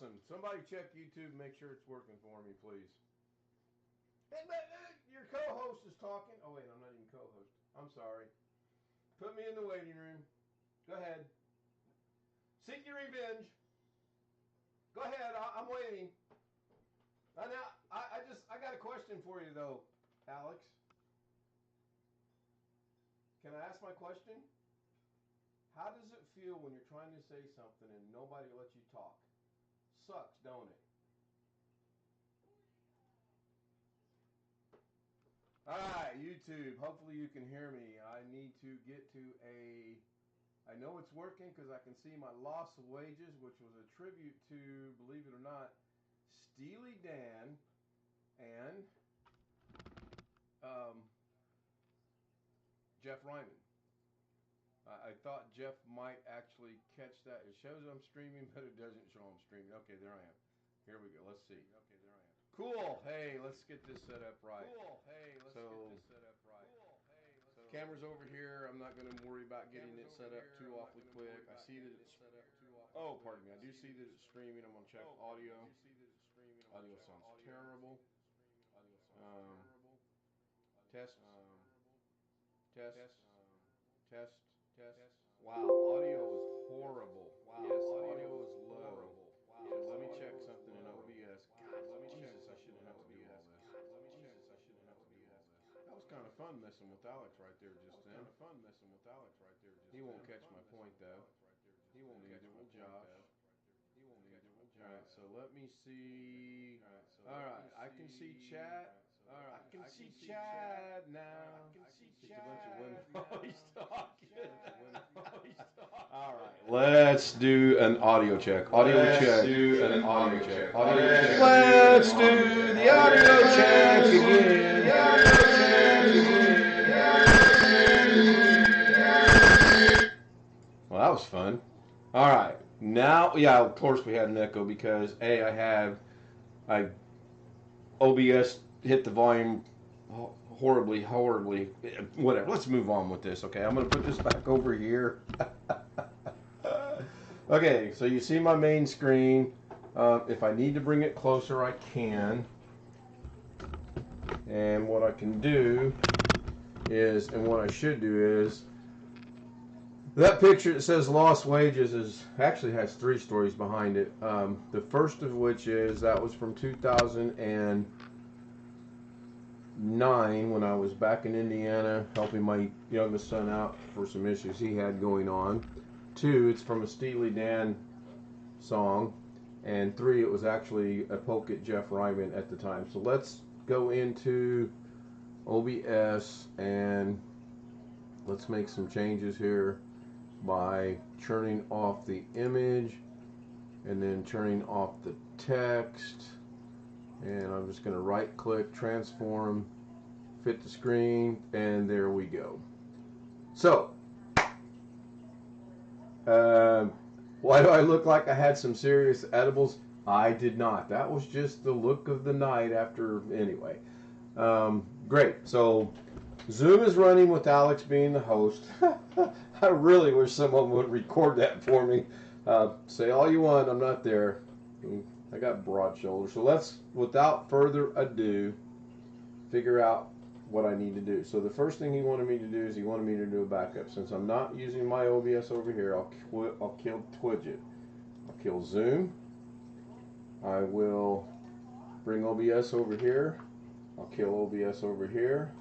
awesome. Somebody check YouTube and make sure it's working for me, please. Hey, your co-host is talking. Oh, wait, I'm not even co-host. I'm sorry. Put me in the waiting room. Go ahead. Seek your revenge. Go ahead. I'm waiting. I got a question for you, though, Alex. Can I ask my question? How does it feel when you're trying to say something and nobody lets you talk? Sucks, don't it? All right, YouTube. Hopefully you can hear me. I need to get to a. I know it's working because I can see my loss of wages, which was a tribute to, believe it or not, Steely Dan and um, Jeff Ryman. I thought Jeff might actually catch that. It shows I'm streaming, but it doesn't show I'm streaming. Okay, there I am. Here we go. Let's see. Okay, there I am. Cool. Hey, let's get this set up right. Cool. Hey, let's get this set up right. Cool. Hey, camera's over here. I'm not going to worry about getting it set up too awfully quick. I see that it's set up too awfully. Oh, pardon me. I do see that it's streaming. I'm going to check audio. Audio sounds terrible. Test. Test. Test. Test. Wow, audio is horrible. Wow, yes, audio is low. Wow, so let me check something in OBS. God, Jesus, I shouldn't have to do all this. That was kind of fun messing with Alex right there just then. He won't catch my point though. He won't catch my Josh. All right, so let me see. All right, I can see chat. All right, I can see Chad now. Just a bunch of women. Oh, he's talking. All right, let's do an audio check. Audio check. Let's do an audio check. Let's do the audio check again. Well, that was fun. All right, now, yeah, of course we had an echo because I OBS hit the volume horribly, whatever. Let's move on with this, okay? I'm going to put this back over here. Okay, so you see my main screen. If I need to bring it closer, I can. And what I can do is, and what I should do is, that picture that says lost wages actually has 3 stories behind it. The first of which is that was from 2009 when I was back in Indiana helping my youngest son out for some issues he had going on. 2, it's from a Steely Dan song. And 3, it was actually a poke at Jeff Ryman at the time. So let's go into OBS and let's make some changes here by turning off the image and then turning off the text, and I'm just going to right click, transform, fit the screen, and there we go. So why do I look like I had some serious edibles? I did not. That was just the look of the night after. Anyway, great. So Zoom is running with Alex being the host. I really wish someone would record that for me. Say all you want, I'm not there. I got broad shoulders. So let's, without further ado, figure out what I need to do. So the first thing he wanted me to do is he wanted me to do a backup. Since I'm not using my OBS over here, I'll kill Twidget. I'll kill Zoom. I will bring OBS over here. I'll kill OBS over here.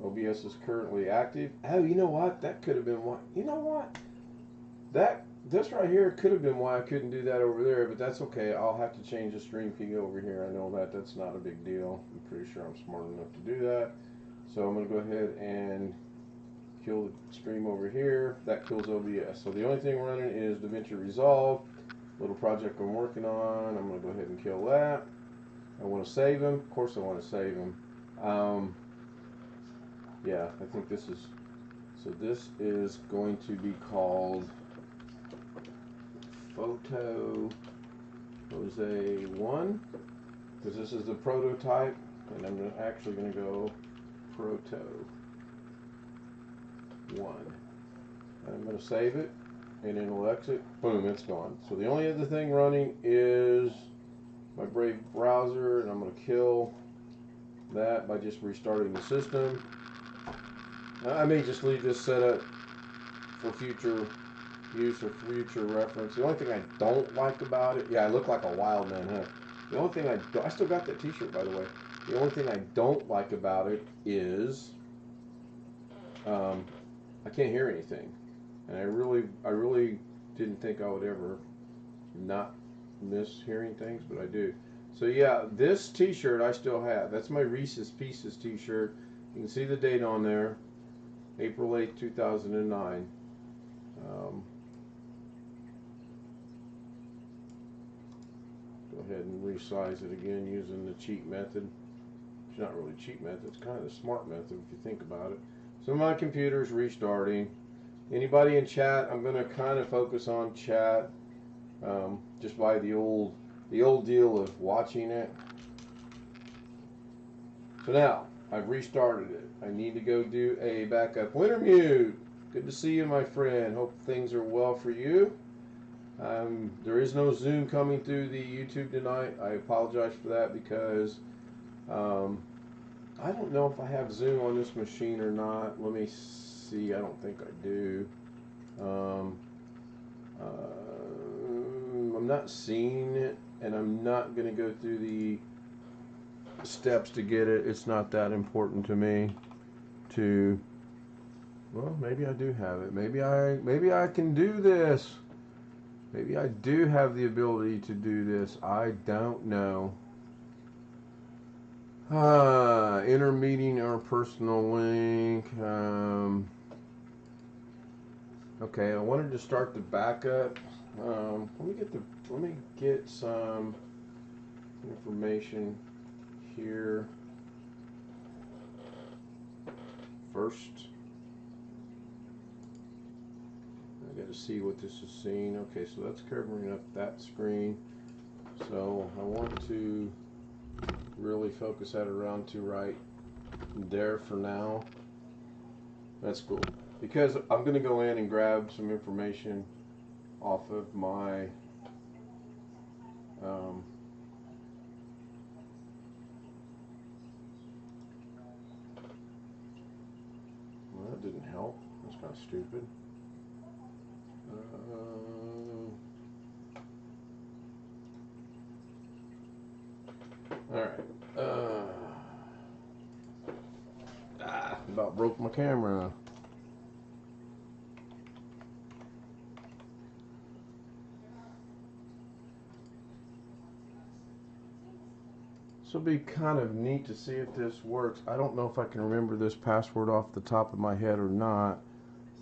OBS is currently active. Oh, you know what? That could have been why. You know what? This right here could have been why I couldn't do that over there, but that's okay. I'll have to change the stream key over here. I know that. That's not a big deal. I'm pretty sure I'm smart enough to do that. So I'm going to go ahead and kill the stream over here. That kills OBS. So the only thing running is DaVinci Resolve, little project I'm working on. I'm going to go ahead and kill that. I want to save him. Of course I want to save him. Yeah, I think this is, so this is going to be called Photo Jose 1, because this is the prototype, and I'm actually going to go Proto 1. I'm going to save it, and it'll exit. Boom, it's gone. So the only other thing running is my Brave browser, and I'm going to kill that by just restarting the system. I may just leave this set up for future use or future reference. The only thing I don't like about it, yeah, I look like a wild man, huh? The only thing I still got that T-shirt, by the way. The only thing I don't like about it is I can't hear anything, and I really didn't think I would ever not miss hearing things, but I do. So yeah, this T-shirt I still have. That's my Reese's Pieces T-shirt. You can see the date on there, April 8th, 2009. Go ahead and resize it again using the cheat method. It's not really cheat method, it's kind of the smart method if you think about it. So my computer's restarting. Anybody in chat, I'm going to kind of focus on chat, just by the old deal of watching it. So now, I've restarted it. I need to go do a backup. Wintermute, good to see you, my friend. Hope things are well for you. There is no Zoom coming through the YouTube tonight. I apologize for that because I don't know if I have Zoom on this machine or not. Let me see. I don't think I do. I'm not seeing it, and I'm not going to go through the steps to get it. It's not that important to me to, well, maybe I do have it. Maybe I can do this. Maybe I do have the ability to do this. I don't know. Enter meeting or personal link. Okay, I wanted to start the backup. Let me get some information here first. I got to see what this is seeing. Okay, so that's covering up that screen. So I want to really focus that around to right there for now. That's cool, because I'm going to go in and grab some information off of my well, that didn't help. That's kind of stupid. Alright. About broke my camera. This will be kind of neat to see if this works. I don't know if I can remember this password off the top of my head or not.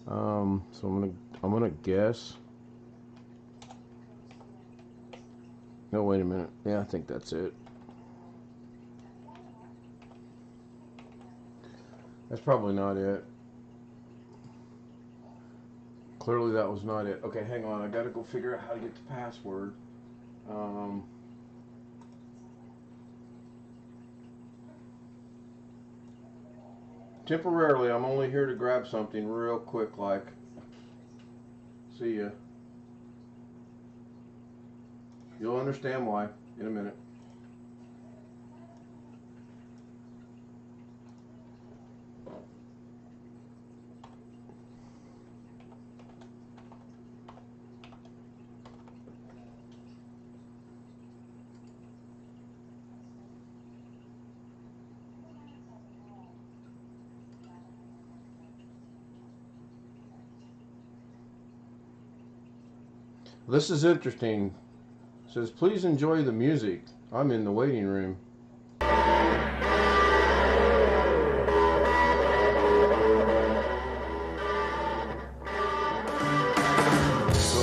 So I'm gonna guess. No, wait a minute. Yeah, I think that's it. That's probably not it. Clearly that was not it. Okay, hang on. I gotta go figure out how to get the password. Temporarily, I'm only here to grab something real quick, like. See ya. You'll understand why in a minute. This is interesting. It says, please enjoy the music. I'm in the waiting room. So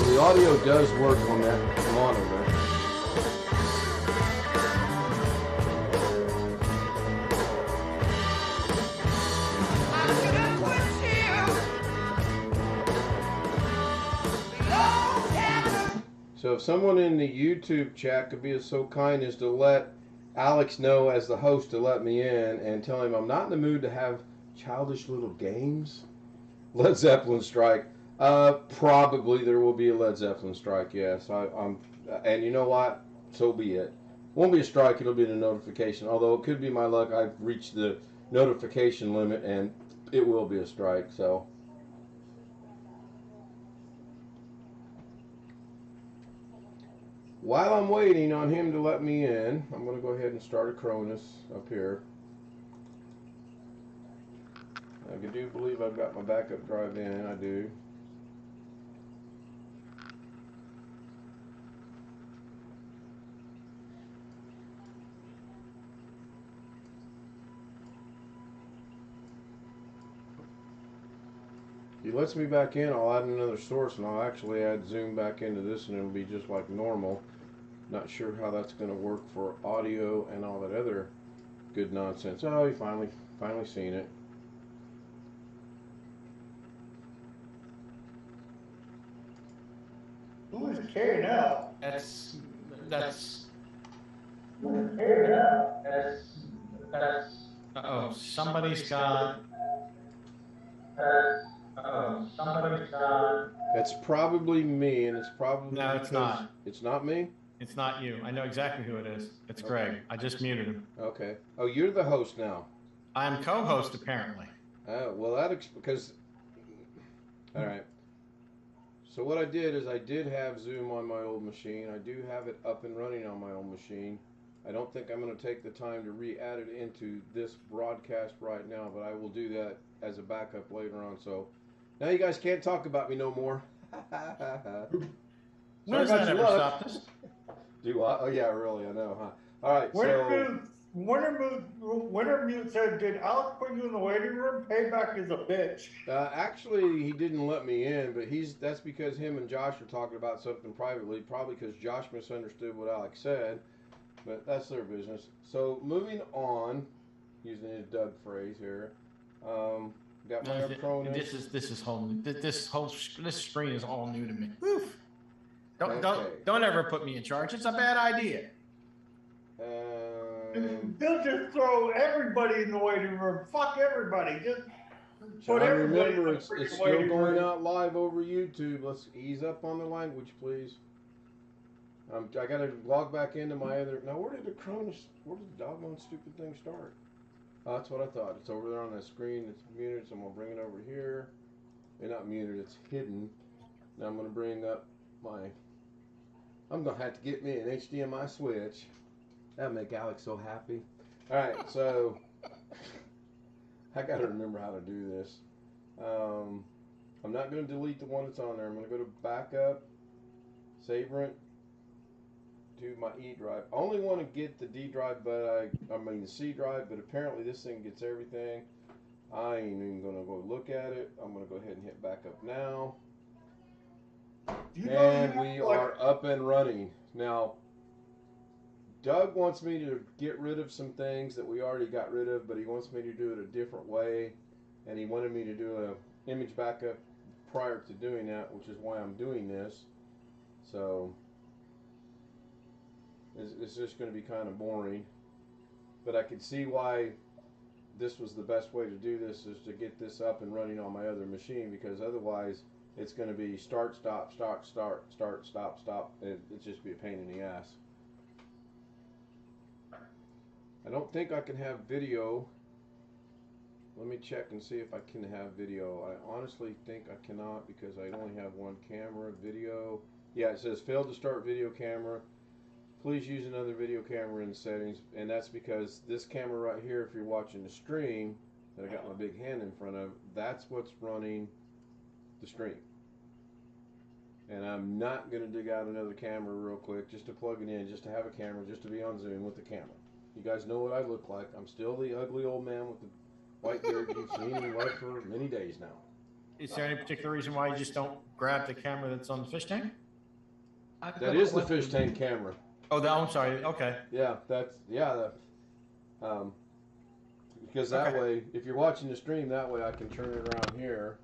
the audio does work on that monitor. So if someone in the YouTube chat could be so kind as to let Alex know as the host to let me in and tell him I'm not in the mood to have childish little games. Led Zeppelin strike. Probably there will be a Led Zeppelin strike. Yes, and you know what? So be it. Won't be a strike. It'll be a notification. Although it could be my luck. I've reached the notification limit, and it will be a strike. So. While I'm waiting on him to let me in, I'm going to go ahead and start a Cronus up here. I do believe I've got my backup drive in. I do. If he lets me back in, I'll add another source, and I'll actually add Zoom back into this, and it'll be just like normal. Not sure how that's going to work for audio and all that other good nonsense. Oh, you finally seen it. Who is carrying out? That's. Who is carrying out? Uh-oh, somebody's got. Somebody's got. That's probably me, and it's probably No, it's not. It's not me? It's not you. I know exactly who it is. It's Greg. I just muted him. Okay. Oh, you're the host now. I'm co-host, apparently. Well, because... All right. So what I did is I did have Zoom on my old machine. I do have it up and running on my old machine. I don't think I'm going to take the time to re-add it into this broadcast right now, but I will do that as a backup later on. So now you guys can't talk about me no more. When does that ever stop us? Do what? Oh yeah, really? I know, huh? All right. Winter Mute said, "Did Alex put you in the waiting room? Payback is a bitch." Actually, he didn't let me in, but that's because him and Josh were talking about something privately. Probably because Josh misunderstood what Alex said, but that's their business. So moving on, using his Doug phrase here. Got my Cronus. This screen is all new to me. Oof. Don't ever put me in charge. It's a bad idea. They'll just throw everybody in the waiting room. Fuck everybody. Just put everybody. Remember, it's still going out live over YouTube. Let's ease up on the language, please. I got to log back into my other. Now, where did the doggone stupid thing start? Oh, that's what I thought. It's over there on that screen. It's muted, so I'm going to bring it over here. It's not muted, it's hidden. Now I'm going to bring up I'm going to have to get me an HDMI switch. That'll make Alex so happy. Alright, so I got to remember how to do this. I'm not going to delete the one that's on there. I'm going to go to Backup, Sabrent, to my E drive. I only want to get the D drive, but the C drive, but apparently this thing gets everything. I ain't even going to go look at it. I'm going to go ahead and hit Backup now. And we are up and running. Now, Doug wants me to get rid of some things that we already got rid of, but he wants me to do it a different way. And he wanted me to do an image backup prior to doing that, which is why I'm doing this. So it's just going to be kind of boring. But I could see why this was the best way to do this, is to get this up and running on my other machine, because otherwise it's going to be start, stop, start, start, start, stop, stop. It'd just be a pain in the ass. I don't think I can have video. Let me check and see if I can have video. I honestly think I cannot, because I only have one camera. Video. Yeah, it says failed to start video camera. Please use another video camera in the settings. And that's because this camera right here, if you're watching the stream that I got my big hand in front of, that's what's running the stream. And I'm not going to dig out another camera real quick just to plug it in, just to have a camera, just to be on Zoom with the camera. You guys know what I look like. I'm still the ugly old man with the white beard you've seen in life for many days now. Is there any particular reason why you just don't grab the camera that's on the fish tank? That is the fish tank camera. Oh, I'm sorry. Okay. Yeah, because that way, if you're watching the stream, that way I can turn it around here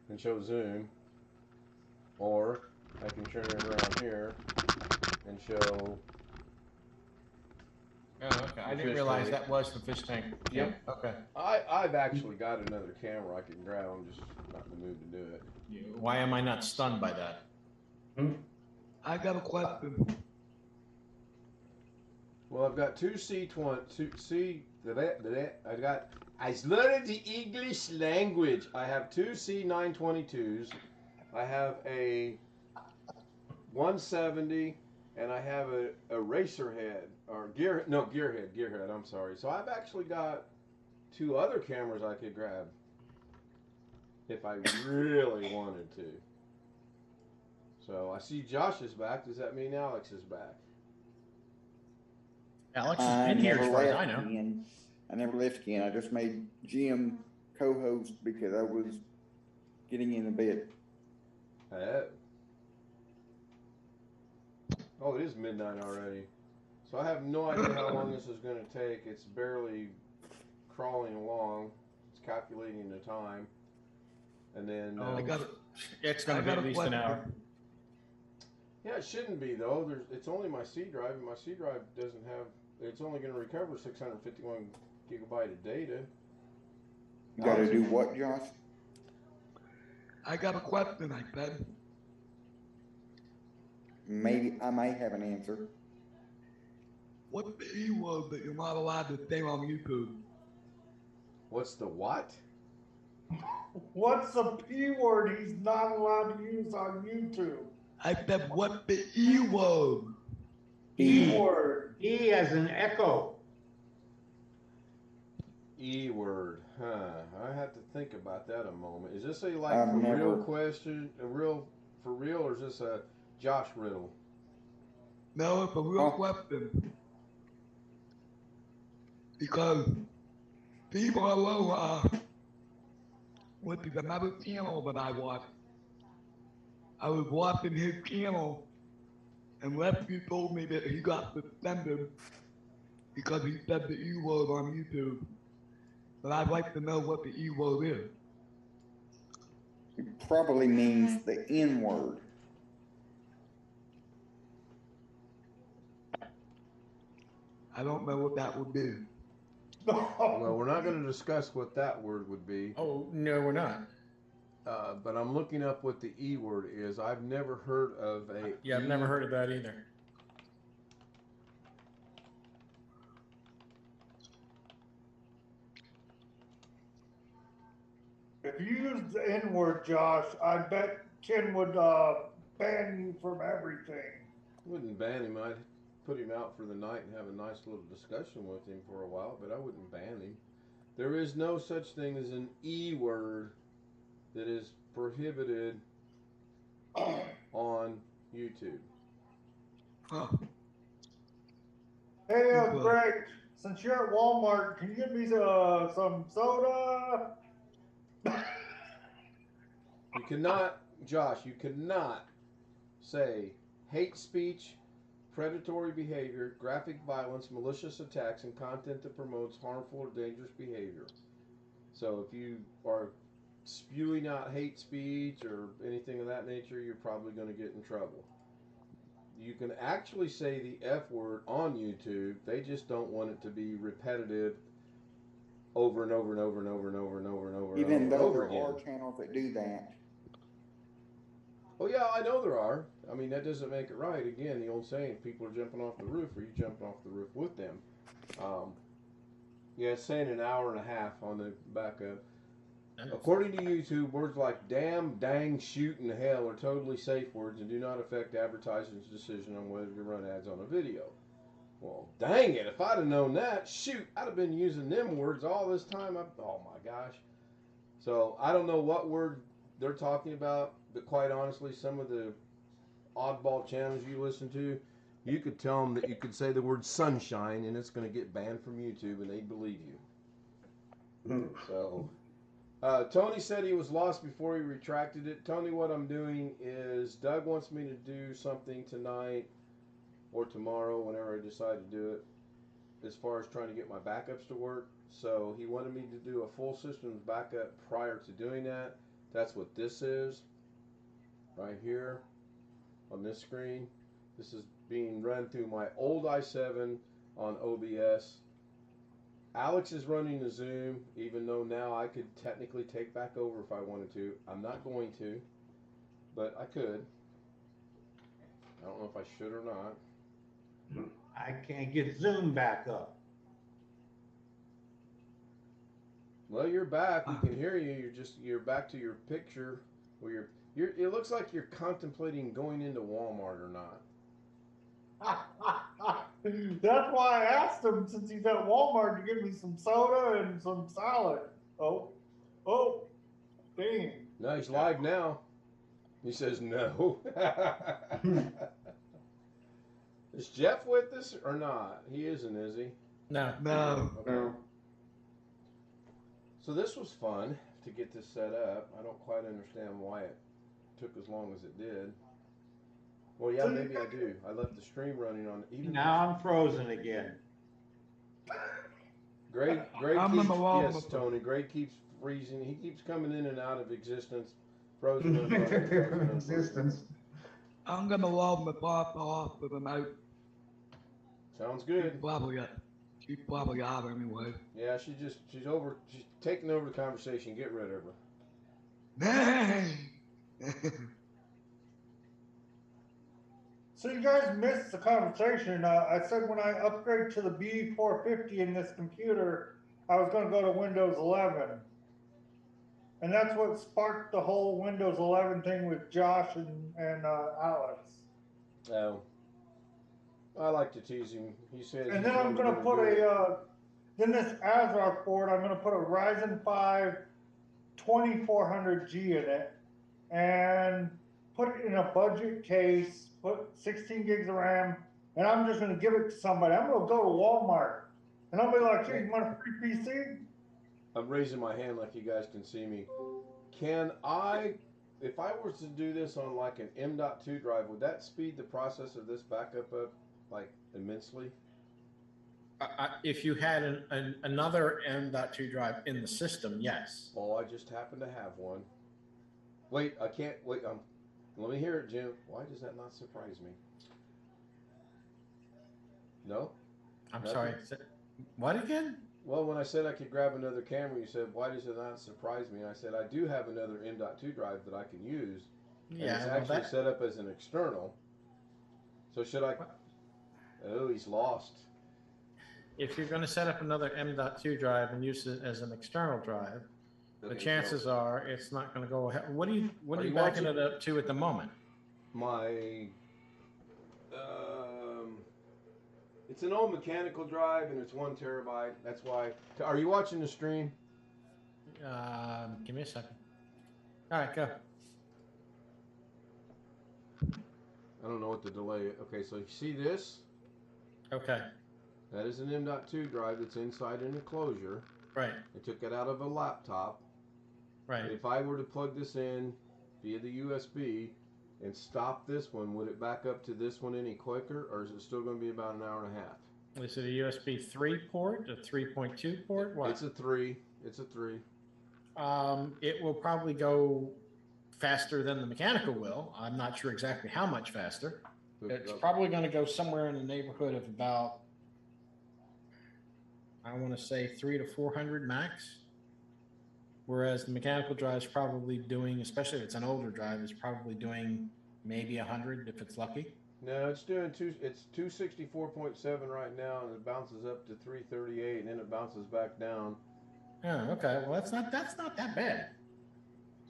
and show Zoom, or I can turn it around here and show Oh, okay. I didn't realize that was the fish tank. Yep. Okay. I've actually got another camera I can grab. I'm just not in the mood to do it. Why am I not stunned by that? I got a question. Well, I've got two I learned the English language. I have two C922s. I have a 170, and I have a racer head or gearhead. I'm sorry. So I've actually got two other cameras I could grab if I really wanted to. So I see Josh is back. Does that mean Alex is back? Alex has been here as far as I know. I never left again. I just made Jim co-host because I was getting in a bit. Oh, it is midnight already. So I have no idea how long this is going to take. It's barely crawling along. It's calculating the time. And then... it's going to be at least an hour. Yeah, it shouldn't be, though. It's only my C drive, and my C drive doesn't have... It's only going to recover 651 gigabyte of data. You got to do what, Josh? I got a question, I said. Maybe I might have an answer. What's the E word that you're not allowed to say on YouTube? What's the what? What's the P word he's not allowed to use on YouTube? I said, what's the E word? E word. E as an echo. E word, huh? I have to think about that a moment. Is this a real question, for real, or is this a Josh riddle? No, it's a real question. Because people all over, with another channel that I watch, I was watching his channel, and Lefty told me that he got suspended because he said the E word on YouTube. But I'd like to know what the E word is. It probably means the N word. I don't know what that would be. Well, we're not going to discuss what that word would be. Oh, no, we're not. But I'm looking up what the E word is. I've never heard of a... Yeah, I've never heard of that either. If you use the N word, Josh, I bet Ken would ban you from everything. I wouldn't ban him. I'd put him out for the night and have a nice little discussion with him for a while, but I wouldn't ban him. There is no such thing as an E word that is prohibited on YouTube. Huh. Hey, Greg, since you're at Walmart, can you give me some soda? You cannot, Josh, you cannot say hate speech, predatory behavior, graphic violence, malicious attacks, and content that promotes harmful or dangerous behavior. So if you are spewing out hate speech or anything of that nature, you're probably going to get in trouble. You can actually say the F word on YouTube. They just don't want it to be repetitive over and over and over and over and over and over and over. Even though there are channels that do that. Oh yeah, I know there are. I mean, that doesn't make it right. Again, the old saying, people are jumping off the roof, or you jumping off the roof with them. Yeah, it's saying an hour and a half on the backup. According to YouTube, words like damn, dang, shoot, and hell are totally safe words and do not affect advertisers' decision on whether to run ads on a video. Well, dang it, if I'd have known that, shoot, I'd have been using them words all this time. Oh my gosh. So, I don't know what word they're talking about, but quite honestly, some of the oddball channels you listen to, you could tell them that you could say the word sunshine and it's going to get banned from YouTube and they'd believe you. So... Tony said he was lost before he retracted it. Tony, what I'm doing is Doug wants me to do something tonight or tomorrow, whenever I decide to do it, as far as trying to get my backups to work. So he wanted me to do a full systems backup prior to doing that. That's what this is right here on this screen. This is being run through my old i7 on OBS. Alex is running the Zoom, even though now I could technically take back over if I wanted to. I'm not going to, but I could. I don't know if I should or not. I can't get Zoom back up. Well, you're back. We can hear you. You're back to your picture where you're. It looks like you're contemplating going into Walmart or not. That's why I asked him, since he's at Walmart, to give me some soda and some salad. Oh, dang. No, he's live now. He says no. Is Jeff with us or not? He isn't, is he? No. No. Okay. So this was fun to get this set up. I don't quite understand why it took as long as it did. Well, yeah, maybe I do. I left the stream running on even. Now I'm frozen again. Greg I'm keeps, in the wall yes, with- Tony. Greg keeps freezing. He keeps coming in and out of existence. Frozen. Frozen. Existence. I'm gonna load my pop off with a remote. Sounds good. She's probably out anyway. Yeah, she's taking over the conversation. Get rid of her. So you guys missed the conversation. I said when I upgrade to the B450 in this computer, I was going to go to Windows 11. And that's what sparked the whole Windows 11 thing with Josh and Alex. Oh. I like to tease him. He says. And then I'm going to put then this Azar board, I'm going to put a Ryzen 5 2400G in it and put it in a budget case, put 16 gigs of RAM, and I'm just going to give it to somebody. I'm going to go to Walmart and I'll be like, hey, you want a free PC? I'm raising my hand like you guys can see me. Can I, if I were to do this on like an M.2 drive, would that speed the process of this backup up like immensely? If you had another M.2 drive in the system, yes. Oh, I just happen to have one. Wait, I can't, wait, let me hear it, Jim. Why does that not surprise me? No? I'm Nothing? sorry. What again? Well, when I said I could grab another camera, you said, why does it not surprise me? And I said, I do have another M.2 drive that I can use. And Yeah, it's well, actually set up as an external. So should I? Oh, he's lost. If you're going to set up another M.2 drive and use it as an external drive, the Okay, chances so are it's not going to go ahead. What are you Are you backing watching? it up to at the moment? My, it's an old mechanical drive and it's 1 terabyte. That's why. Are you watching the stream? Give me a second. All right, go. I don't know what the delay is. Okay, so you see this? Okay, That is an M.2 drive that's inside an enclosure. right, I took it out of a laptop. right. If I were to plug this in via the USB and stop this one, would it back up to this one any quicker, or is it still going to be about an hour and a half? Is it a USB 3 port, a 3.2 port? What? It's a 3. It's a 3. It will probably go faster than the mechanical will. I'm not sure exactly how much faster. It's probably going to go somewhere in the neighborhood of about, I want to say 300 to 400 max. Whereas the mechanical drive is probably doing, especially if it's an older drive, is probably doing maybe 100 if it's lucky. No, it's doing it's 264.7 right now, and it bounces up to 338, and then it bounces back down. Oh, okay. Well, that's not that bad.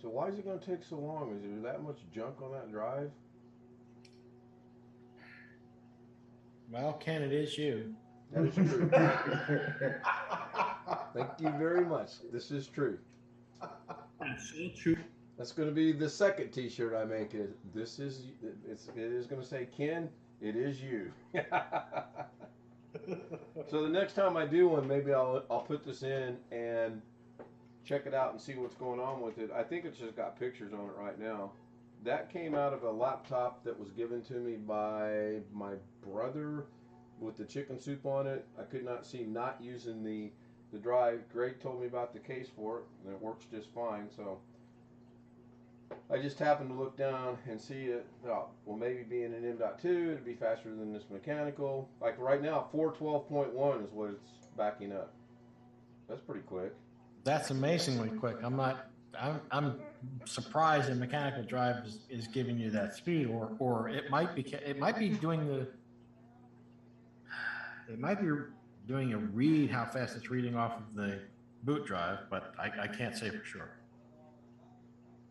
So why is it going to take so long? Is there that much junk on that drive? Well, Ken, it is you. That is true. Thank you very much. This is true. That's so true. That's going to be the second T-shirt I make. It is going to say, Ken, it is you. So the next time I do one, maybe I'll put this in and check it out and see what's going on with it. I think it's just got pictures on it right now. That came out of a laptop that was given to me by my brother with the chicken soup on it. I could not see not using the drive. Greg told me about the case for it, and it works just fine. So I just happened to look down and see it. Oh, well, maybe being an M.2, it'd be faster than this mechanical. Like right now, 412.1 is what it's backing up. That's pretty quick. That's amazingly quick. I'm surprised the mechanical drive is giving you that speed, or it might be doing a read how fast it's reading off of the boot drive, but I can't say for sure.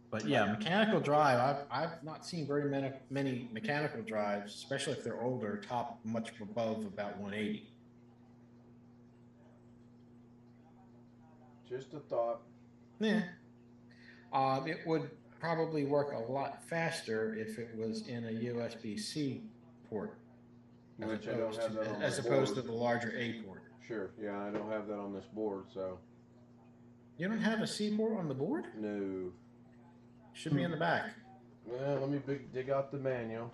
But yeah, mechanical drive, I've not seen very many mechanical drives, especially if they're older, top much above about 180. Just a thought. Yeah. It would probably work a lot faster if it was in a USB-C port, Which I don't have that on as my opposed board. to the larger A port. Sure. Yeah, I don't have that on this board, so. You don't have a C port on the board? No. Should be in the back. Well, let me dig out the manual.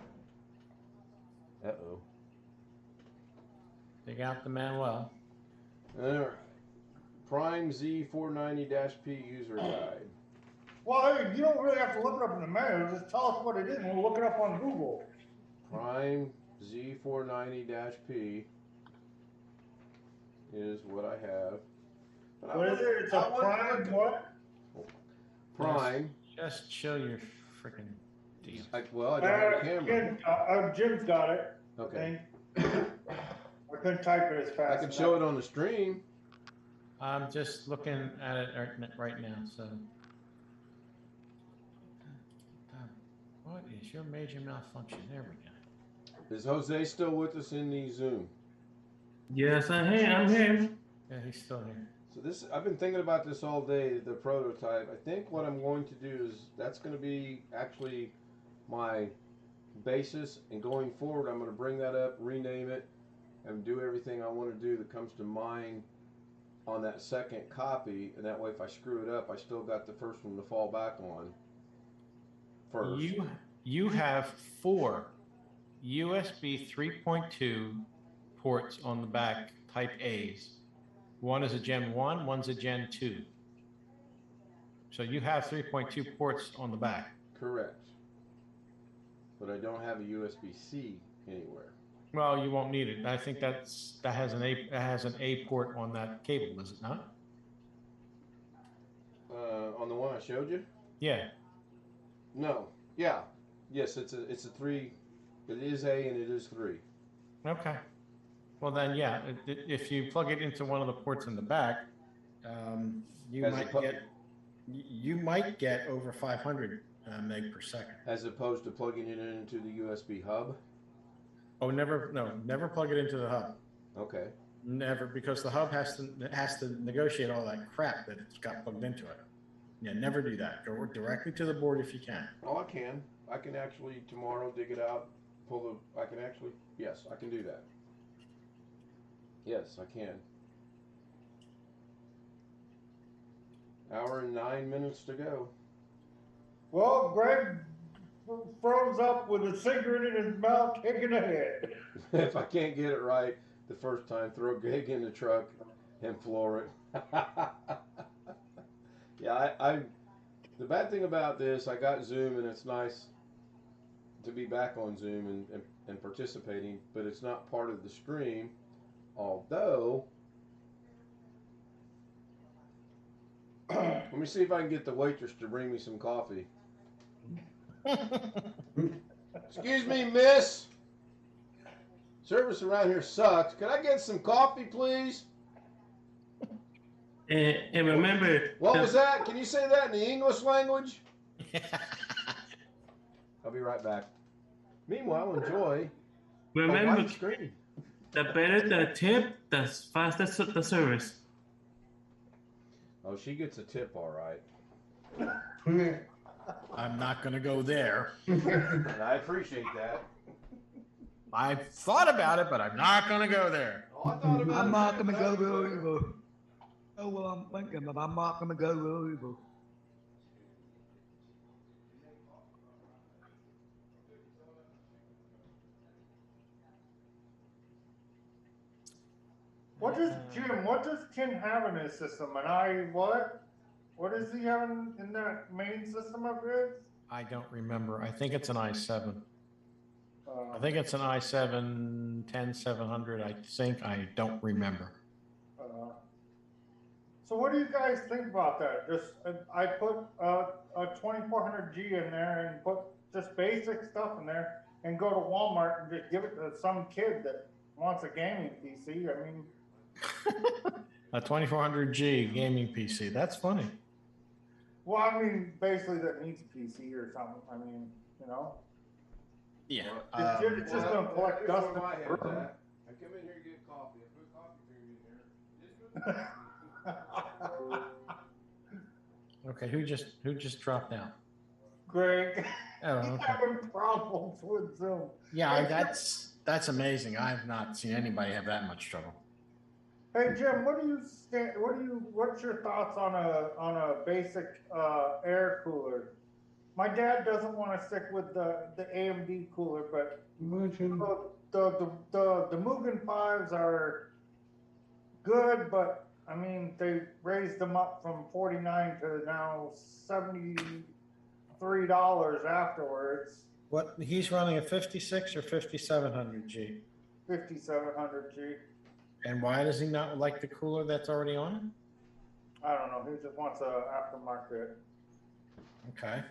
Uh-oh. Dig out the manual. All right. Prime Z490-P user guide. Well, hey, you don't really have to look it up in the manual. Just tell us what it is, and we'll look it up on Google. Prime Z490-P is what I have. But What is it? It's a Prime what? Prime. Just show your freaking deal. I don't have a camera. Jim's got it. Okay. I couldn't type it as fast. I can show it on the stream. I'm just looking at it right now, so. What is your major malfunction? There we go. Is Jose still with us in the Zoom? Yes, I'm here. Yeah, he's still here. So this, I've been thinking about this all day, the prototype. I think what I'm going to do is, that's going to be actually my basis, and going forward I'm going to bring that up, rename it, and do everything I want to do that comes to mind on that second copy, and that way if I screw it up, I still got the first one to fall back on first. You have 4 USB 3.2 ports on the back, type A's. One is a Gen 1, one's a Gen 2. So you have 3.2 ports on the back. Correct. But I don't have a USB-C anywhere. Well, you won't need it. I think that has an A port on that cable, is it not? On the one I showed you? Yeah. No. Yeah. Yes, it's a 3. It is A and it is 3. Okay. Well then, yeah. If you plug it into one of the ports in the back, you might get over 500 meg per second. As opposed to plugging it into the USB hub? Oh, never plug it into the hub. Okay. Never, because the hub has to negotiate all that crap that it's got plugged into it. Yeah, never do that. Go directly to the board if you can. Oh, I can. I can actually tomorrow dig it out, yes, I can do that. Yes, I can. Hour and 9 minutes to go. Well, Greg froze up with a cigarette in his mouth, kicking ahead. If I can't get it right the first time, throw Greg in the truck and floor it. Yeah, the bad thing about this, I got Zoom, and it's nice to be back on Zoom and participating, but it's not part of the stream, although let me see if I can get the waitress to bring me some coffee. Excuse me, miss. Service around here sucks. Could I get some coffee, please? And remember, What was that? Can you say that in the English language? I'll be right back. Meanwhile, enjoy. remember, the screen. the better the tip, the faster the service. Oh, she gets a tip, all right. I'm not going to go there. And I appreciate that. I've thought about it, but I'm not going to go there. Oh, I thought about I'm it. not gonna go there either. Oh well, I'm thinking, but I'm not gonna go there either. What does Ken have in his system? And what? What is he having in that main system of his? I don't remember. I think it's an i7. I Uh, think it's an i7 10700. I think. I don't remember. uh, so what do you guys think about that? Just I put a 2400G in there and put just basic stuff in there and go to Walmart and just give it to some kid that wants a gaming PC. I mean, A 2400G gaming PC. That's funny. well, I mean, basically that needs a PC or something. I mean, you know, Yeah. it's just gonna collect dust. Here's where my head's at. I come in here to get coffee. I put coffee cream in here. Okay. Who just dropped out? Greg, Oh, he's okay. having problems with Zoom. Yeah, that's amazing. I've not seen anybody have that much trouble. Hey Jim, what's your thoughts on a basic air cooler? My dad doesn't want to stick with the AMD cooler, but the Mugen 5s are good, but I mean they raised them up from 49 to now $73 afterwards. What he's running a 56 or 5700G, 5700G. and why does he not like the cooler that's already on it? I don't know. He just wants a aftermarket. Okay.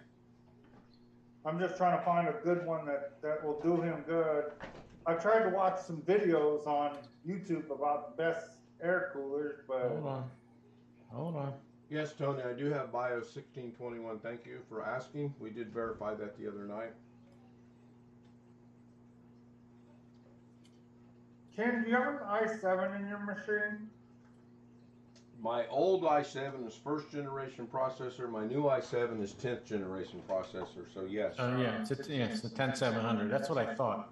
I'm just trying to find a good one that will do him good. I tried to watch some videos on YouTube about the best air coolers, but Hold on. Yes, Tony, I do have BIOS 1621. Thank you for asking. We did verify that the other night. Ken, do you have an i7 in your machine? My old i7 is first generation processor. My new i7 is 10th generation processor. So yes. Oh yeah, it's the 10700. That's what I thought.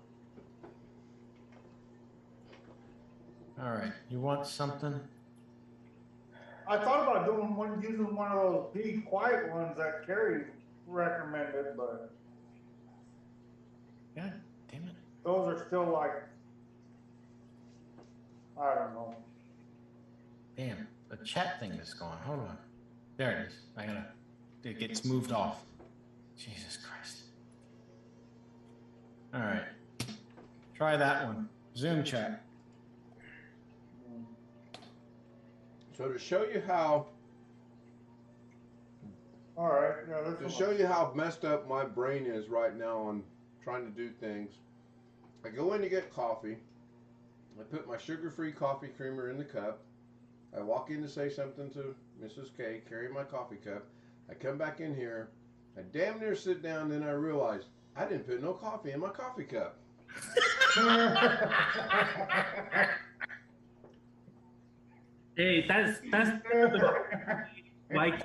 All right, you want something? I thought about using one of those Be Quiet ones that Carrie recommended, but God damn it! those are still like, I don't know. Damn, the chat thing is gone. Hold on. There it is. It gets moved off. Jesus Christ. All right. Try that one. Zoom chat. So to show you how All right, yeah, this to one. show you how messed up my brain is right now on trying to do things, I go in to get coffee. I put my sugar-free coffee creamer in the cup. I walk in to say something to Mrs. K, carry my coffee cup. I come back in here. I damn near sit down, then I realize I didn't put no coffee in my coffee cup. Hey, that's like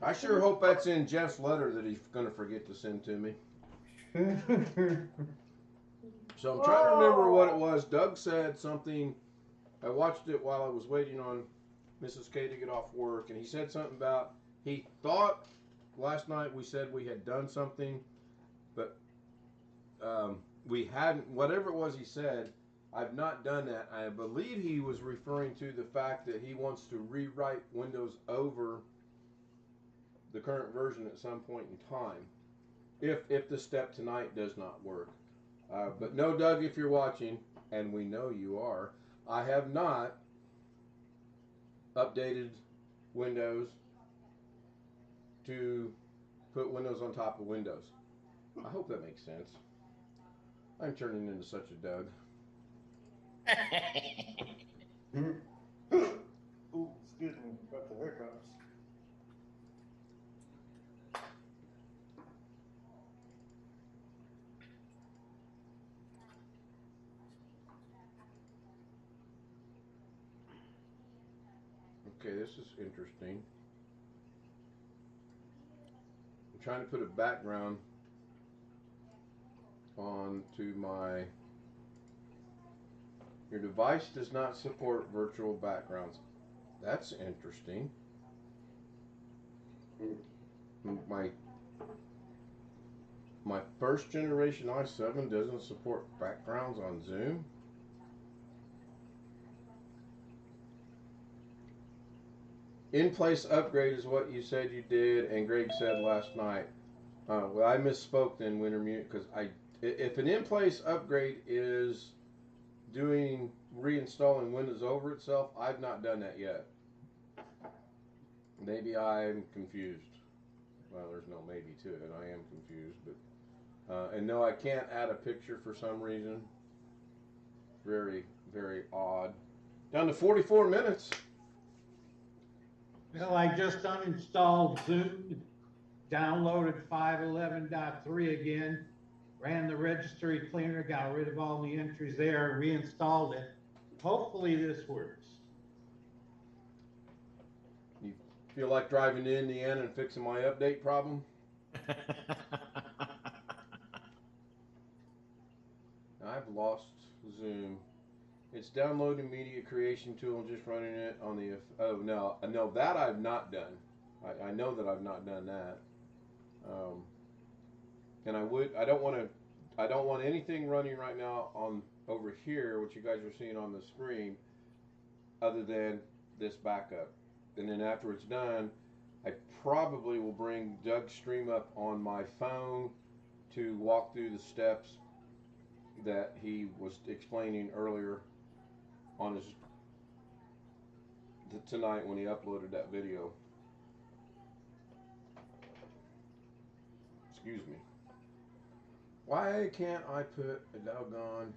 I sure hope that's in Jeff's letter that he's going to forget to send to me. So I'm trying to remember what it was. Doug said something. I watched it while I was waiting on Mrs. K to get off work, and he said something about he thought last night we said we had done something, but we hadn't. Whatever it was he said, I've not done that. I believe he was referring to the fact that he wants to rewrite Windows over the current version at some point in time, if the step tonight does not work. But no, Doug, if you're watching, and we know you are, I have not updated Windows to put Windows on top of Windows. I hope that makes sense. I'm turning into such a Doug. Ooh, excuse me, got the hiccups. Okay, this is interesting. I'm trying to put a background onto my... Your device does not support virtual backgrounds. That's interesting. My first generation i7 doesn't support backgrounds on Zoom. In-place upgrade is what you said you did, and Greg said last night. Well, I misspoke then, Wintermute, because if an in-place upgrade is doing reinstalling Windows over itself, I've not done that yet. Maybe I'm confused. Well, there's no maybe to it. I am confused, but and no, I can't add a picture for some reason. Very, very odd. Down to 44 minutes. Well, I just uninstalled Zoom, downloaded 5.11.3 again, ran the registry cleaner, got rid of all the entries there, reinstalled it. Hopefully this works. You feel like driving to Indiana and fixing my update problem? I've lost Zoom. It's downloading media creation tool and just running it on the. Oh no, that I've not done. I know that I've not done that. And I don't want anything running right now on over here, what you guys are seeing on the screen, other than this backup. And then after it's done, I probably will bring Doug's stream up on my phone to walk through the steps that he was explaining earlier on his tonight when he uploaded that video. Excuse me. Why can't I put a doggone...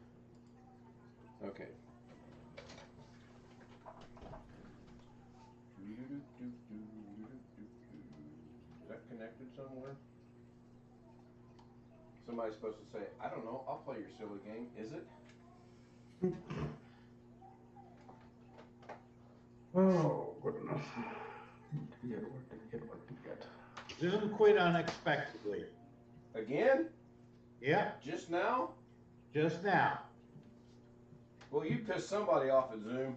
Okay. Is that connected somewhere? Somebody's supposed to say, I don't know, I'll play your silly game. Is it? Oh, goodness. Zoom quit unexpectedly. Again? Yep, Just now? just now. Well, you pissed somebody off at Zoom.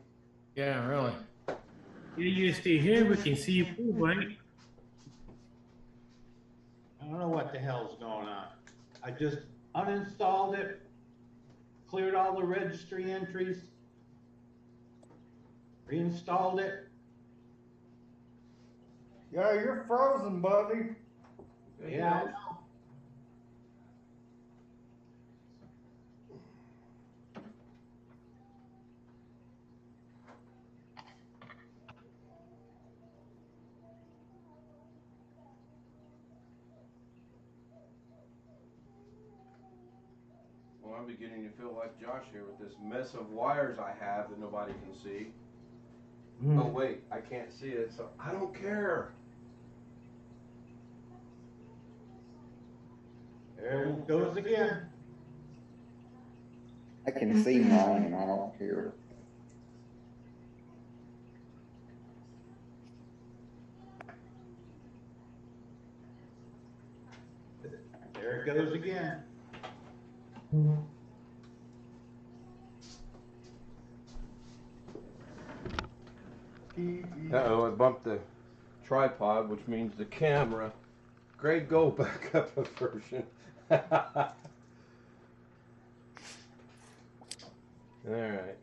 Yeah, really. You stay here, we can see you too, right? I don't know what the hell's going on. I just uninstalled it, cleared all the registry entries, reinstalled it. Yeah, you're frozen, buddy. Yeah, I know. Well, I'm beginning to feel like Josh here with this mess of wires I have that nobody can see. Oh, wait, I can't see it, so I don't care. There it goes again. I can see mine and I don't care. There it goes again. Uh-oh, I bumped the tripod, which means the camera. Greg, go back up a version. All right.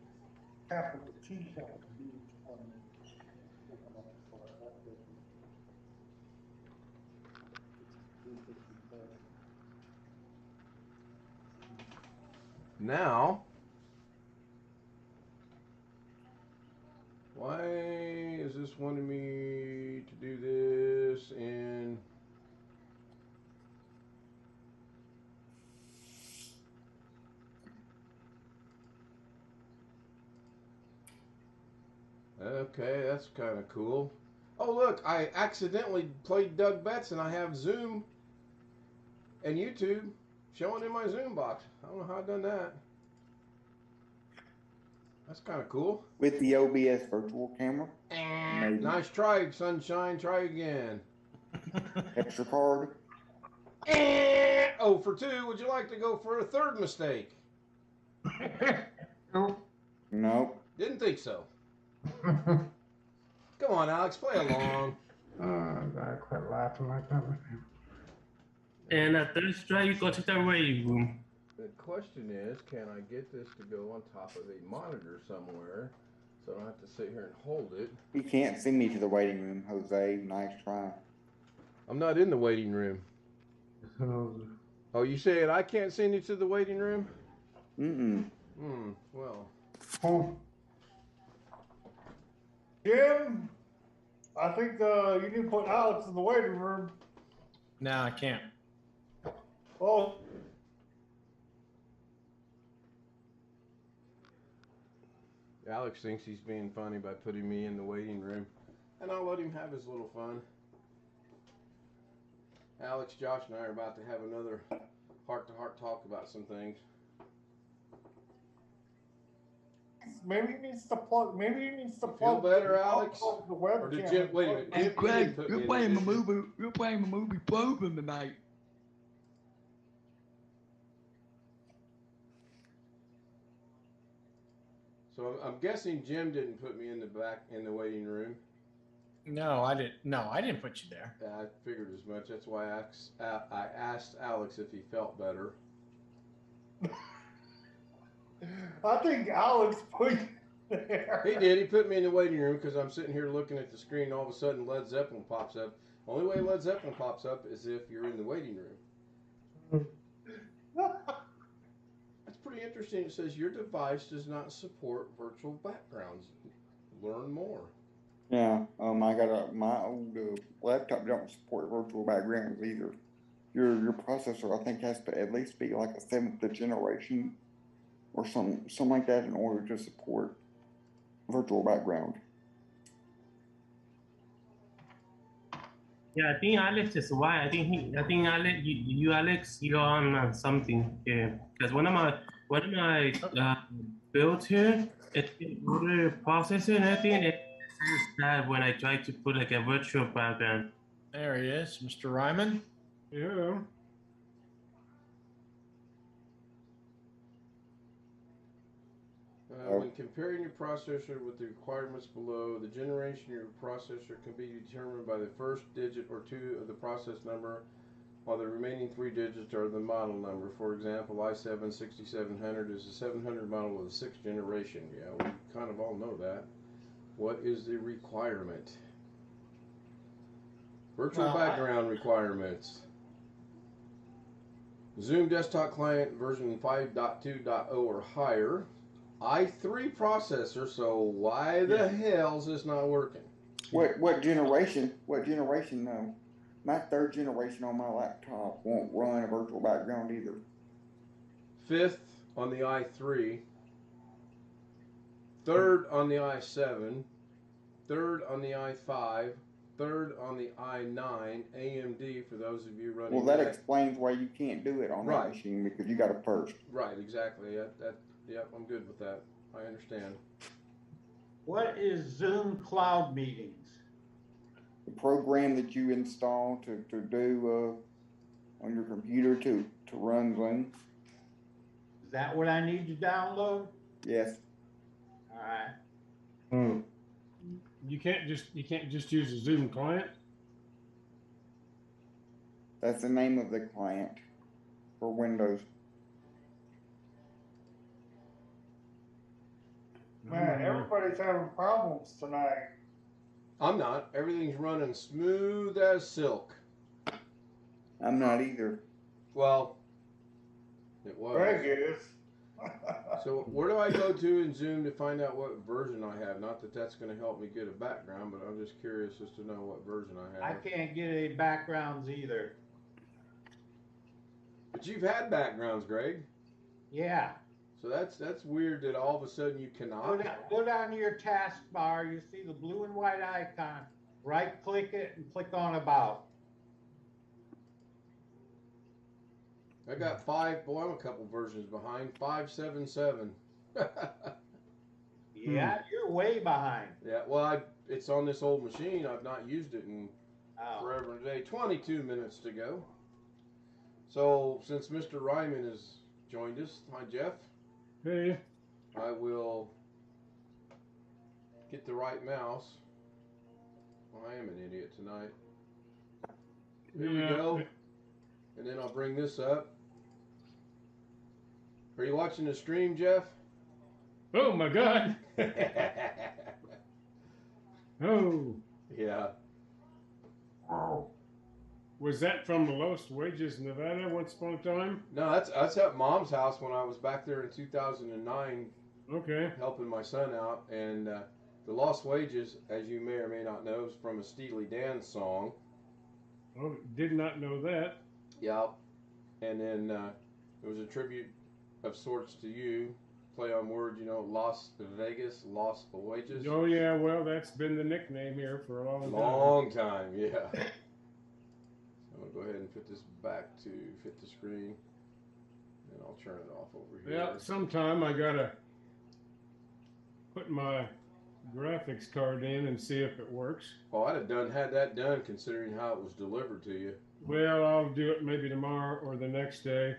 Capital T, capital B. Now, why is this wanting me to do this in... Okay, that's kind of cool. Oh, look, I accidentally played Doug Betts and I have Zoom and YouTube showing in my Zoom box. I don't know how I've done that. That's kind of cool. With the OBS virtual camera. Maybe. Nice try, Sunshine. Try again. Extra card. 0 for 2. Would you like to go for a third mistake? Nope. Didn't think so. Come on, Alex, play along. I quit laughing like that. And at third strike, you go to the waiting room. The question is, can I get this to go on top of a monitor somewhere So I don't have to sit here and hold it. You can't send me to the waiting room, Jose. Nice try. I'm not in the waiting room. Oh, you saying I can't send you to the waiting room? Well. Jim, I think you need to put Alex in the waiting room. No, I can't. Oh, Alex thinks he's being funny by putting me in the waiting room, and I'll let him have his little fun. Alex, Josh, and I are about to have another heart-to-heart talk about some things. Maybe he needs to plug. Feel better, Alex? the Or did webcam. Jim? Wait a minute. Hey, Jim, you Craig, didn't put you're me in playing the this. movie. You're playing the movie Frozen tonight. So I'm guessing Jim didn't put me in the back in the waiting room. No, I didn't. No, I didn't put you there. I figured as much. That's why I asked Alex if he felt better. I think Alex put you there. He did. He put me in the waiting room because I'm sitting here looking at the screen. And all of a sudden, Led Zeppelin pops up. Only way Led Zeppelin pops up is if you're in the waiting room. That's pretty interesting. It says your device does not support virtual backgrounds. Learn more. Yeah, I got my old laptop don't support virtual backgrounds either. Your processor, I think, has to at least be like a 7th generation or something like that in order to support virtual background. Yeah, I think Alex is why. I think Alex, Alex, you're on something. Yeah, because one of my builds here, it's order processor and everything. It says that when I try to put like a virtual background. There he is, Mr. Ryman. Yeah. When comparing your processor with the requirements below, the generation of your processor can be determined by the first digit or 2 of the process number, while the remaining 3 digits are the model number. For example, i7 6700 is the 700 model of the 6th generation. Yeah, we kind of all know that. What is the requirement? Virtual background requirements. Zoom desktop client version 5.2.0 or higher. i3 processor, so why the hell is this not working? What generation? What generation? No, my 3rd generation on my laptop won't run a virtual background either. 5th on the i3, 3rd on the i7, 3rd on the i5, 3rd on the i9, AMD for those of you running. Well, that explains why you can't do it on that Right. machine, because you got a first. Right, exactly. Yep, I'm good with that. I understand. What is Zoom Cloud Meetings? The program that you install to do on your computer to run Zoom. Is that what I need to download? Yes. All right. You can't just use a Zoom client. That's the name of the client for Windows. Man, everybody's having problems tonight. I'm not. Everything's running smooth as silk. I'm not either. Well, it was. Greg is. So where do I go to in Zoom to find out what version I have? Not that that's going to help me get a background, but I'm just curious as to know what version I I have. can't get any backgrounds either. But you've had backgrounds, Greg. Yeah. So that's weird that all of a sudden you cannot. Go down to your taskbar. You see the blue and white icon. Right click it and click on About. I got 5. Well, I'm a couple versions behind. 5.7.7. Yeah, you're way behind. Yeah. Well, it's on this old machine. I've not used it in Oh. forever and a day. 22 minutes to go. So since Mr. Ryman has joined us, hi Jeff. Hey. I will get the right mouse. Well, I am an idiot tonight. Here we go. And then I'll bring this up. Are you watching the stream, Jeff? Oh my God. Oh, Yeah. was that from the Los Wages, Nevada, once upon a time? No, that's at Mom's house when I was back there in 2009 Okay. helping my son out. And the Lost Wages, as you may or may not know, is from a Steely Dan song. Oh, did not know that. Yep. And then it was a tribute of sorts to you. Play on words, you know, Las Vegas, Lost Wages. Oh yeah, well that's been the nickname here for a long time. Long time, yeah. I'm going to go ahead and fit this back to fit the screen. And I'll turn it off over here. Yeah, sometime I gotta put my graphics card in and see if it works. Oh, I'd have had that done considering how it was delivered to you. Well, I'll do it maybe tomorrow or the next day.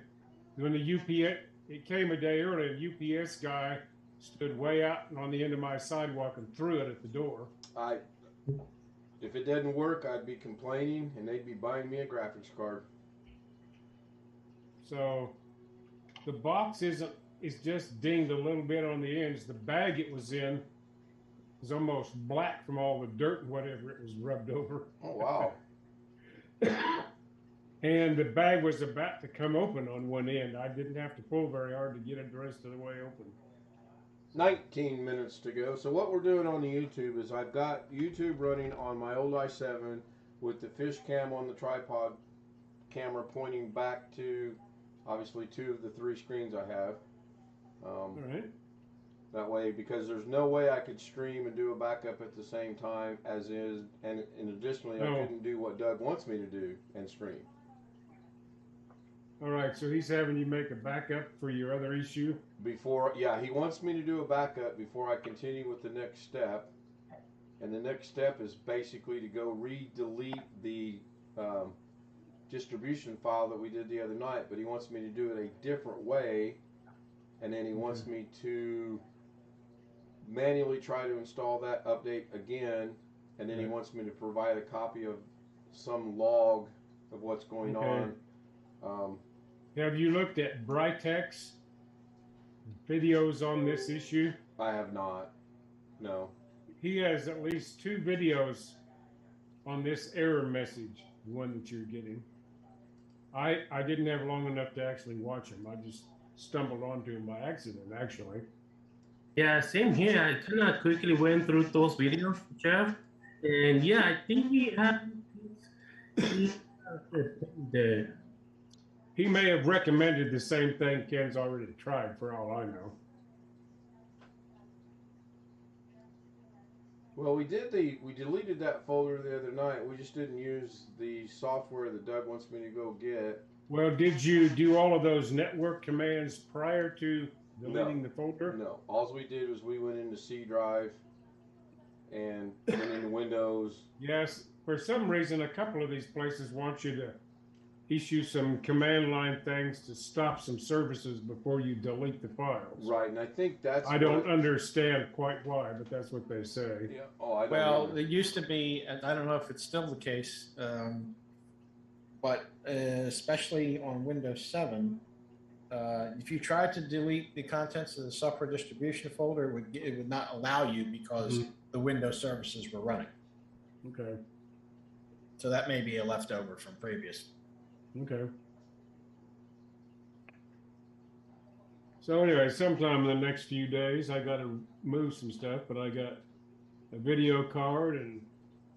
When the UPS, it came a day early, the UPS guy stood way out on the end of my sidewalk and threw it at the door. If it didn't work, I'd be complaining and they'd be buying me a graphics card. So the box is just dinged a little bit on the ends. The bag it was in is almost black from all the dirt and whatever it was rubbed over. Oh, wow. And the bag was about to come open on one end. I didn't have to pull very hard to get it the rest of the way open. 19 minutes to go. So what we're doing on the YouTube is I've got YouTube running on my old i7 with the fish cam on the tripod camera pointing back to obviously 2 of the 3 screens I have. All right. That way, because there's no way I could stream and do a backup at the same time as is, and additionally I couldn't do what Doug wants me to do and stream. All right, so he's having you make a backup for your other issue? He wants me to do a backup before I continue with the next step. And the next step is basically to go delete the distribution file that we did the other night, but he wants me to do it a different way. And then he wants me to manually try to install that update again. And then he wants me to provide a copy of some log of what's going on. Have you looked at Britex videos on this issue? I have not. No. He has at least 2 videos on this error message, the one that you're getting. I didn't have long enough to actually watch him. I just stumbled onto him by accident, actually. Yeah, same here. I kind of quickly went through those videos, Jeff. And yeah, I think he may have recommended the same thing Ken's already tried, for all I know. Well, we deleted that folder the other night. We just didn't use the software that Doug wants me to go get. Well, did you do all of those network commands prior to deleting the folder? No. All we did was we went into C drive and went into Windows. Yes. For some reason, a couple of these places want you to issue some command line things to stop some services before you delete the files. Right, and I think that's... I don't understand quite why, but that's what they say. Yeah. Oh, I don't Well, either. it used to be, and I don't know if it's still the case, but especially on Windows 7, if you tried to delete the contents of the software distribution folder, it would not allow you because the Windows services were running. Okay. So that may be a leftover from previous. Okay. So anyway, sometime in the next few days, I got to move some stuff, but I got a video card and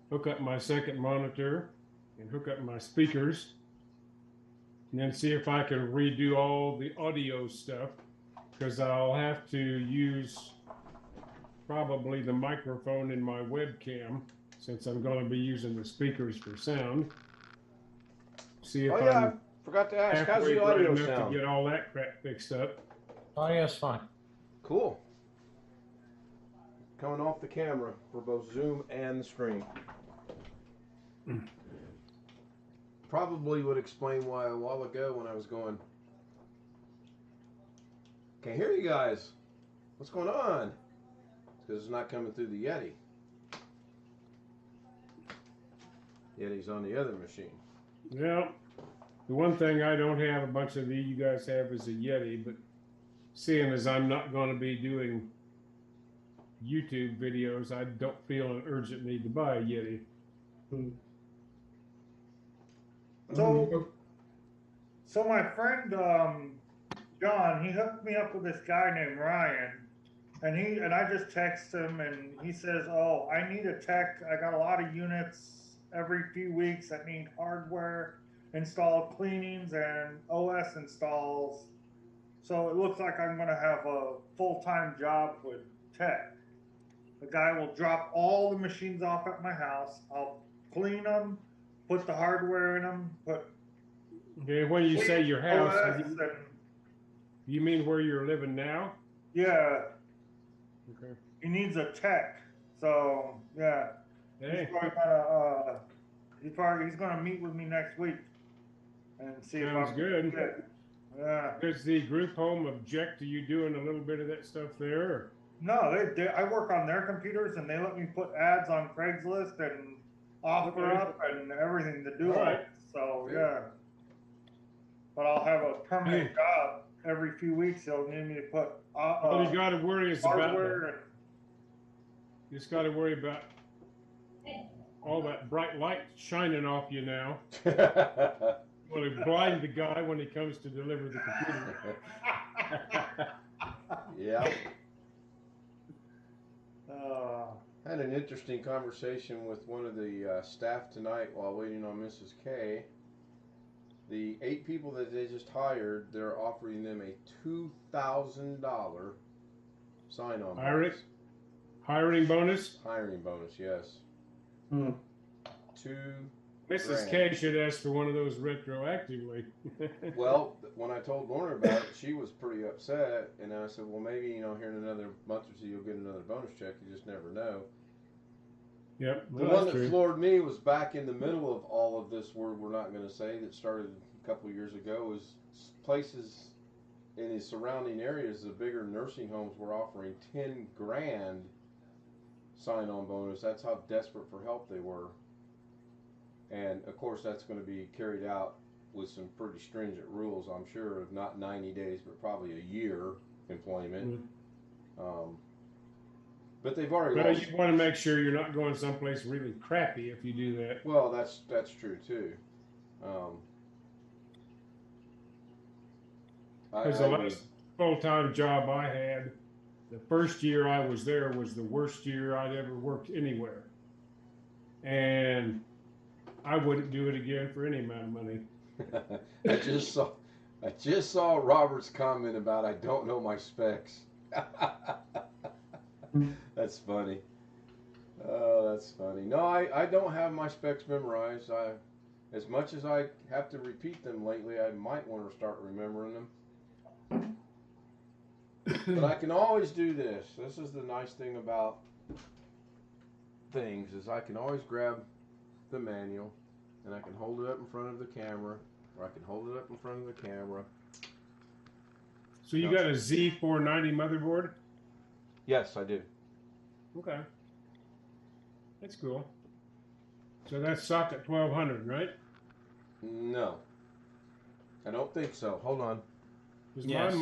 hook up my second monitor and hook up my speakers and then see if I can redo all the audio stuff, because I'll have to use probably the microphone in my webcam since I'm going to be using the speakers for sound. See if I forgot to ask, how's the audio sound? to get all that crap fixed up. Oh, yeah, it's fine. Cool. Coming off the camera for both Zoom and the screen. Probably would explain why a while ago when I was going, can't hear you guys. What's going on? It's because it's not coming through the Yeti. Yeti's on the other machine. Yeah. The one thing I don't have, a bunch of you guys have, is a Yeti, but seeing as I'm not going to be doing YouTube videos, I don't feel an urgent need to buy a Yeti. So my friend John, he hooked me up with this guy named Ryan, and I just text him, and he says, "Oh, I need a tech. I got a lot of units every few weeks that need hardware installed, cleanings, and OS installs. So it looks like I'm gonna have a full-time job with tech. The guy will drop all the machines off at my house. I'll clean them, put the hardware in them, put Okay, when you say your house, OS you mean where you're living now? yeah, Okay. he needs a tech. So yeah, Hey, he's gonna meet with me next week and see if sounds I'm good. Yeah. Does the group home object to you doing a little bit of that stuff there? Or? No, I work on their computers, and they let me put ads on Craigslist and offer Okay. up and everything to do All it. right. So yeah, but I'll have a permanent job every few weeks. They'll need me to put All you got to worry is about hardware. you just got to worry about all that bright light shining off you now. Will it blind the guy when he comes to deliver the computer? Yeah. And Had an interesting conversation with one of the staff tonight while waiting on Mrs. K. The 8 people that they just hired, they're offering them a $2,000 sign-on bonus. Hiring bonus? Hiring bonus, yes. 2 Mrs. grand. K should ask for one of those retroactively. Well, when I told Lorna about it, she was pretty upset, and I said, well, maybe, here in another month or two, you'll get another bonus check. You just never know. Yep. The one that floored me was back in the middle of all of this word we're not going to say that started a couple of years ago, was places in the surrounding areas, the bigger nursing homes were offering 10 grand sign-on bonus. That's how desperate for help they were. And of course, that's going to be carried out with some pretty stringent rules, I'm sure, of not 90 days, but probably a year employment. But they've already Well, lost. you want to make sure you're not going someplace really crappy if you do that. Well, that's true too. Because the last full-time job I had, the first year I was there was the worst year I'd ever worked anywhere. And I wouldn't do it again for any amount of money. I just saw Robert's comment about I don't know my specs. That's funny. Oh, that's funny. No, I don't have my specs memorized. As much as I have to repeat them lately, I might want to start remembering them. But I can always do this. This is the nice thing about things, is I can always grab the manual and I can hold it up in front of the camera, or I can hold it up in front of the camera. So you got a Z490 motherboard? Yes, I do. Okay. That's cool. So that's socket 1200, right? No. I don't think so. Hold on. Yes.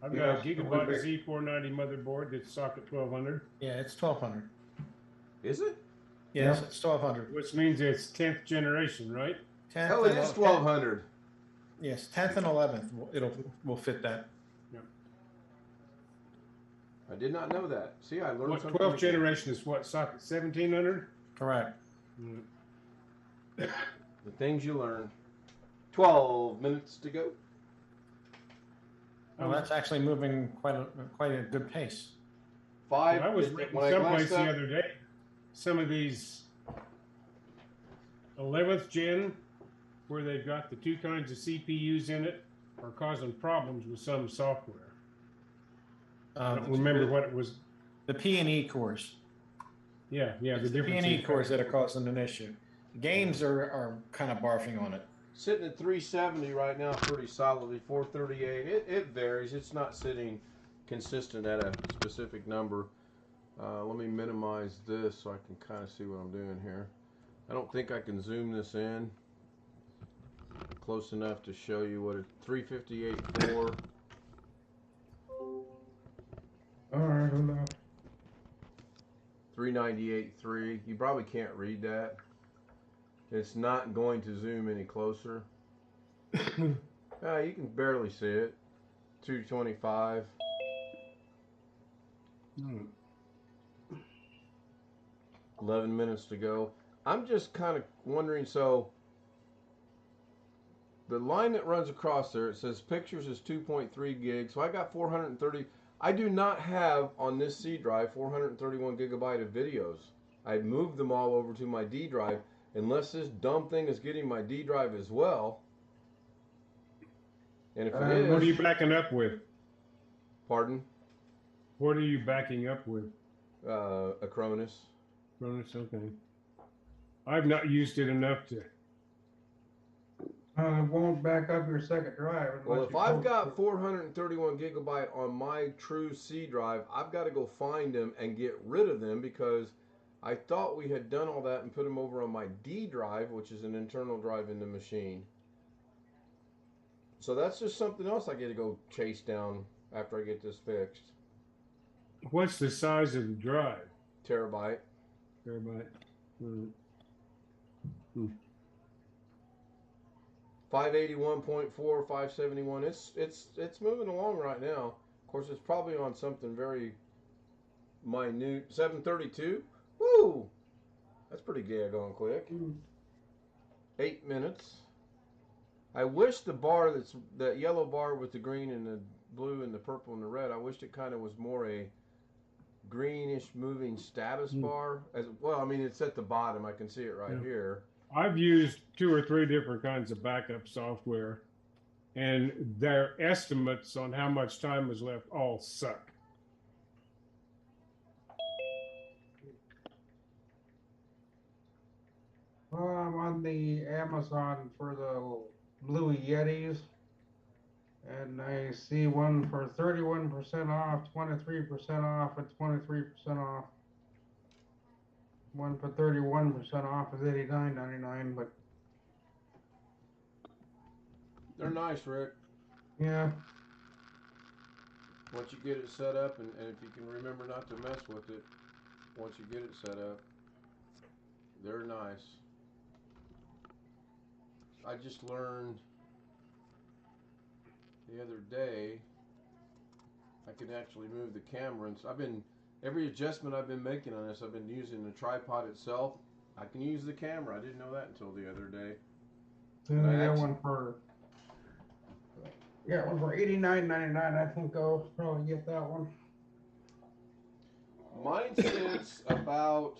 I've got a Gigabyte Z490 motherboard that's socket 1200. Yeah, it's 1200. Is it? Yes, it's 1200. Which means it's 10th generation, right? 10th Hell, it is 1200. Yes, 10th and 11th will fit that. I did not know that. See, I learned What something. 12th generation is what, socket 1700? Correct. The things you learn. 12 minutes to go. Well, that's actually moving quite a good pace. Five. I was reading when I someplace glanced up, the other day, some of these 11th gen, where they've got the 2 kinds of CPUs in it, are causing problems with some software. I don't remember what it was. The P&E cores. Yeah, the The difference. P&E cores that are causing an issue. Games are kind of barfing on it. sitting at 370 right now, pretty solidly. 438. It varies. It's not sitting consistent at a specific number. Let me minimize this so I can kind of see what I'm doing here. I don't think I can zoom this in close enough to show you what a 358.4. All right, hold on. 398.3. You probably can't read that. It's not going to zoom any closer. You can barely see it. 225. 11 minutes to go. I'm just kind of wondering, so the line that runs across there, it says pictures is 2.3 gigs. So I got 430. I do not have on this C drive 431 gigabyte of videos. I moved them all over to my D drive. Unless this dumb thing is getting my D drive as well. And if it is, What are you backing up with? Pardon? What are you backing up with? Acronis. Cronus, okay. I've not used it enough to. It won't back up your second drive. Well, if I've got 431 gigabyte on my true C drive, I've got to go find them and get rid of them because I thought we had done all that and put them over on my D drive, which is an internal drive in the machine. So that's just something else I get to go chase down after I get this fixed. What's the size of the drive? Terabyte. Terabyte. 581.4, 571. It's moving along right now. Of course, it's probably on something very minute. 732. Woo! That's pretty going quick. 8 minutes. I wish the bar that yellow bar with the green and the blue and the purple and the red, I wished it kind of was more a greenish moving status bar. As well, I mean, it's at the bottom. I can see it right here. I've used 2 or 3 different kinds of backup software, and their estimates on how much time is left all suck. I'm on the Amazon for the Blue Yetis, and I see one for 31% off, 23% off, and 23% off. One for 31% off is $89.99, but They're nice, Rick. yeah. Once you get it set up, and if you can remember not to mess with it, once you get it set up, they're nice. I just learned the other day I can actually move the camera, and so every adjustment I've been making on this, I've been using the tripod itself. I can use the camera. I didn't know that until the other day. And I got one for $89.99. I think I'll probably get that one. Mine sits about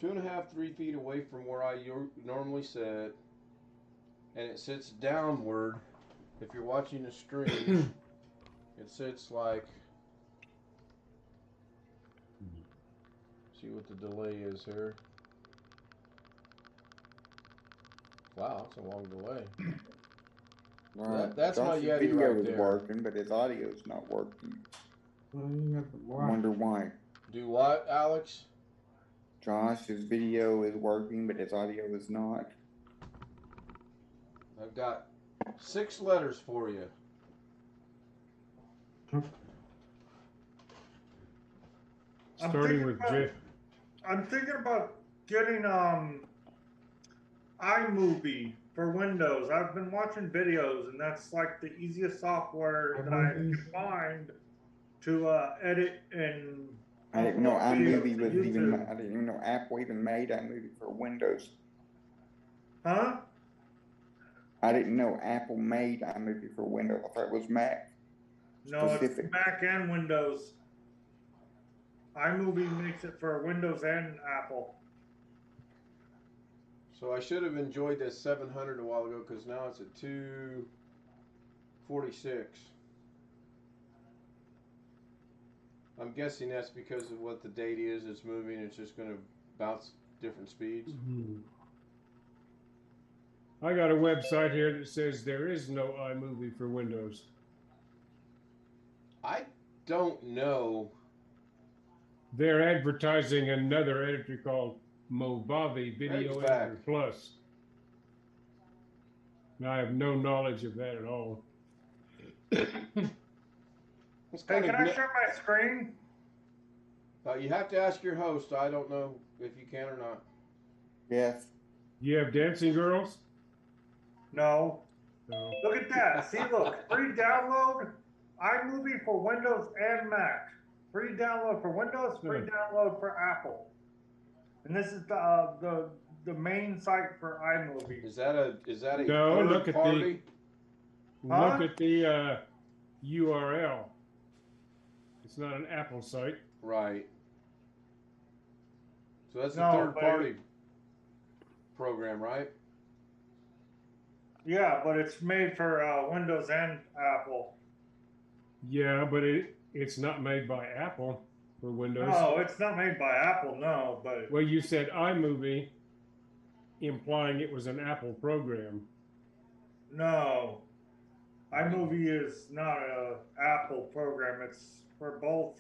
2.5, 3 feet away from where I normally sit, and it sits downward. If you're watching the stream, it sits like, see what the delay is here. Wow, that's a long delay. That's my Yeti video right is there. working, but his audio is not working. I wonder why. Do what, Alex? Josh, his video is working, but his audio is not. I've got 6 letters for you. Starting with J. I'm thinking about getting iMovie for Windows. I've been watching videos, and that's like the easiest software that I can find to edit and. I didn't know iMovie was even. I didn't even know Apple even made iMovie for Windows. Huh? I didn't know Apple made iMovie for Windows. I thought it was Mac. No, specific. it's Mac and Windows. iMovie makes it for Windows and Apple. So I should have enjoyed this 700 a while ago because now it's at 246. I'm guessing that's because of what the date is. It's moving. It's just going to bounce different speeds. I got a website here that says there is no iMovie for Windows. I don't know. They're advertising another editor called Movavi Video Editor Plus. And I have no knowledge of that at all. Hey, can I share my screen? You have to ask your host. I don't know if you can or not. Yes. You have dancing girls? No. No. Look at that. See, look, free download, iMovie for Windows and Mac. Free download for Windows, free download for Apple. And this is the main site for iMovie. Is that a No, third look at party? Look at the URL. It's not an Apple site. Right. So that's No, a third but- party program, right? Yeah, but it's made for Windows and Apple. Yeah, but it's not made by Apple for Windows. No, it's not made by Apple, no, but Well, you said iMovie, implying it was an Apple program. no. iMovie is not a Apple program. It's for both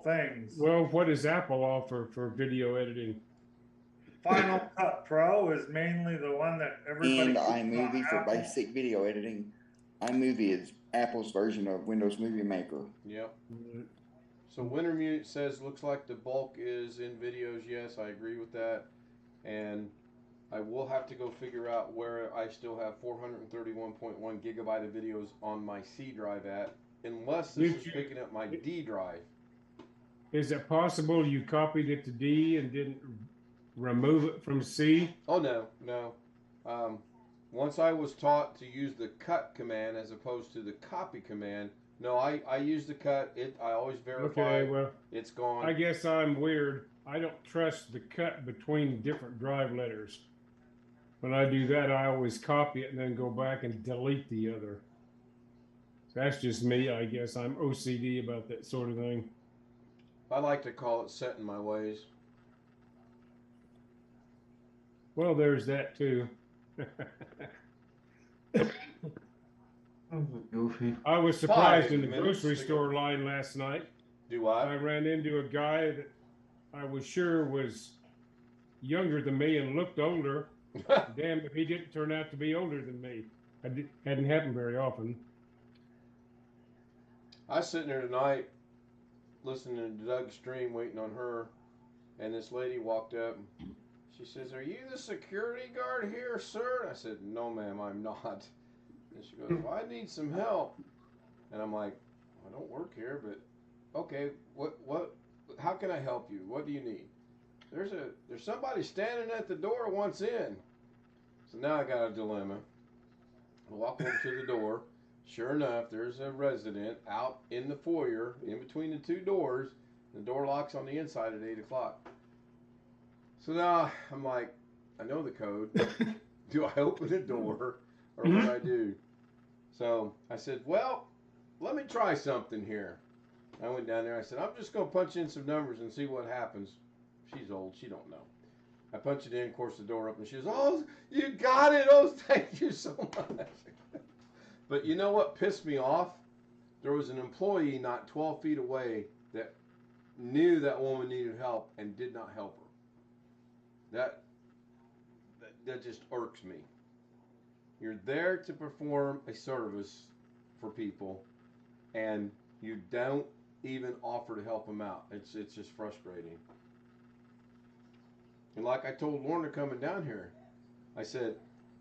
things. Well, what does Apple offer for video editing? Final Cut Pro is mainly the one that everybody And uses on iMovie for Apple. basic video editing. iMovie is Apple's version of Windows Movie Maker. Yep. So Wintermute says looks like the bulk is in videos. Yes, I agree with that. And I will have to go figure out where I still have 431.1 gigabyte of videos on my C drive at, unless this is picking up my D drive. Is it possible you copied it to D and didn't remove it from C? Oh no. Once I was taught to use the cut command as opposed to the copy command, no, I use the cut. I always verify Okay, well, it's gone. I guess I'm weird. I don't trust the cut between different drive letters. When I do that, I always copy it and then go back and delete the other. That's just me. I guess I'm OCD about that sort of thing. I like to call it set in my ways. Well, there's that too. Goofy. I was surprised 5 in the minutes grocery to go. store line last night. Do I I? ran into a guy that I was sure was younger than me and looked older. Damn if he didn't turn out to be older than me. Hadn't happened very often. I was sitting there tonight listening to Doug's stream, waiting on her, and this lady walked up. She says, "Are you the security guard here, sir?" And I said, "No, ma'am, I'm not." And she goes, "Well, I need some help." And I'm like, "I don't work here, but okay. What? How can I help you? What do you need?" There's somebody standing at the door wants in. So now I got a dilemma. I walk over to the door. Sure enough, there's a resident out in the foyer, in between the two doors. The door locks on the inside at 8 o'clock. So now I'm like, I know the code. Do I open the door or what do I do? So I said, well, let me try something here. I went down there. I said, I'm just going to punch in some numbers and see what happens. She's old. She don't know. I punch it in, of course, the door open. She goes, "Oh, you got it. Oh, thank you so much." But you know what pissed me off? There was an employee not 12 feet away that knew that woman needed help and did not help her. That just irks me. You're there to perform a service for people, and you don't even offer to help them out. It's just frustrating. And like I told Lorna coming down here, I said,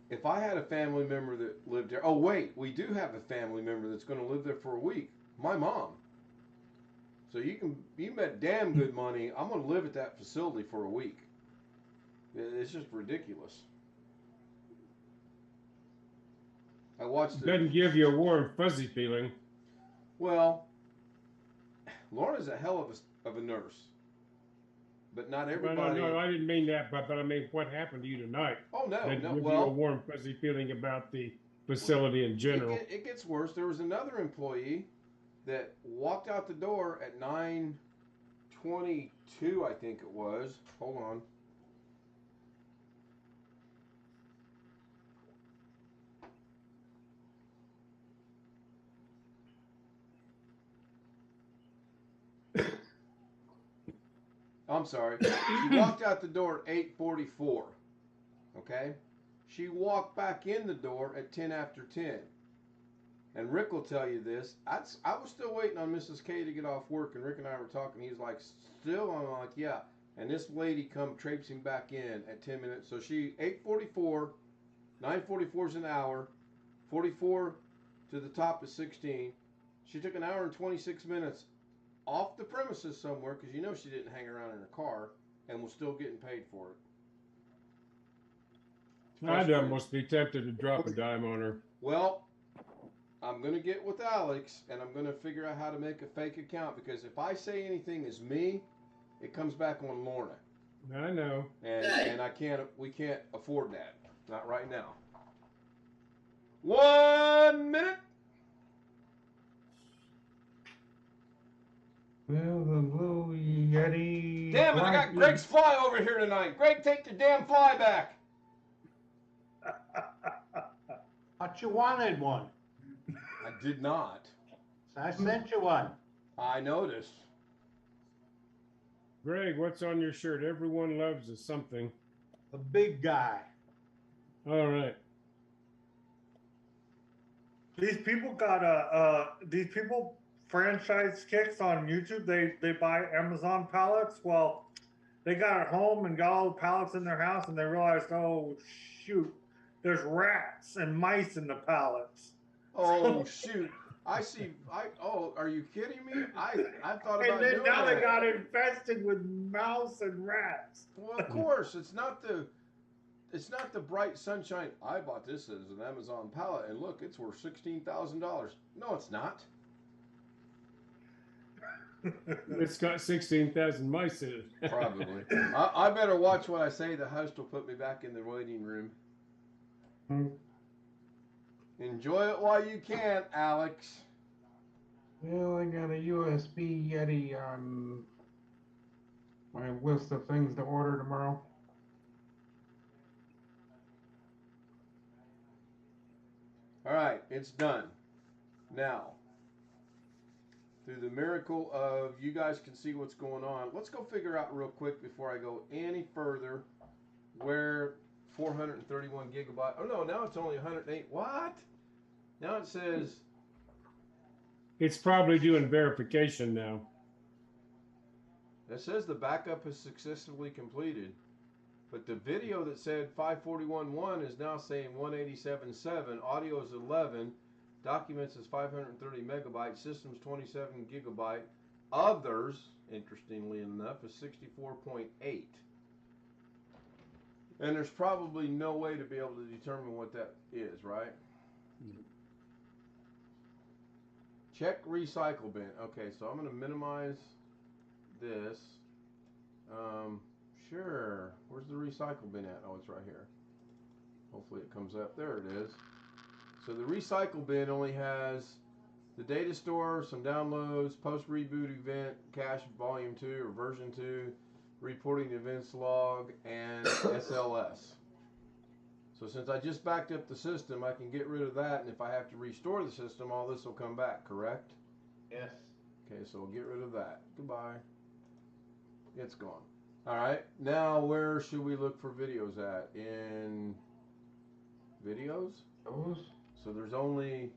if I had a family member that lived there, oh wait, we do have a family member that's going to live there for a week. My mom. So you bet damn good money. I'm going to live at that facility for a week. It's just ridiculous. I watched it. Doesn't give you a warm, fuzzy feeling. Well, Lorna's a hell of a nurse. But not everybody. No, I didn't mean that, but I mean, what happened to you tonight? Oh, no, Doesn't no. give you a warm, fuzzy feeling about the facility in general. It gets worse. There was another employee that walked out the door at 9:22, I think it was. Hold on. I'm sorry. She walked out the door at 8:44. Okay? She walked back in the door at 10 after 10. And Rick will tell you this. I was still waiting on Mrs. K to get off work, and Rick and I were talking. He's like, still? I'm like, yeah. And this lady come traipsing back in at 10 minutes. So she, 8:44, 9:44 is an hour, 44 to the top is 16. She took an hour and 26 minutes off the premises somewhere, because you know she didn't hang around in her car, and was still getting paid for it. I'd almost be tempted to drop a dime on her. Well, I'm going to get with Alex, and I'm going to figure out how to make a fake account, because if I say anything is me, it comes back on Lorna. I know. And we can't afford that. Not right now. 1 minute. Well, the Blue Yeti. Damn it, I got Greg's fly over here tonight. Greg, take your damn fly back. Thought you wanted one. I did not. So I sent you one. I noticed. Greg, what's on your shirt? Everyone loves a something. The big guy. All right. These people franchise kicks on YouTube. They buy Amazon pallets. Well, they got it home and got all the pallets in their house, and they realized, oh shoot, there's rats and mice in the pallets. Oh shoot. Are you kidding me? I thought about and then doing now that. they got infested with mouse and rats. Well, of course, it's not the bright sunshine. I bought this as an Amazon pallet, and look, it's worth $16,000. No, it's not. It's got 16,000 mice in it. Probably. I better watch what I say. The host will put me back in the waiting room. Enjoy it while you can, Alex. Well, I got a USB Yeti on my list of things to order tomorrow. All right, it's done. Now, through the miracle of you guys can see what's going on, let's go figure out real quick before I go any further where 431 gigabyte. Oh no, now it's only 108. What? Now it says It's probably doing verification now. it says the backup is successfully completed, but the video that said 541.1 is now saying 187.7. Audio is 11. Documents is 530 megabytes. Systems 27 gigabyte. Others, interestingly enough, is 64.8. And there's probably no way to be able to determine what that is, right? Check recycle bin. Okay, so I'm going to minimize this. Sure. Where's the recycle bin at? Oh, it's right here. Hopefully it comes up. There it is. So the recycle bin only has the data store, some downloads, post-reboot event, cache volume 2 or version 2, reporting events log, and SLS. So since I just backed up the system, I can get rid of that, and if I have to restore the system, all this will come back, correct? Yes. Okay, so we'll get rid of that. Goodbye. It's gone. All right, now where should we look for videos at? In videos? Those? So there's only,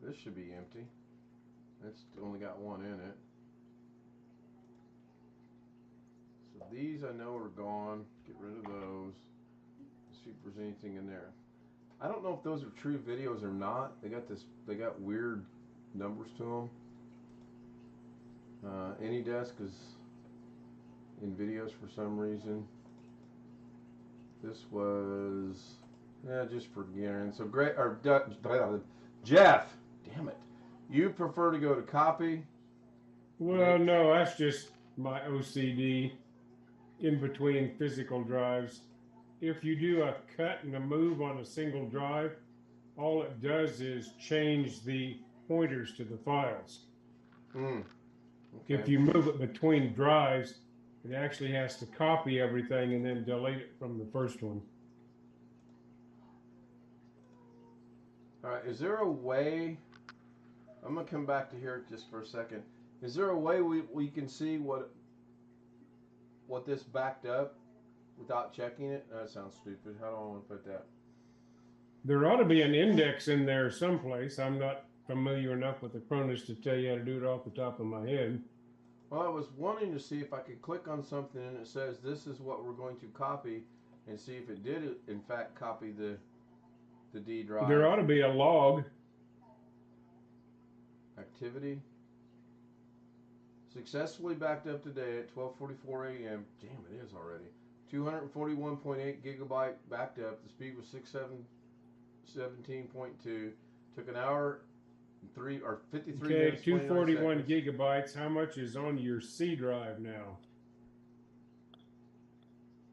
this should be empty. It's only got one in it. So these I know are gone. Get rid of those. Let's see if there's anything in there. I don't know if those are true videos or not. They got weird numbers to them. AnyDesk is in videos for some reason. This was just for Garen. So great, or Jeff. Damn it! You prefer to go to copy? Well, no, that's just my OCD in between physical drives. If you do a cut and a move on a single drive, all it does is change the pointers to the files. Okay. If you move it between drives, it actually has to copy everything and then delete it from the first one. All right, is there a way, I'm going to come back to here just for a second. Is there a way we can see what this backed up without checking it? That sounds stupid. How do I want to put that? There ought to be an index in there someplace. I'm not familiar enough with the Cronus to tell you how to do it off the top of my head. Well, I was wanting to see if I could click on something and it says this is what we're going to copy, and see if it did in fact copy the D drive. There ought to be a log. Activity. Successfully backed up today at 12:44 a.m. Damn, it is already. 241.8 gigabyte backed up. The speed was 17.2. Took an hour and 53 Okay, minutes. 241 gigabytes. How much is on your C drive now?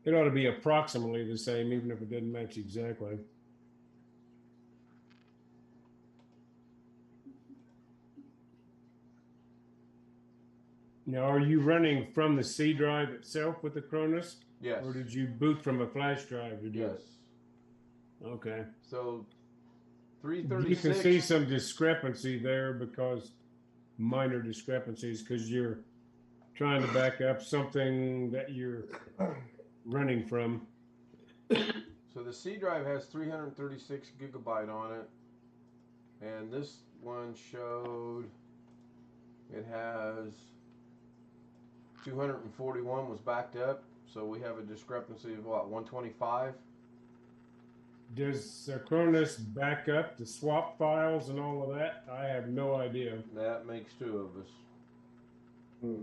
It ought to be approximately the same, even if it doesn't match exactly. Now, are you running from the C drive itself with the Cronus? Yes. Or did you boot from a flash drive to do Yes. it? Okay. So You 336. can see some discrepancy there, because minor discrepancies, because you're trying to back up something that you're running from. So the C drive has 336 gigabyte on it, and this one showed it has 241 was backed up. So we have a discrepancy of what, 125? Does Cronus back up the swap files and all of that? I have no idea. That makes two of us.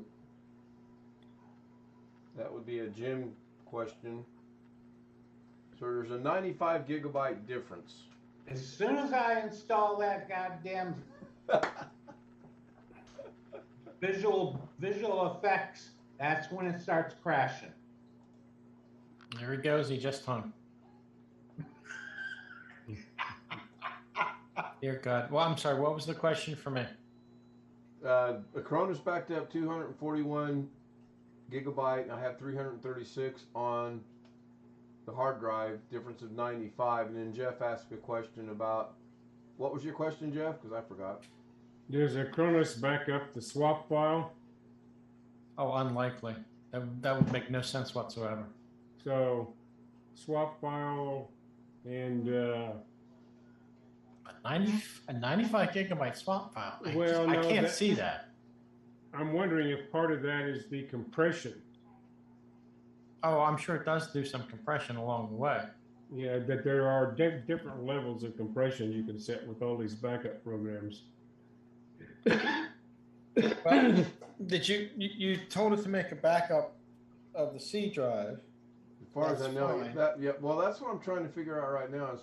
That would be a Jim question. So there's a 95 gigabyte difference. As soon as I install that goddamn visual effects, that's when it starts crashing. There he goes. He just hung. Dear God. Well, I'm sorry. What was the question for me? The Cronus backed up 241 gigabyte, and I have 336 on the hard drive, difference of 95. And then Jeff asked a question about, what was your question, Jeff? Because I forgot. Does Cronus back up the swap file? Oh, unlikely. That would make no sense whatsoever. So, swap file and A 95 gigabyte swap file. I no, can't see that. I'm wondering if part of that is the compression. Oh, I'm sure it does do some compression along the way. Yeah, that there are different levels of compression you can set with all these backup programs. Well, did you told it to make a backup of the C drive? As far as I That's know, fine. well, that's what I'm trying to figure out right now is,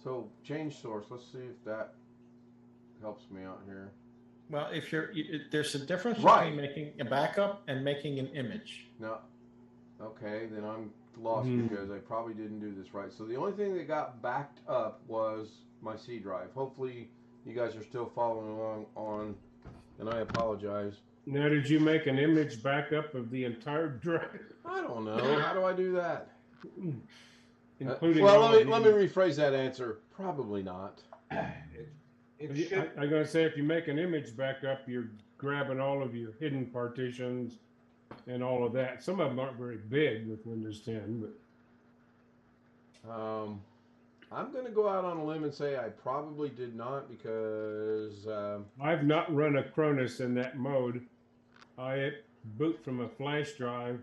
so change source. Let's see if that helps me out here. Well, if there's a difference Right. between making a backup and making an image. No. Okay, then I'm lost because I probably didn't do this right. So the only thing that got backed up was my C drive. Hopefully you guys are still following along on, and I apologize. Now, did you make an image backup of the entire drive? I don't know. How do I do that? Including well, all let of me rephrase that answer. Probably not. It should. I'm going to say if you make an image backup, you're grabbing all of your hidden partitions and all of that. Some of them aren't very big with Windows 10, but I'm going to go out on a limb and say I probably did not, because I've not run a Cronus in that mode. I boot from a flash drive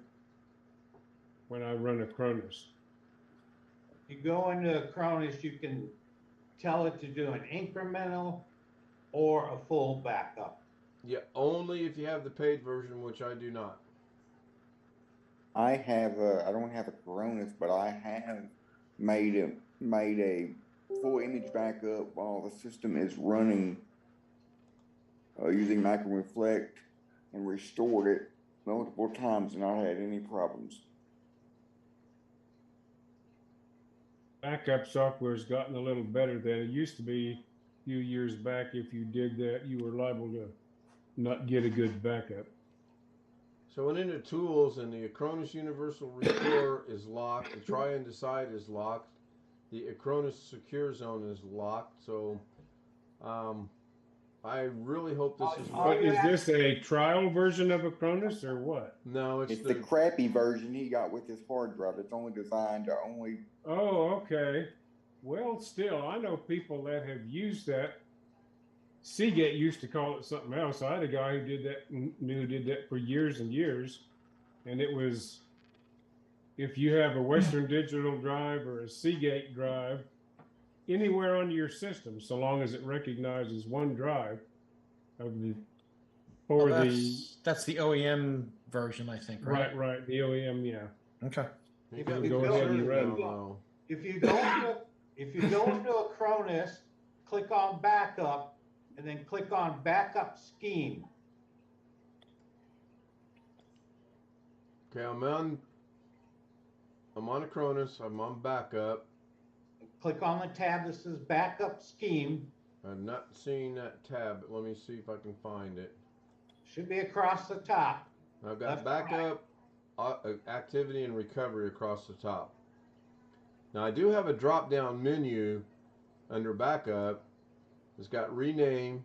when I run a Cronus. You go into Cronus, you can tell it to do an incremental or a full backup. yeah, only if you have the paid version, which I do not. I don't have a Coronas, but I have made a full image backup while the system is running using Micro Reflect, and restored it multiple times and not had any problems. Backup software has gotten a little better than it used to be a few years back. If you did that, you were liable to not get a good backup. So I went into tools, and the Acronis Universal Restore is locked. The Try and Decide is locked. The Acronis Secure Zone is locked. So I really hope this is. But is this a trial version of Acronis or what? No, It's the crappy version he got with his hard drive. It's only designed to only. Oh, okay. Well, still, I know people that have used that. Seagate used to call it something else. I had a guy who did that, who did that for years and years. And it was, if you have a Western Digital drive or a Seagate drive, anywhere on your system, so long as it recognizes one drive of the, or that's the OEM version, I think, right? right, the OEM, yeah. Okay. If It'll you go go ahead and to- run. No. If you go into Acronis, click on backup, and then click on backup scheme. Okay, I'm on Acronis. I'm on backup. Click on the tab that says backup scheme. I'm not seeing that tab, but let me see if I can find it. Should be across the top. I've got Left to right. backup, activity, and recovery across the top. Now I do have a drop-down menu under backup. It's got rename,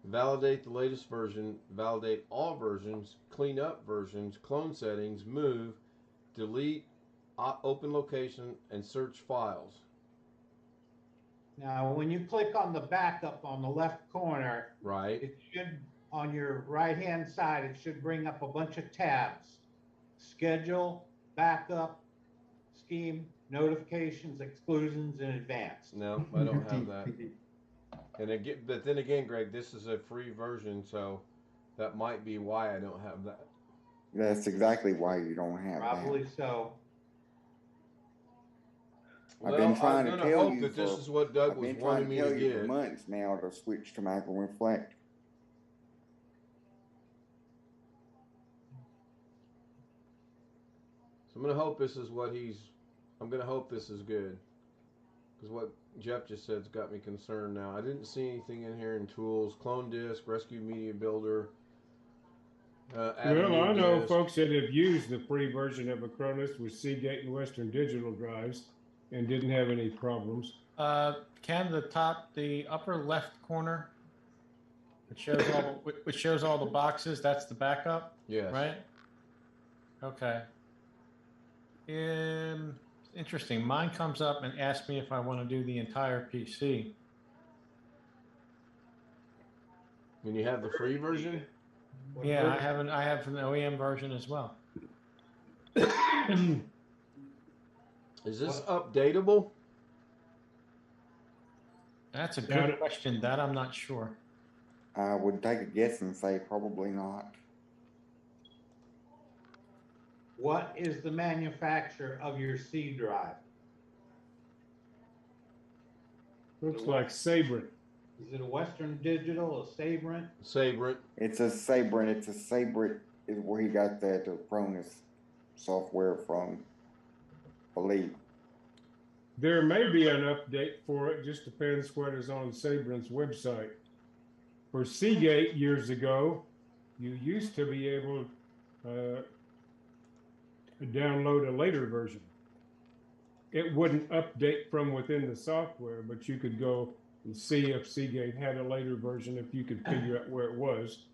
validate the latest version, validate all versions, clean up versions, clone settings, move, delete, open location, and search files. Now, when you click on the backup on the left corner, Right. it should, on your right-hand side, it should bring up a bunch of tabs. Schedule, backup, scheme, notifications, exclusions, and advanced. No, I don't have that. And again, but then again, Greg, this is a free version, so that might be why I don't have that. That's exactly why you don't have Probably that. so. I've been trying I'm to gonna tell hope you that this for- is what Doug I've was been trying wanting to me tell to you for get. months now to switch to Macro Reflect. So I'm gonna hope this is what I'm gonna hope this is good, because what Jeff just said's got me concerned now. I didn't see anything in here in tools, clone disk, rescue media builder. Add a Well, new I know disk. folks that have used the free version of Acronis with Seagate and Western Digital drives and didn't have any problems. The upper left corner, which shows all the boxes, that's the backup, Yes. right? Okay. Interesting. Mine comes up and asks me if I want to do the entire PC. When you have the free version. Yeah, I have an OEM version as well. Is this updatable? That's a Doubt good it. question. That I'm not sure. I would take a guess and say probably not. What is the manufacturer of your C drive? Looks like Sabrent. Is it a Western Digital, a Sabrent? Sabrent. It's a Sabrent. It's a Sabrent is where he got that Acronis software from, I believe. There may be an update for it, just depends what is on Sabrent's website. For Seagate years ago, you used to be able to download a later version. It wouldn't update from within the software, but you could go and see if Seagate had a later version if you could figure out where it was.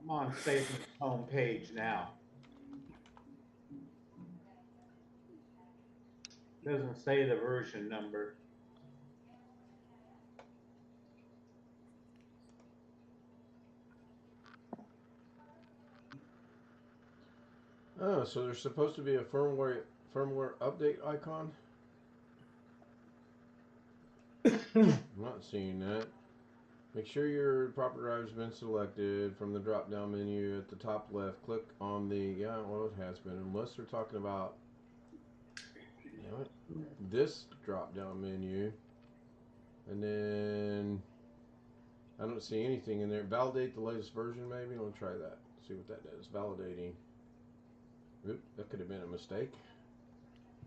I'm on Sabrent's homepage now. Doesn't say the version number. Oh, so there's supposed to be a firmware update icon? I'm not seeing that. Make sure your proper drive has been selected from the drop-down menu at the top left. Click on the, well, it has been, unless they're talking about, damn it, this drop-down menu. And then, I don't see anything in there. Validate the latest version, maybe? Let me try that. See what that does. Validating. Oop, that could have been a mistake.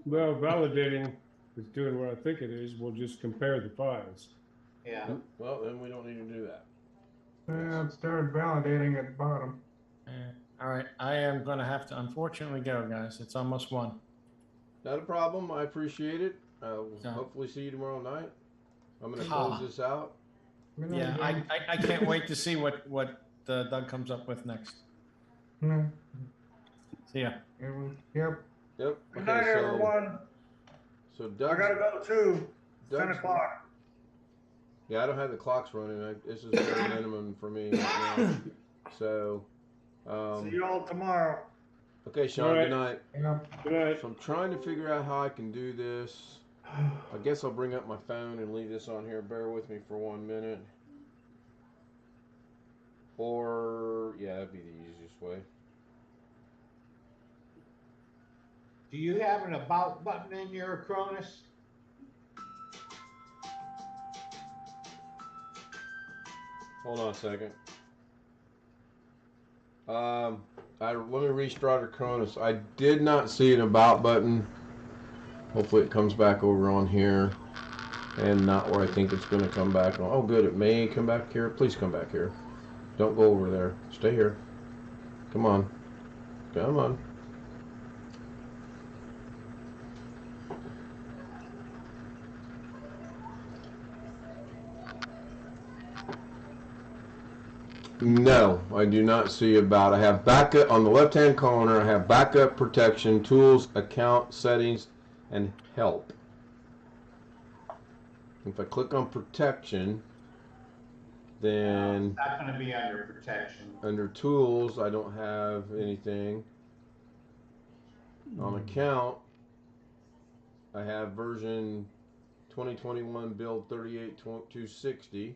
Well, validating is doing what I think it is. We'll just compare the files. Yeah. Well, then we don't need to do that. It started validating at the bottom. All right, I am going to have to unfortunately go, guys. It's almost 1. Not a problem. I appreciate it. We'll Yeah. hopefully see you tomorrow night. I'm going to Ha. close this out. Yeah, I can't wait to see what Doug comes up with next. Yeah. See ya. Yep. Yep. Good night, everyone. So I Doug's, gotta go too. 10 Doug's, o'clock. yeah, I don't have the clocks running. This is very minimum for me right now. So, See you all tomorrow. okay, Sean, All right. good night. Yep. Good night. So I'm trying to figure out how I can do this. I guess I'll bring up my phone and leave this on here. Bear with me for 1 minute. Or, yeah, that'd be the easiest way. Do you have an about button in your Cronus? Hold on a second. Let me restart our Cronus. I did not see an about button. Hopefully it comes back over on here and not where I think it's going to come back. Oh, good. It may come back here. Please come back here. Don't go over there. Stay here. Come on. Come on. No, I do not see about. I have backup on the left-hand corner. I have backup, protection, tools, account, settings, and help. If I click on protection, then It's not going to be under protection. under tools, I don't have anything. On account, I have version 2021 build 38260.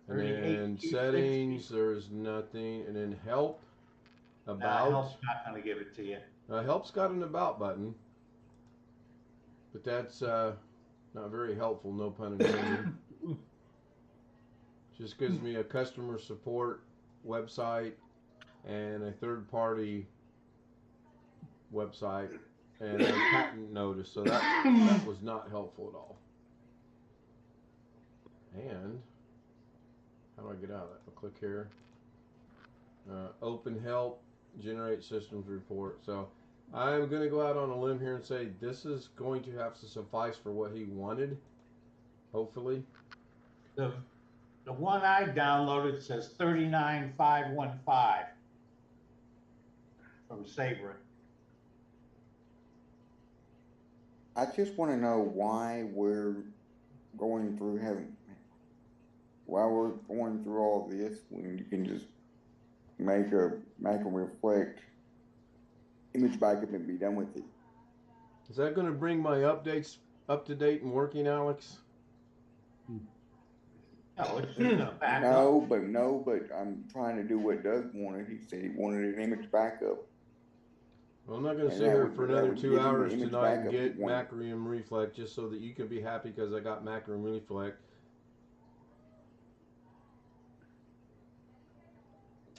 And then 38260. settings, there's nothing. And then help, about. Help's not going to give it to you. Help's got an about button, but that's not very helpful, no pun intended. Just gives me a customer support website and a third-party website and a patent notice, so that was not helpful at all. And how do I get out of that? I'll click here. Open help, generate systems report. So I'm going to go out on a limb here and say this is going to have to suffice for what he wanted, hopefully. The one I downloaded says 39515 from Sabre. I just want to know why we're going through all this when you can just make a reflect image backup and be done with it. Is that going to bring my updates up to date and working, Alex? No, it's just a backup. No, but I'm trying to do what Doug wanted. He said he wanted an image backup. Well, I'm not going to And sit that here would- for that another would 2 give you the hours image tonight and backup get you want. Macrium Reflect just so that you can be happy because I got Macrium Reflect.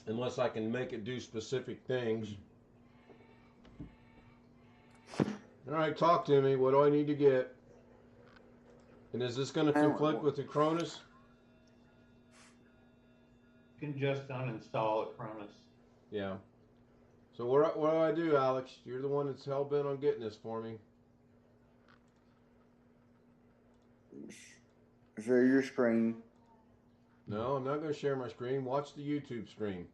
Unless I can make it do specific things. All right, talk to me. What do I need to get? And is this going to conflict with the Cronus? You can just uninstall it, Cronus. Yeah. So what do I do, Alex? You're the one that's hell-bent on getting this for me. Share your screen. No, I'm not going to share my screen. Watch the YouTube stream.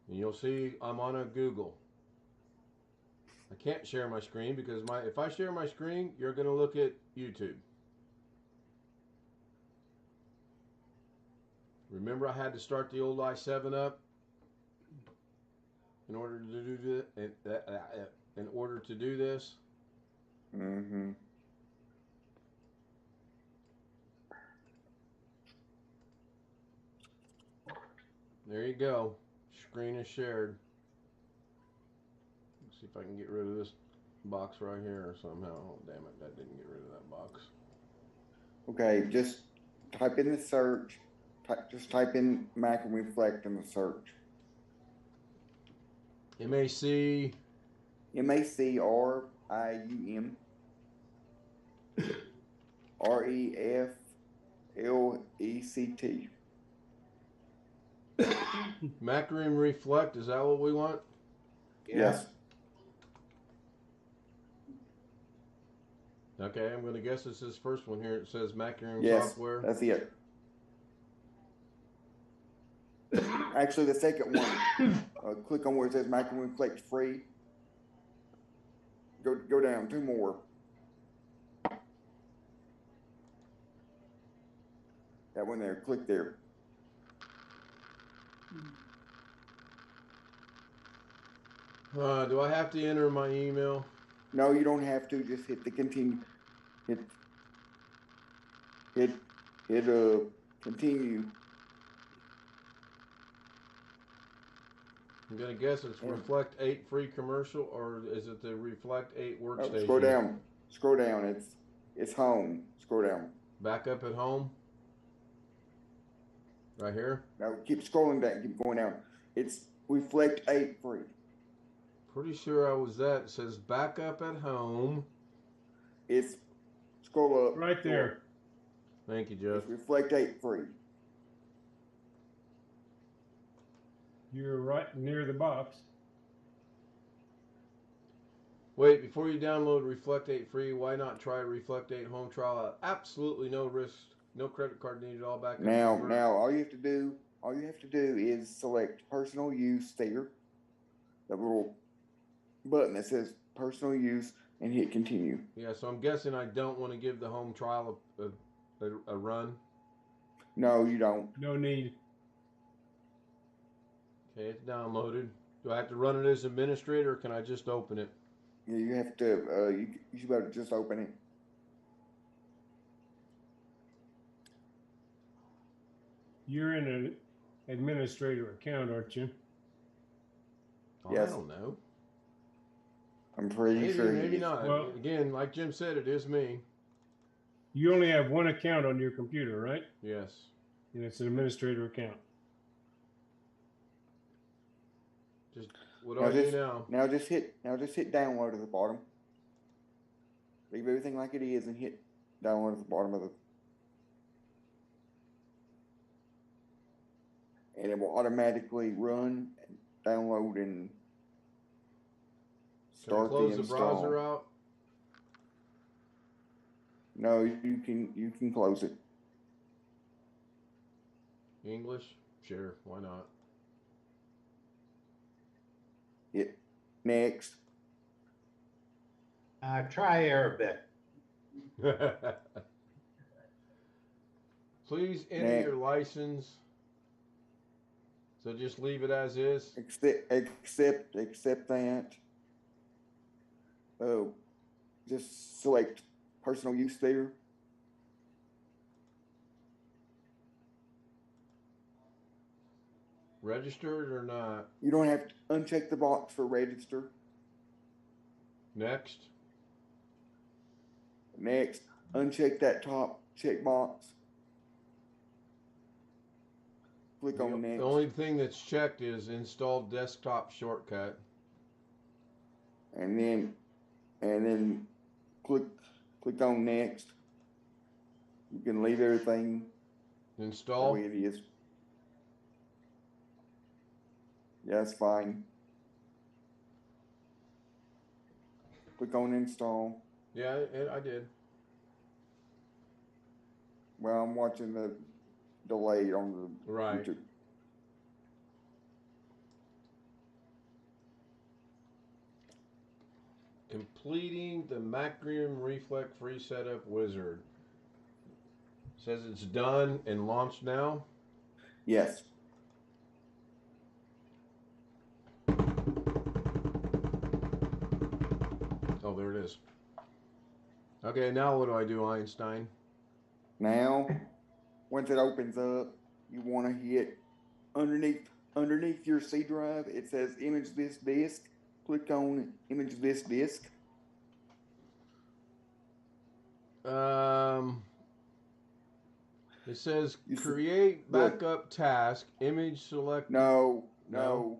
And you'll see I'm on a Google. I can't share my screen because if I share my screen, you're going to look at YouTube. Remember, I had to start the old i7 up in order to do this. Mm-hmm. There you go. Screen is shared. Let's see if I can get rid of this box right here somehow. Oh, damn it. That didn't get rid of that box. Okay, just type in the search. Just type in Mac and Reflect in the search. MAC. MACRIUM REFLECT. Macrium Reflect, is that what we want? Yes. Okay, I'm going to guess it's this first one here. It says Macrium Yes, software. that's it. Actually, the second one, click on where it says micro reflect free. Go down, 2 more. That one there, click there. Do I have to enter my email? No, you don't have to, just hit the continue. Hit continue. I'm gonna guess it's Reflect 8 free commercial, or is it the Reflect 8 workstation? Scroll down, it's home, scroll down. Back up at home? Right here? No, keep scrolling down, keep going down. It's Reflect 8 free. Pretty sure I was that. It says back up at home. It's, scroll up. Right there. Thank you, Jeff. It's Reflect 8 free. You're right near the box. Wait, before you download Reflect 8 free, why not try Reflect 8 home trial at absolutely no risk, no credit card needed, all back up? Now all you have to do is select personal use there. The little button that says personal use and hit continue. Yeah, so I'm guessing I don't want to give the home trial a run. No, you don't. No need. Okay, it's downloaded. Do I have to run it as administrator, or can I just open it? Yeah, you have to, you should be able to just open it. You're in an administrator account, aren't you? Yes. I don't know. I'm pretty sure. Maybe not. Well, again, like Jim said, it is me. You only have one account on your computer, right? Yes. And it's an administrator account. Just what do I do now? Now just hit download at the bottom. Leave everything like it is and hit download at the bottom of the. And it will automatically run, and download, and start Can I close the the install. browser out? No, you can close it. English? Sure, why not? Hit next. Try Arabic. Please enter Next. your license. So just leave it as is. Accept that. Oh, just select personal use there. Registered or not? You don't have to uncheck the box for register. Next. Next, uncheck that top check box. Click on next. The only thing that's checked is install desktop shortcut. And then click on next. You can leave everything the Install. way it is. Yeah, that's fine. Click on install. Yeah, I did. Well, I'm watching the delay on the Right. YouTube. Completing the Macrium Reflect free setup wizard. Says it's done and launched now. Yes. Oh, there it is. Okay, now what do I do, Einstein? Now, once it opens up, you want to hit underneath your C drive. It says image this disk. Click on image this disk. It says You should- create look. backup task, image select. No. No.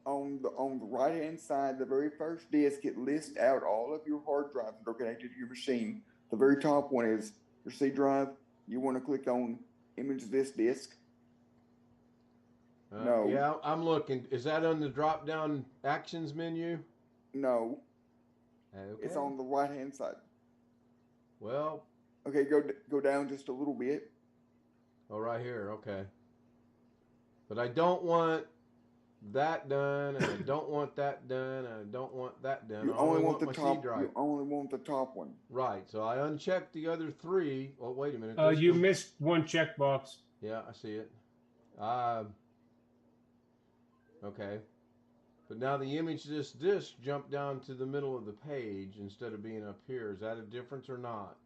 On the right hand side, the very first disk, it lists out all of your hard drives that are connected to your machine. The very top one is your C drive. You want to click on image this disk. No. Yeah, I'm looking. Is that on the drop down actions menu? No, Okay. it's on the right hand side. Well, Okay, go down just a little bit. oh, right here. Okay. But I don't want that done, and I don't want that done, and I don't want that done. You I only want the my C top. drive. You only want the top one. Right. So I unchecked the other three. Oh, wait a minute. You missed one checkbox. Yeah, I see it. Okay. But now the image this disc jumped down to the middle of the page instead of being up here. Is that a difference or not?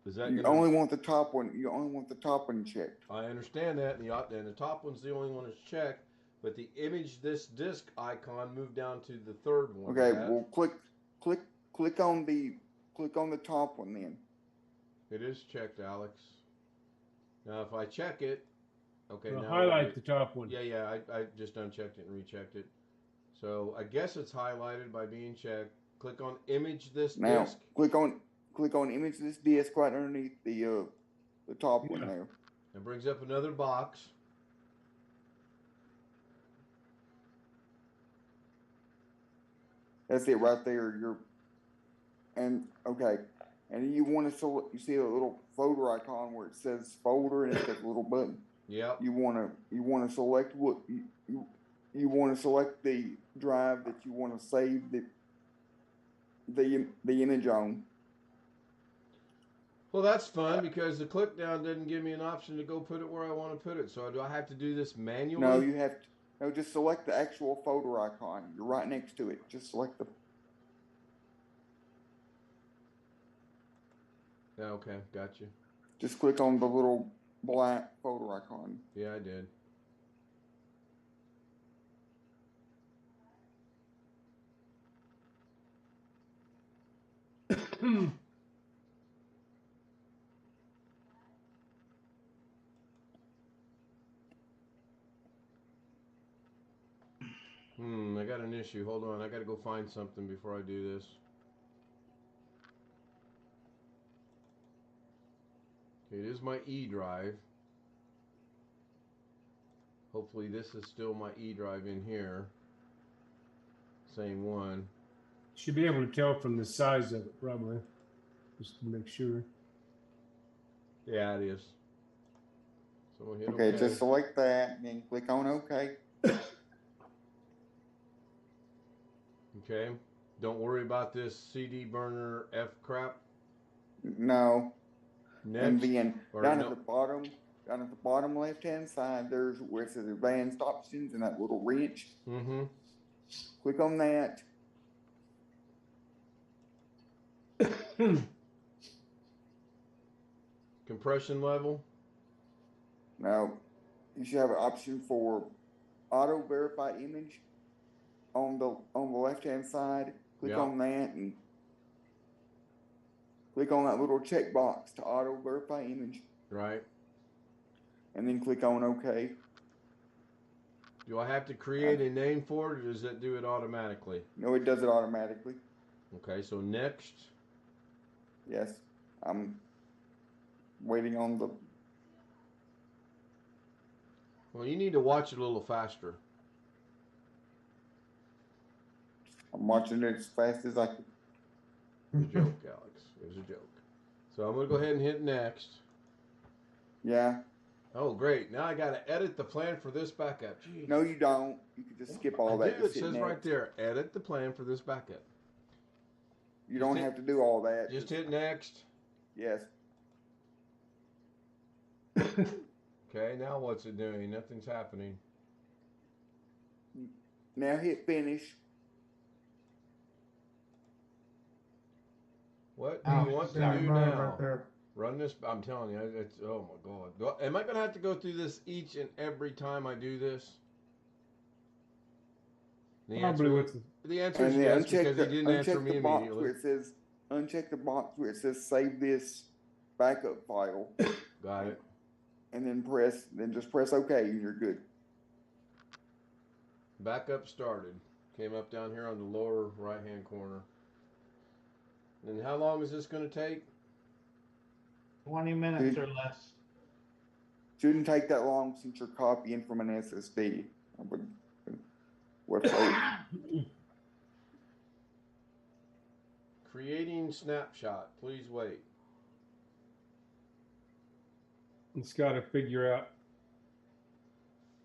Is that You only want the top one. You only want the top one checked. I understand that, and the top one's the only one that's checked. But the image this disc icon moved down to the third one. Okay. Well, click on the top one then. It is checked, Alex. Now, if I check it, okay. Well, now highlight the top one. Yeah. I just unchecked it and rechecked it. So I guess it's highlighted by being checked. Click on image this disc. Click on image this disc right underneath the top one there. It brings up another box. That's it right there. And you want to select. You see a little folder icon where it says folder and it's got a little button. Yep. You want to select what you want to select the drive that you want to save the image on. Well, that's fun because the click down didn't give me an option to go put it where I want to put it. So do I have to do this manually? No, you have to. No, just select the actual folder icon. You're right next to it. Just select the. Yeah, okay, got you. Just click on the little black folder icon. Yeah, I did. I got an issue. Hold on. I got to go find something before I do this. Okay, it is my E drive. Hopefully this is still my E drive in here. Same one. Should be able to tell from the size of it, probably. Just to make sure. Yeah, it is. So we'll hit Okay, OK. just select that and then click on OK. Okay. Don't worry about this CD burner F crap. No. Next. And then down at the bottom left-hand side, there's where it says advanced options and that little wrench. Mm-hmm. Click on that. Compression level. Now, you should have an option for auto verify image on the left-hand side. Click on that and click on that little checkbox to auto verify image. Right. And then click on OK. Do I have to create a name for it, or does it do it automatically? No, it does it automatically. Okay, so next. Yes, I'm waiting on the. Well, you need to watch it a little faster. I'm watching it as fast as I can. It was a joke, Alex. It was a joke. So I'm going to go ahead and hit next. Yeah. Oh, great. Now I got to edit the plan for this backup. Jeez. No, you don't. You can just skip all that. It says right there, edit the plan for this backup. You don't have to do all that. Just hit next. Yes. Okay, now what's it doing? Nothing's happening. Now hit finish. What do you want to do now? Right there. Run this. I'm telling you, it's, oh my God. Am I going to have to go through this each and every time I do this? The answer is yes, because he didn't answer me immediately. Uncheck the box where it says save this backup file. Got it. And then just press OK and you're good. Backup started. Came up down here on the lower right-hand corner. And how long is this going to take? 20 minutes or less. Shouldn't take that long since you're copying from an SSD. Creating snapshot. Please wait. It's got to figure out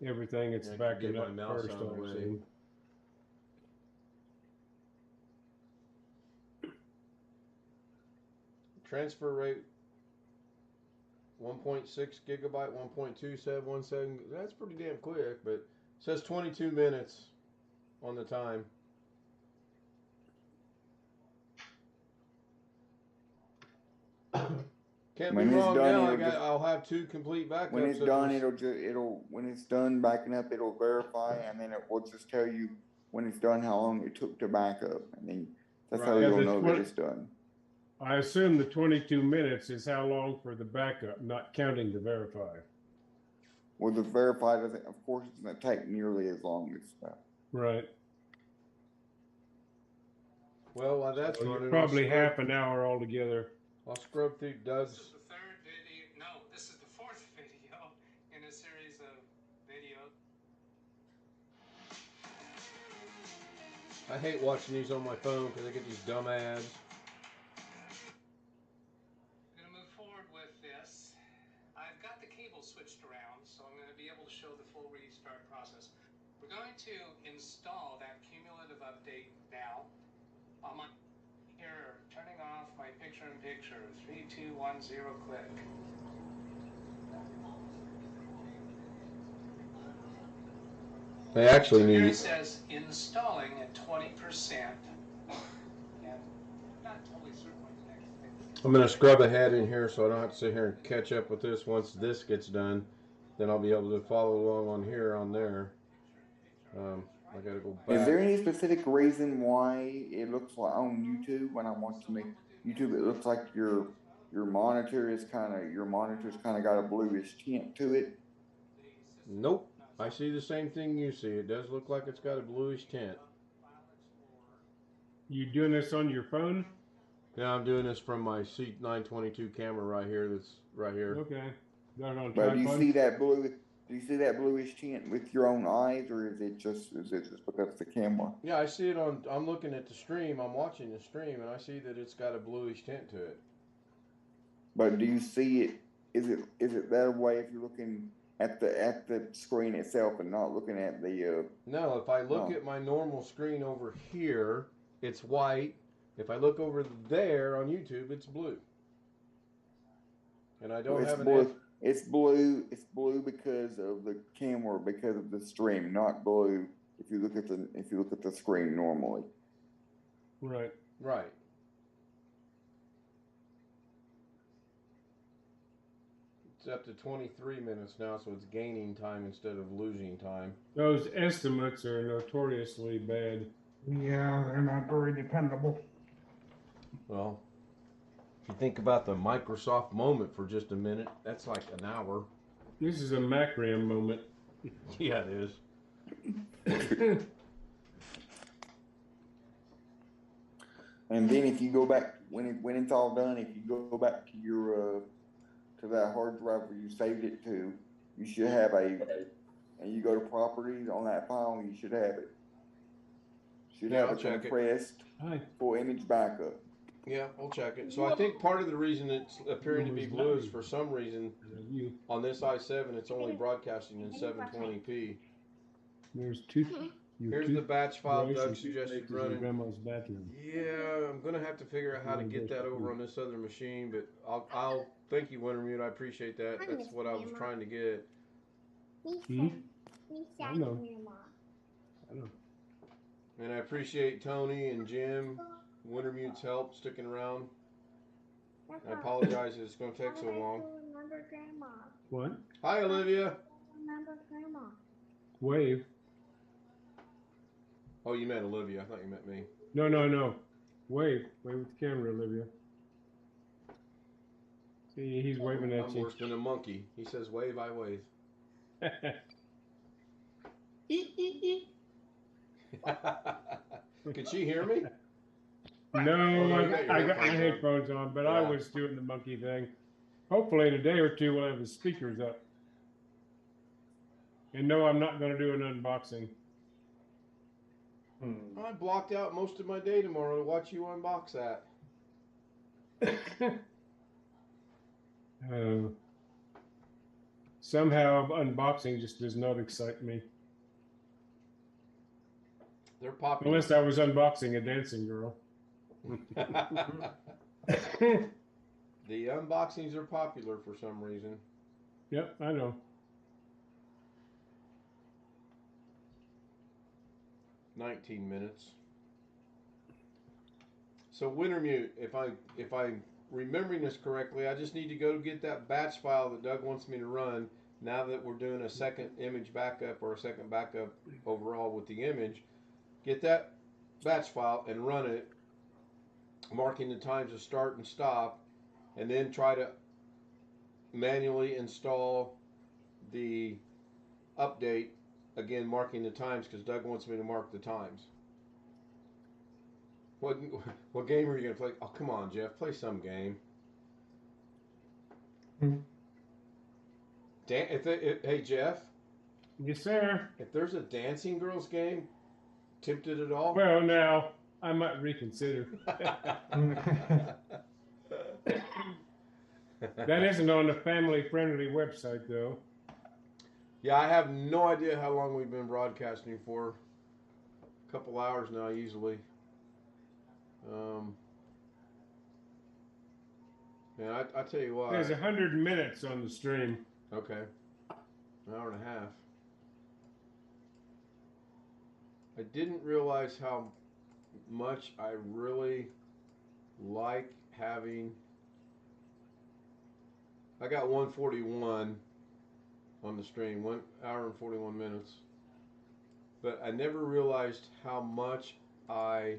everything. It's Yeah, I can backing get my up mouse first, out of the I've way. seen. Transfer rate 1.6 gigabyte, 1.2717. That's pretty damn quick, but it says 22 minutes on the time. Can't When be it's wrong done, now. it'll just- I'll have 2 complete backups. When it's of done, this. it'll when it's done backing up, it'll verify, and then it will just tell you when it's done how long it took to back up, and then that's how Right. Yeah, you'll the know that 20 it's done. I assume the 22 minutes is how long for the backup, not counting the verify. Well, the verify doesn't, of course, it's going to take nearly as long as that. Right. Well, while that's So you're running, probably half an hour altogether. I'll scrub through Doug's. This is the third video. No, this is the fourth video in a series of videos. I hate watching these on my phone because I get these dumb ads. I'm going to move forward with this. I've got the cable switched around, so I'm going to be able to show the full restart process. We're going to install that cumulative update now. On my here, turning off my picture-in-picture. 3, 2, 1, 0, click. They actually Here need. it says installing at 20%. And not totally certain what's next. I'm going to scrub ahead in here so I don't have to sit here and catch up with this. Once this gets done, then I'll be able to follow along on here, on there. I got to go back. Is there any specific reason why it looks like on YouTube when I'm watching the YouTube, it looks like your monitor's kind of got a bluish tint to it? Nope. I see the same thing you see. It does look like it's got a bluish tint. You doing this on your phone? Yeah, I'm doing this from my C922 camera right here. That's right here. Okay. Got it on But do you tripod? see that blue? Do you see that bluish tint with your own eyes, or is it just because of the camera? Yeah, I see it on. I'm looking at the stream. I'm watching the stream, and I see that it's got a bluish tint to it. But do you see it? Is it that way if you're looking at the screen itself and not looking at the? No, if I look No. at my normal screen over here, it's white. If I look over there on YouTube, it's blue. And I don't It's have an. blue. It's blue. It's blue because of the camera, because of the stream, not blue if you look at the screen normally. Right. Right. It's up to 23 minutes now, so it's gaining time instead of losing time. Those estimates are notoriously bad. Yeah, they're not very dependable. Well, if you think about the Microsoft moment for just a minute, that's like an hour. This is a Macram moment. Yeah, it is. And then if you go back when it's all done, if you go back to your to that hard drive where you saved it to, you should have and you go to properties on that file, you should have it. Should Yeah, have I'll a check it. compressed Hi. full image backup. Yeah, we'll check it. So I think part of the reason it's appearing to be blue is for some reason You. on this i7 it's only broadcasting in 720p. There's two. Here's the batch file Doug Doug suggested running. Grandma's bathroom. Yeah, I'm gonna have to figure out how to get that over on this other machine, but I'll thank you, Wintermute. I appreciate that. That's what I was trying to get. Hmm? I know. I know. And I appreciate Tony and Jim, Wintermute's help sticking around. I apologize that it's gonna take so long. Remember Grandma. What? Hi, Olivia. Remember Grandma. Wave. Oh, you meant Olivia. I thought you meant me. No, no, no. Wave. Wave with the camera, Olivia. See, he's waving at I'm you. worse than a monkey. He says wave, I wave. Could she hear me? No, you got your I got my headphones headphones on, but I Yeah. was doing the monkey thing. Hopefully in a day or two we'll have the speakers up. And no, I'm not going to do an unboxing. I blocked out most of my day tomorrow to watch you unbox that. Somehow unboxing just does not excite me. They're popular. Unless I was unboxing a dancing girl. The unboxings are popular for some reason. Yep, I know. 19 minutes. So Wintermute, if I'm remembering this correctly, I just need to go get that batch file that Doug wants me to run. Now that we're doing a second image backup or a second backup overall with the image, get that batch file and run it, marking the times of start and stop, and then try to manually install the update, again marking the times because Doug wants me to mark the times. What game are you going to play? Oh, come on, Jeff. Play some game. Hey, Jeff. Yes, sir. If there's a Dancing Girls game, tempted at all? Well, now, I might reconsider. That isn't on the family-friendly website, though. Yeah, I have no idea how long we've been broadcasting for. A couple hours now, easily. Man, I tell you what. There's 100 minutes on the stream. Okay. An hour and a half. I didn't realize how much I really like having. I got 141 on the stream, 1 hour and 41 minutes. But I never realized how much I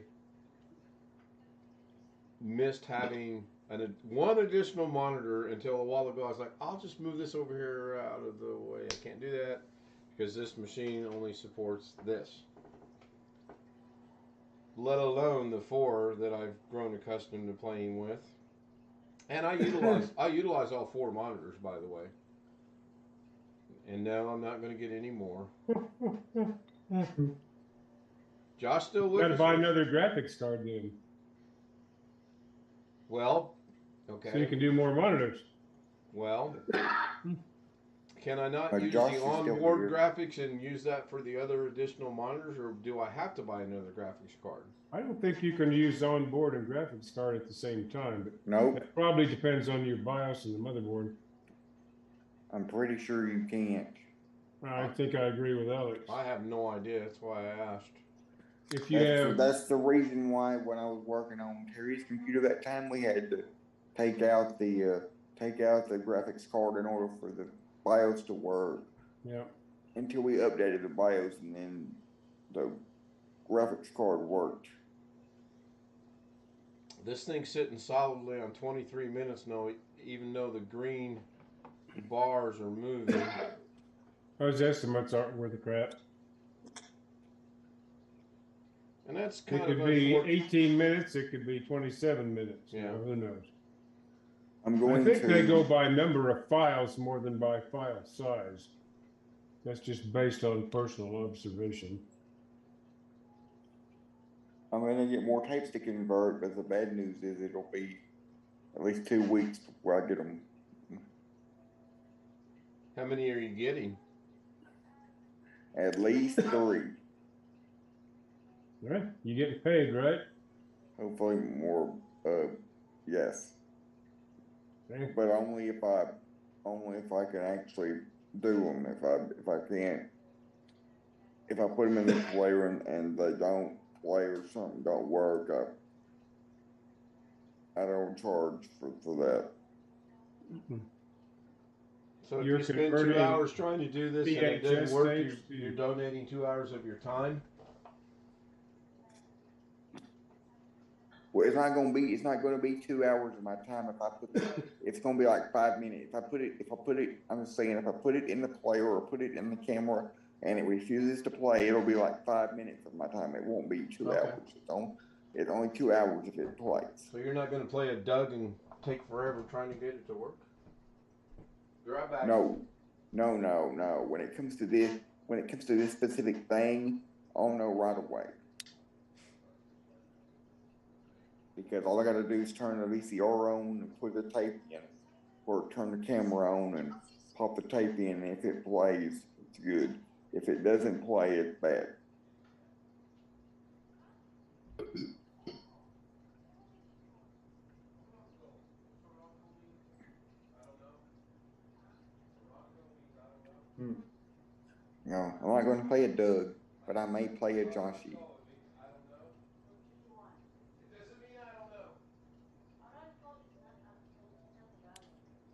missed having one additional monitor until a while ago. I was like, I'll just move this over here out of the way. I can't do that because this machine only supports this, let alone the 4 that I've grown accustomed to playing with. And I utilize all 4 monitors, by the way. And no, I'm not going to get any more. Josh still with us? Got to buy another graphics card then. Well, okay. So you can do more monitors. Well, can I not But use Josh the is still onboard here. graphics and use that for the other additional monitors, or do I have to buy another graphics card? I don't think you can use onboard and graphics card at the same time. But Nope. that probably depends on your BIOS and the motherboard. I'm pretty sure you can't. I think I agree with Alex. I have no idea. That's why I asked. If you have, That's the reason why when I was working on Terry's computer that time, we had to take out the graphics card in order for the BIOS to work. yeah, Until we updated the BIOS, and then the graphics card worked. This thing's sitting solidly on 23 minutes now, even though the green bars are moving. those estimates aren't worth a crap. And that's It kind of could be unfortunate. 18 minutes. It could be 27 minutes. Yeah. You know, who knows? I'm I going think to. they go by number of files more than by file size. That's just based on personal observation. I'm going to get more tapes to convert, but the bad news is it'll be at least 2 weeks before I get them. How many are you getting? At least 3. Right? You getting paid, right? Hopefully more. Yes. Okay. But only if I can actually do them. If I can't, if I put them in the player and they don't play or something don't work, I don't charge for that. So if You're you spend 2 converting hours trying to do this and it didn't VHS work, tapes to- you're donating 2 hours of your time? Well, it's not going to be 2 hours of my time if I put it's going to be like 5 minutes. If I put it, I'm just saying, if I put it in the player or put it in the camera and it refuses to play, it'll be like 5 minutes of my time. It won't be 2 Okay. hours. It's only 2 hours if it plays. So you're not going to play a Doug and take forever trying to get it to work? Be right back. No. When it comes to this specific thing, I'll know right away. Because all I got to do is turn the VCR on and put the tape in, or turn the camera on, and pop the tape in, and if it plays, it's good. If it doesn't play, it's bad. No, I'm not going to play a Doug, but I may play a Joshy.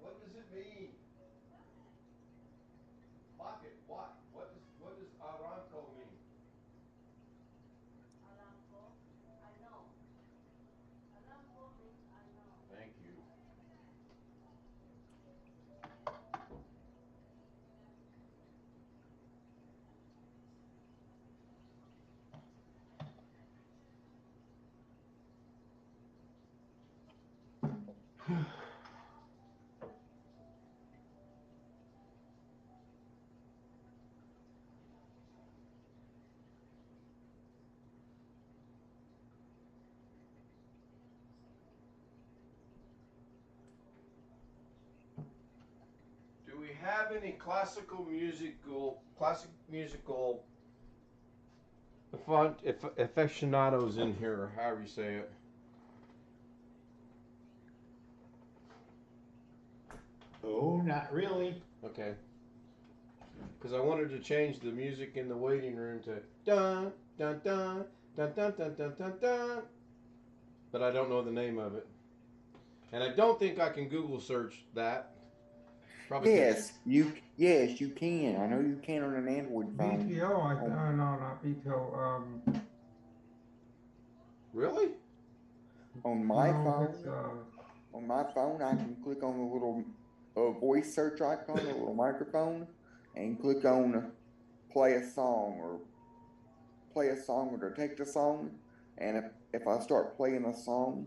What does it mean? Pocket, what? What does Aramco mean? Thank you. Do we have any classic musical aficionados in here, or however you say it? Oh, not really. Okay. Because I wanted to change the music in the waiting room to dun dun dun dun dun dun dun dun dun, but I don't know the name of it, and I don't think I can Google search that. Probably Yes, you can. I know you can on an Android phone. BTO, no, not BTO. Really? On my no, phone, I can click on the little voice search icon, the little microphone, and click on play a song or detect a song. And if I start playing a song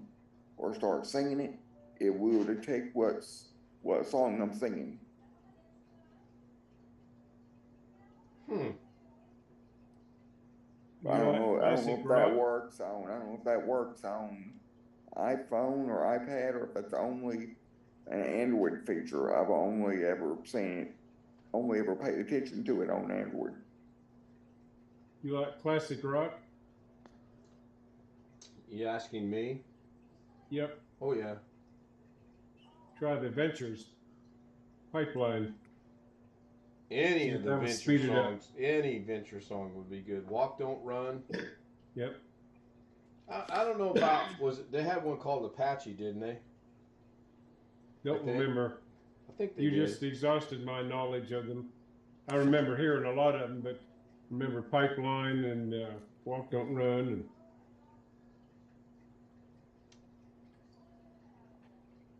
or start singing it, it will detect what song I'm singing. I don't know if that works on iPhone or iPad, or if it's only an Android feature. I've only ever paid attention to it on Android. You like classic rock? You asking me? Yep. Oh yeah. Try the Ventures Pipeline. Any of the Venture songs, any Venture song would be good. Walk, Don't Run. Yep. I don't know about, they had one called Apache, didn't they? Don't remember. I think they did. Just exhausted my knowledge of them. I remember hearing a lot of them, but remember Pipeline and Walk, Don't Run. And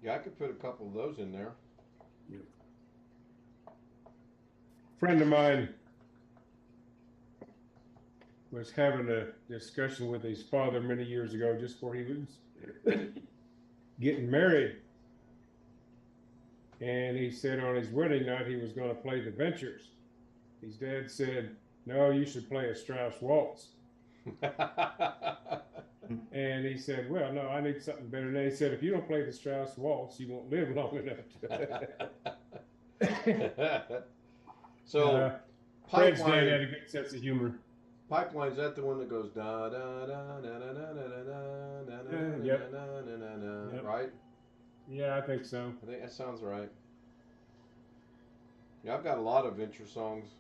yeah, I could put a couple of those in there. Yep. Friend of mine was having a discussion with his father many years ago, just before he was getting married. And he said on his wedding night he was going to play the Ventures. His dad said, "No, you should play a Strauss waltz." And he said, "Well, no, I need something better." And he said, "If you don't play the Strauss waltz, you won't live long enough." So, Fred's dad had a good sense of humor. Pipeline's that the one that goes da da da da da da da da da, right? Yeah, I think so. I think that sounds right. Yeah, I've got a lot of Venture songs.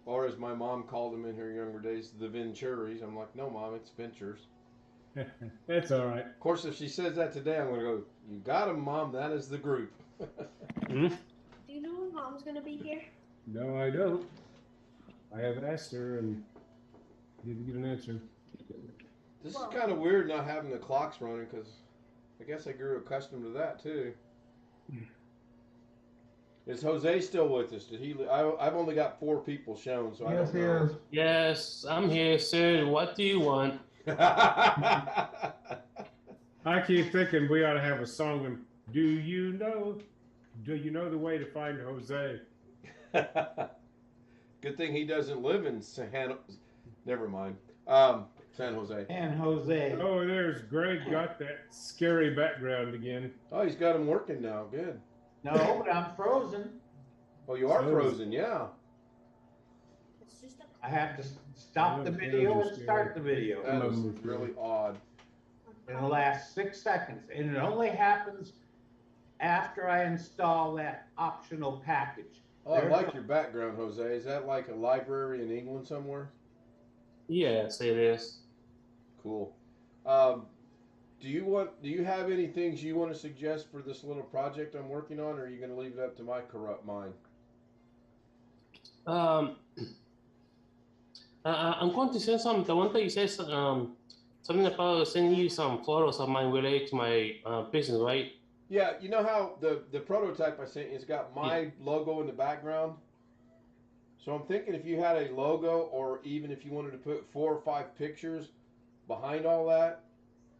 Or as my mom called them in her younger days, the Venturis. I'm like, no, Mom, it's Ventures. That's all right. Of course, if she says that today, I'm going to go, you got them, Mom. That is the group. Do you know when Mom's going to be here? No, I don't. I have asked her and didn't get an answer. This is kind of weird not having the clocks running, because I guess I grew accustomed to that too. Is Jose still with us? Did he? I've only got 4 people shown, so I don't know. Yes, he is. Yes, I'm here, sir. What do you want? I keep thinking we ought to have a song. And do you know the way to find Jose? Good thing he doesn't live in San. Never mind. San Jose. San Jose. Oh, there's Greg got that scary background again. Oh, he's got them working now. Good. No, but I'm frozen. Oh, you are Frozen. frozen. Yeah. I have to stop the video and start the video That is really odd. in the last 6 seconds. And it only happens after I install that optional package. Oh, I like your background, Jose. Is that like a library in England somewhere? Yes, it is. Cool. Do you have any things you want to suggest for this little project I'm working on, or are you going to leave it up to my corrupt mind? I'm going to send some. The one that you said something about sending you some photos of mine related to my business, right? Yeah, you know how the prototype I sent you, it's got my logo in the background? So I'm thinking if you had a logo, or even if you wanted to put 4 or 5 pictures behind all that,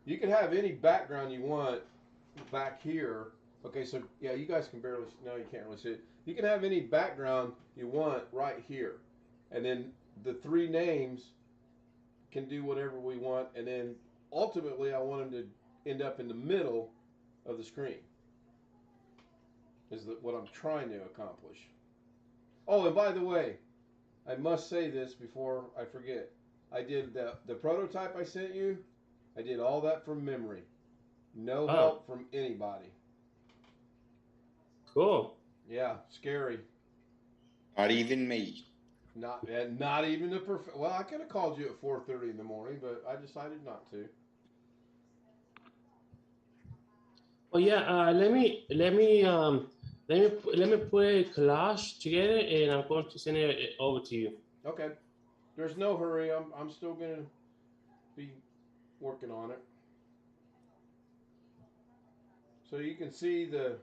you could have any background you want back here. Okay, so yeah, you guys can barely, no, you can't really see it. You can have any background you want right here. And then the 3 names can do whatever we want. And then ultimately, I want them to end up in the middle of the screen. Is what I'm trying to accomplish. Oh, and by the way, I must say this before I forget. I did the prototype I sent you. I did all that from memory. No help from anybody. Cool. Yeah, scary. Not even me. Not even the perfect. Well, I could have called you at 4:30 in the morning, but I decided not to. Oh yeah. Let me put a collage together, and I'm going to send it over to you. Okay. There's no hurry. I'm still gonna be working on it. So you can see the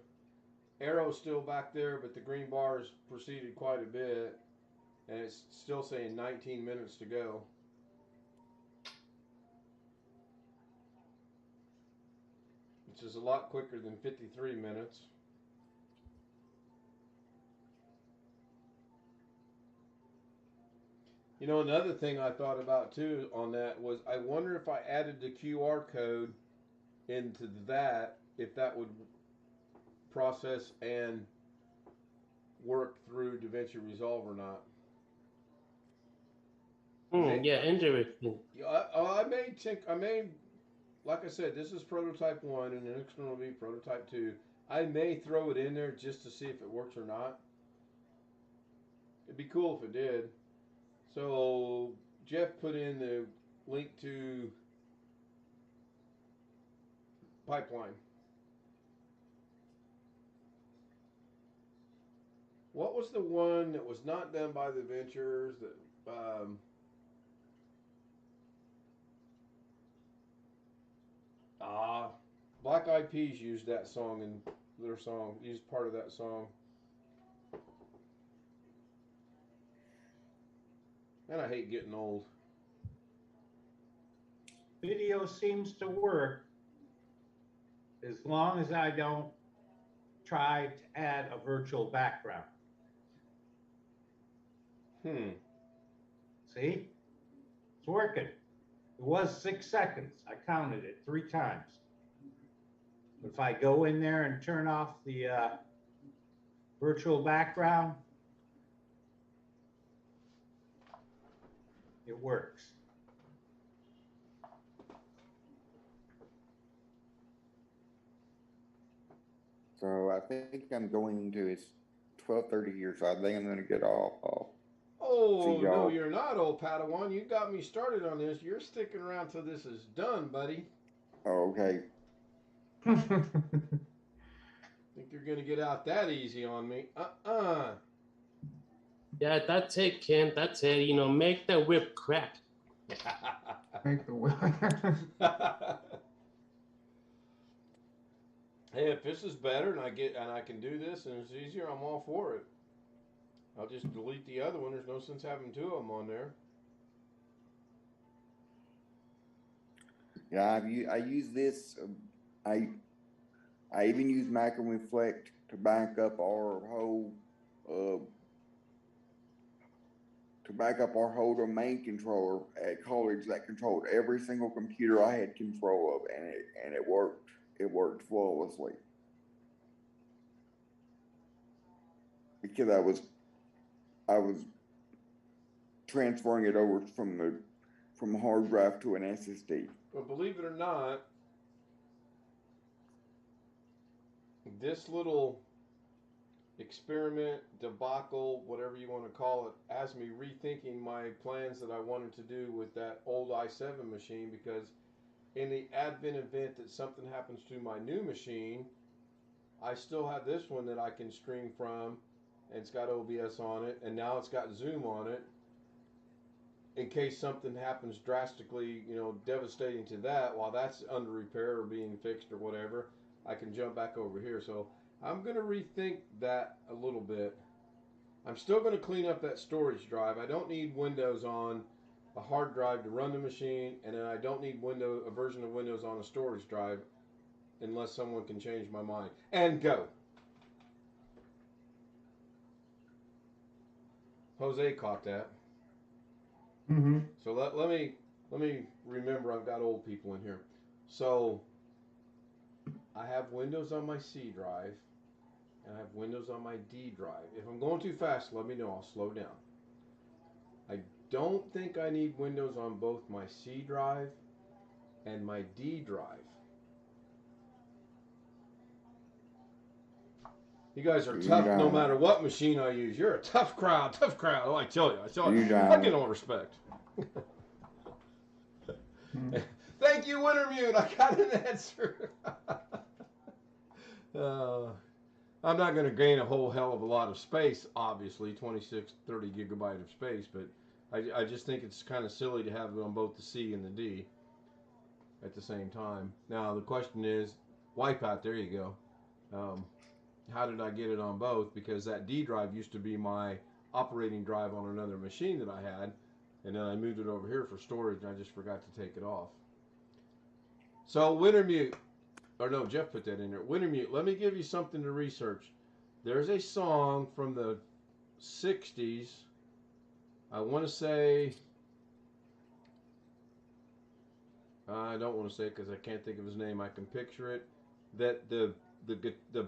arrow still back there, but the green bars proceeded quite a bit, and it's still saying 19 minutes to go. Which is a lot quicker than 53 minutes. You know, another thing I thought about too on that was I wonder if I added the QR code into that, if that would process and work through DaVinci Resolve or not. Yeah, interesting. I may, like I said, this is prototype 1 and the next one will be prototype 2. I may throw it in there just to see if it works or not. It'd be cool if it did. So Jeff put in the link to Pipeline. What was the one that was not done by the Ventures that Black Eyed Peas used that song in their song, used part of that song. And I hate getting old. Video seems to work as long as I don't try to add a virtual background. See? It's working. It was 6 seconds. I counted it 3 times. If I go in there and turn off the virtual background, it works. So I think I'm going to, it's 12:30 here, so I think I'm going to get off. Oh, no, you're not, old Padawan. You got me started on this. You're sticking around till this is done, buddy. Oh, okay. Think you're going to get out that easy on me? Yeah, that's it, Ken. That's it. You know, make the whip crack. Make the whip. Hey, if this is better and I can do this and it's easier, I'm all for it. I'll just delete the other one. There's no sense having 2 of them on there. Yeah, I use this. I even use Macro Reflect to back up our whole to back up our whole domain controller at college that controlled every single computer I had control of, and it worked. It worked flawlessly. Because I was transferring it over from a hard drive to an SSD. But believe it or not, this little experiment, debacle, whatever you want to call it, has me rethinking my plans that I wanted to do with that old i7 machine, because in the advent event that something happens to my new machine, I still have this one that I can stream from, and it's got OBS on it, and now it's got Zoom on it. In case something happens drastically, devastating to that, while that's under repair or being fixed or whatever, I can jump back over here. So I'm going to rethink that a little bit. I'm still going to clean up that storage drive. I don't need Windows on a hard drive to run the machine, and then I don't need a version of Windows on a storage drive unless someone can change my mind. And go. Jose caught that. Mm-hmm. So let me remember, I've got old people in here. So I have Windows on my C drive, and I have Windows on my D drive. If I'm going too fast, let me know. I'll slow down. I don't think I need Windows on both my C drive and my D drive. You guys are tough no matter what machine I use. You're a tough crowd. Oh, I tell you. I get all respect. Thank you, Wintermute. I got an answer. I'm not going to gain a whole hell of a lot of space, obviously, 26, 30 gigabyte of space, but I just think it's kind of silly to have it on both the C and the D at the same time. Now, the question is, Wipeout, there you go. How did I get it on both? Because that D drive used to be my operating drive on another machine that I had, and then I moved it over here for storage, and I just forgot to take it off. So Wintermute, or no, Jeff put that in there. Wintermute, let me give you something to research. There's a song from the 60s, I want to say, I don't want to say it because I can't think of his name, I can picture it, that the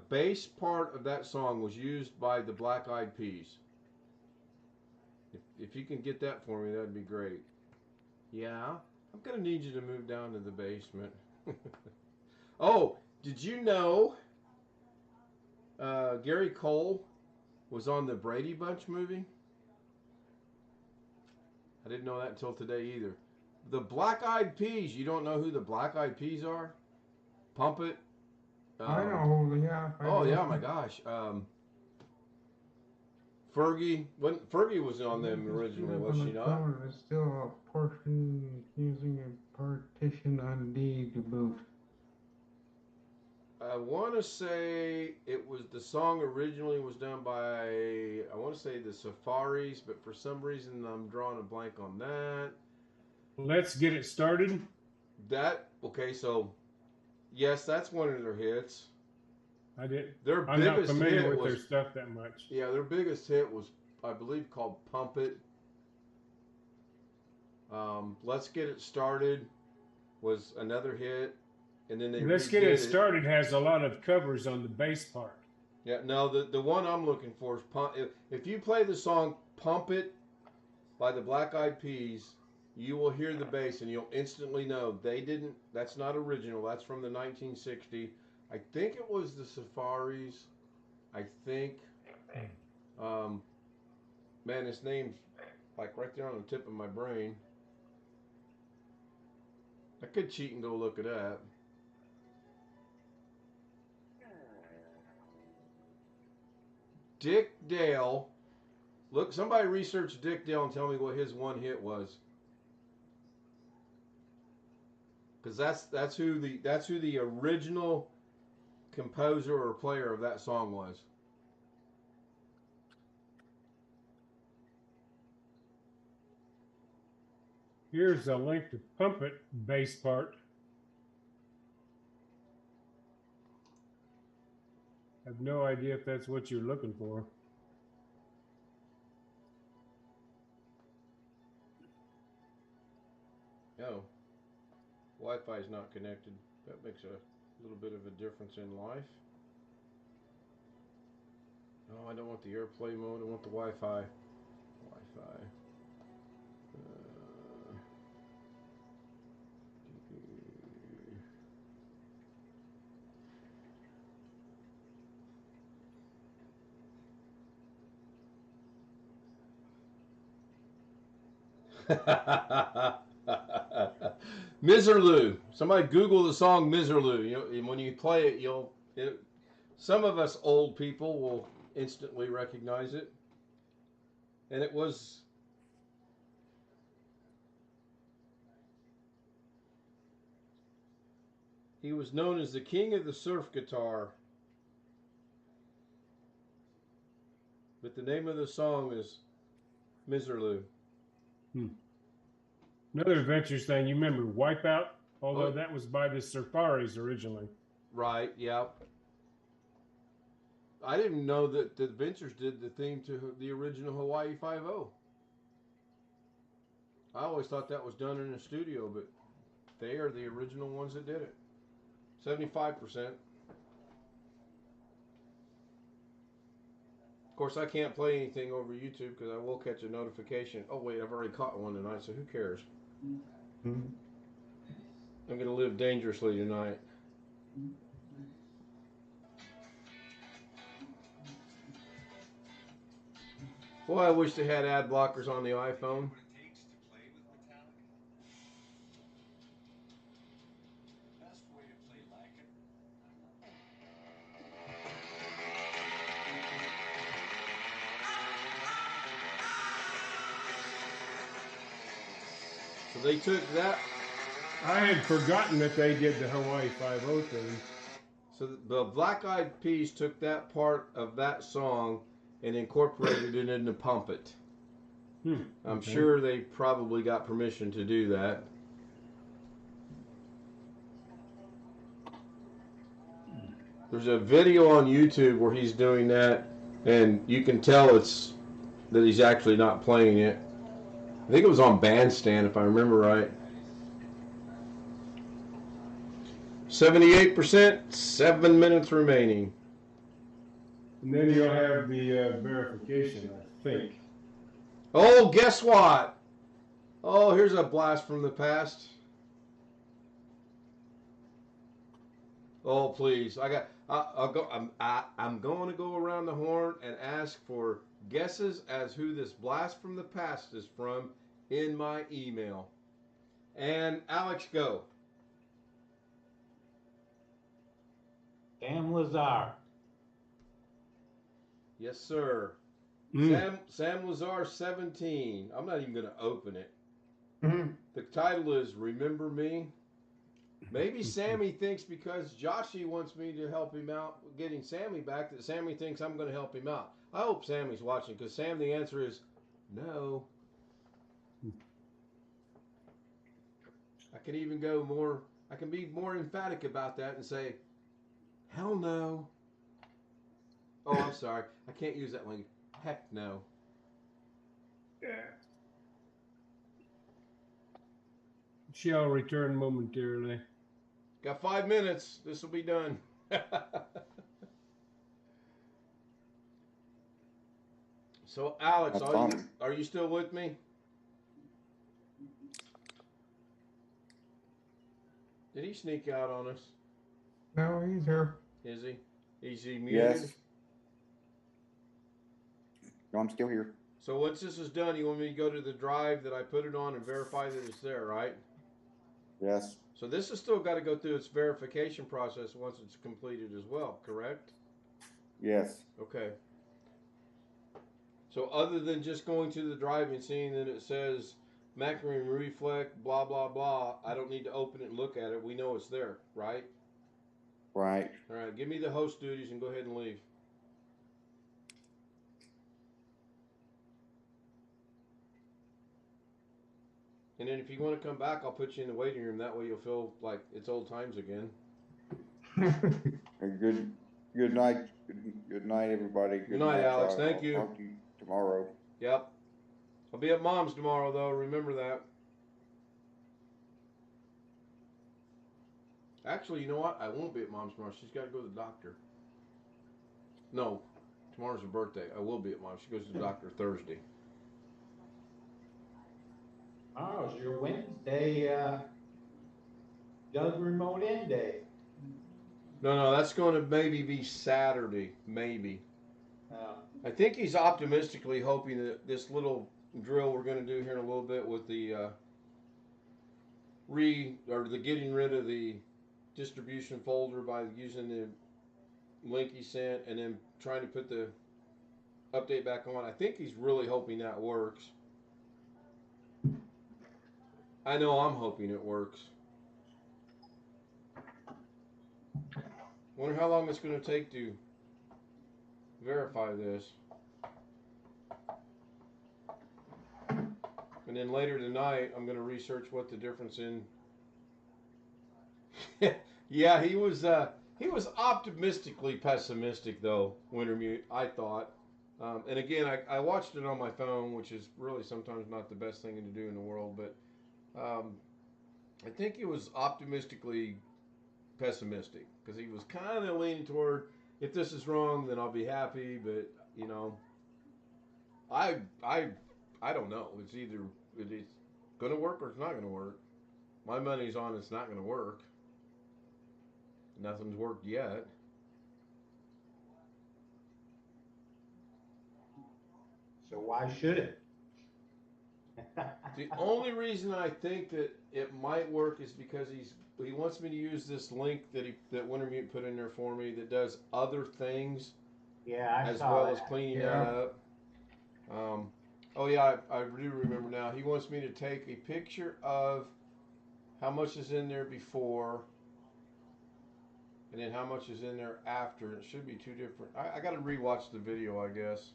bass part of that song was used by the Black Eyed Peas. If you can get that for me, that'd be great. Yeah, I'm gonna need you to move down to the basement. Oh, did you know Gary Cole was on the Brady Bunch movie? I didn't know that until today either. The Black Eyed Peas, you don't know who the Black Eyed Peas are? Pump It. I know, yeah. Yeah, my gosh. Fergie was on them originally, was she not? There's still a portion using a partition on D to boot. I want to say the song originally was done by, I want to say the Safaris, but for some reason I'm drawing a blank on that. Let's Get It Started. Okay, so yes, that's one of their hits. I'm not familiar with their stuff that much. Yeah, their biggest hit was, I believe, called Pump It. Let's Get It Started was another hit. And then Let's Get It Started has a lot of covers on the bass part. Yeah, no, the one I'm looking for is if you play the song Pump It by the Black Eyed Peas, you will hear the bass and you'll instantly know that's not original. That's from the 1960. I think it was the Safaris. I think. Man, his name's like right there on the tip of my brain. I could cheat and go look it up. Dick Dale. Look, somebody research Dick Dale and tell me what his one hit was. Because that's who the original composer or player of that song was. Here's a link to Pump It bass part. I have no idea if that's what you're looking for. Oh, Wi-Fi is not connected. That makes a little bit of a difference in life. No, I don't want the AirPlay mode. I want the Wi-Fi. Wi-Fi. Miserloo. Somebody Google the song Miserloo. You know, when you play it, some of us old people will instantly recognize it. And it was he was known as the king of the surf guitar. But the name of the song is Miserloo. Another adventures thing, you remember Wipeout? Although that was by the Safaris originally. Right, yeah. I didn't know that the Adventures did the theme to the original Hawaii Five-0. I always thought that was done in a studio, but they are the original ones that did it. 75%. Of course, I can't play anything over YouTube because I will catch a notification. Oh, wait, I've already caught one tonight, so who cares? I'm going to live dangerously tonight. Boy, I wish they had ad blockers on the iPhone. So they took that. I had forgotten that they did the Hawaii Five-0 thing. So the Black Eyed Peas took that part of that song and incorporated it into Pump It. I'm sure they probably got permission to do that. There's a video on YouTube where he's doing that, and you can tell that he's actually not playing it. I think it was on Bandstand, if I remember right. 78%, 7 minutes remaining. And then you'll have the verification, I think. Oh, guess what? Oh, here's a blast from the past. Oh, please! I'm going to go around the horn and ask for guesses as who this blast from the past is from in my email. And Alex, go. Sam Lazar. Yes, sir. Sam Lazar 17. I'm not even going to open it. The title is Remember Me. Maybe Sammy thinks because Joshy wants me to help him out getting Sammy back that Sammy thinks I'm going to help him out. I hope Sammy's watching because Sam, the answer is no. I can even go more, I can be more emphatic about that and say, hell no. Oh, I'm sorry. I can't use that one. Heck no. Yeah. Shall return momentarily. Got 5 minutes. This will be done. So, Alex, are you still with me? Did he sneak out on us? No, he's here. Is he? Is he muted? Yes. No, I'm still here. So once this is done, you want me to go to the drive that I put it on and verify that it's there, right? Yes. So this has still got to go through its verification process once it's completed as well, correct? Yes. Okay. So other than just going to the drive and seeing that it says Macaron Reflect, blah, blah, blah, I don't need to open it and look at it. We know it's there, right? Right. All right, give me the host duties and go ahead and leave. And then if you want to come back, I'll put you in the waiting room. That way you'll feel like it's old times again. Good night. Good night, everybody. Good night, Alex. Thank you. I'll talk to you tomorrow. Yep. I'll be at Mom's tomorrow, though. Remember that. Actually, you know what? I won't be at Mom's tomorrow. She's got to go to the doctor. No, tomorrow's her birthday. I will be at Mom's. She goes to the doctor Thursday. Oh, it's your Wednesday, Doug remote in day. No, that's going to maybe be Saturday. Maybe. Oh. I think he's optimistically hoping that this little drill we're going to do here in a little bit with the getting rid of the distribution folder by using the link he sent and then trying to put the update back on. I think he's really hoping that works. I know I'm hoping it works. Wonder how long it's going to take to verify this. And then later tonight, I'm going to research what the difference in. Yeah, he was optimistically pessimistic though, Wintermute, I thought. And again, I watched it on my phone, which is really sometimes not the best thing to do in the world, but I think he was optimistically pessimistic because he was kind of leaning toward, if this is wrong, then I'll be happy. But you know, I don't know. It's either it's going to work or it's not going to work. My money's on it's not going to work. Nothing's worked yet. So why should it? The only reason I think that it might work is because he wants me to use this link that Wintermute put in there for me that does other things. Yeah, I as saw well that. as cleaning Yeah. that up. Oh yeah, I do remember now. He wants me to take a picture of how much is in there before, and then how much is in there after. It should be two different. I got to rewatch the video, I guess.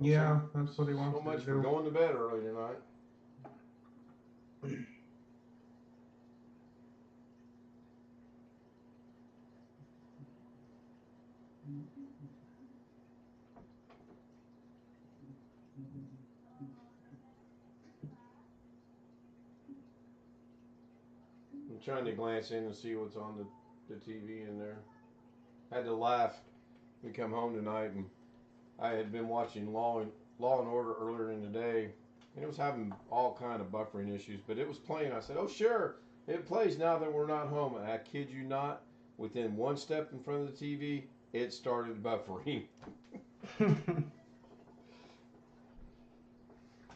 Yeah, that's what he wants So much to for do. going to bed early tonight. I'm trying to glance in and see what's on the TV in there. I had to laugh. We come home tonight and I had been watching Law and Order earlier in the day, and it was having all kind of buffering issues. But it was playing. I said, "Oh sure, it plays now that we're not home." And I kid you not, within one step in front of the TV, it started buffering.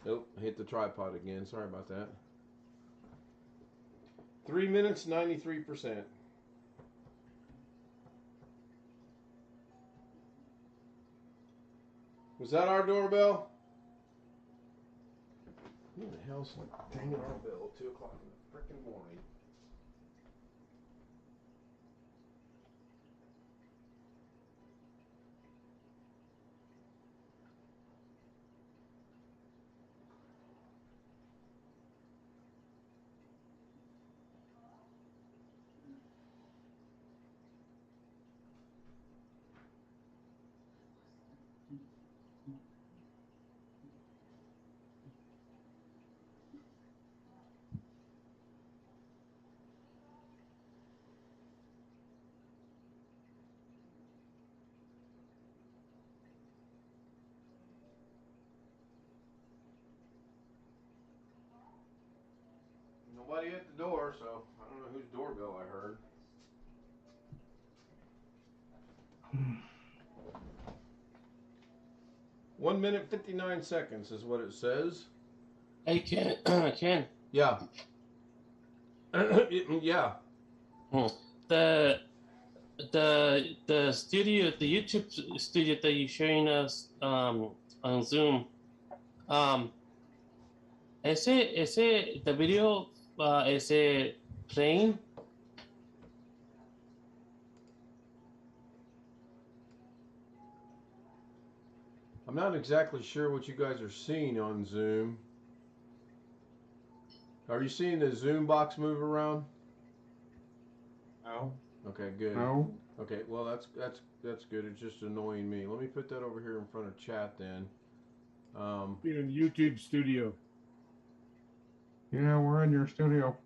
Nope, I hit the tripod again. Sorry about that. 3 minutes, 93%. Was that our doorbell? Who the hell's danging our bell at 2 o'clock in the frickin' morning? Nobody at the door, so I don't know whose doorbell I heard. One minute 59 seconds is what it says. Hey, Ken. Ken. Yeah. Yeah. The studio, the YouTube studio that you're showing us on Zoom, is it the video? Is it playing? I'm not exactly sure what you guys are seeing on Zoom. Are you seeing the Zoom box move around? No. Okay, good. No. Okay, well that's good. It's just annoying me. Let me put that over here in front of chat then. Being in the YouTube studio. Yeah, we're in your studio.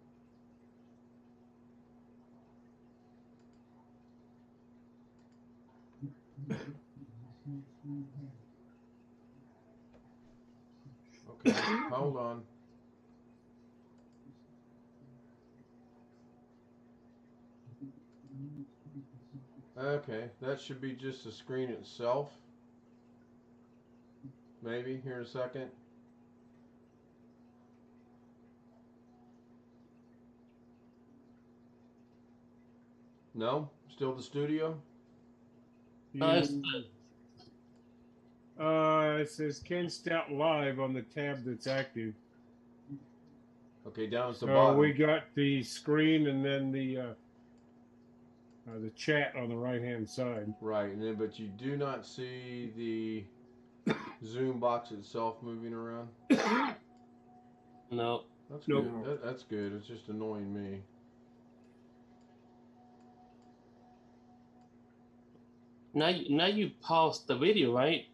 Okay, hold on. Okay, that should be just the screen itself. Maybe here in a second. No, still the studio. It says Ken Stout live on the tab that's active. Okay, down at the So bottom. we got the screen and then the chat on the right hand side. Right, and then but you do not see the Zoom box itself moving around. No. That's Nope. good. That's good. It's just annoying me. Now you pause the video, right?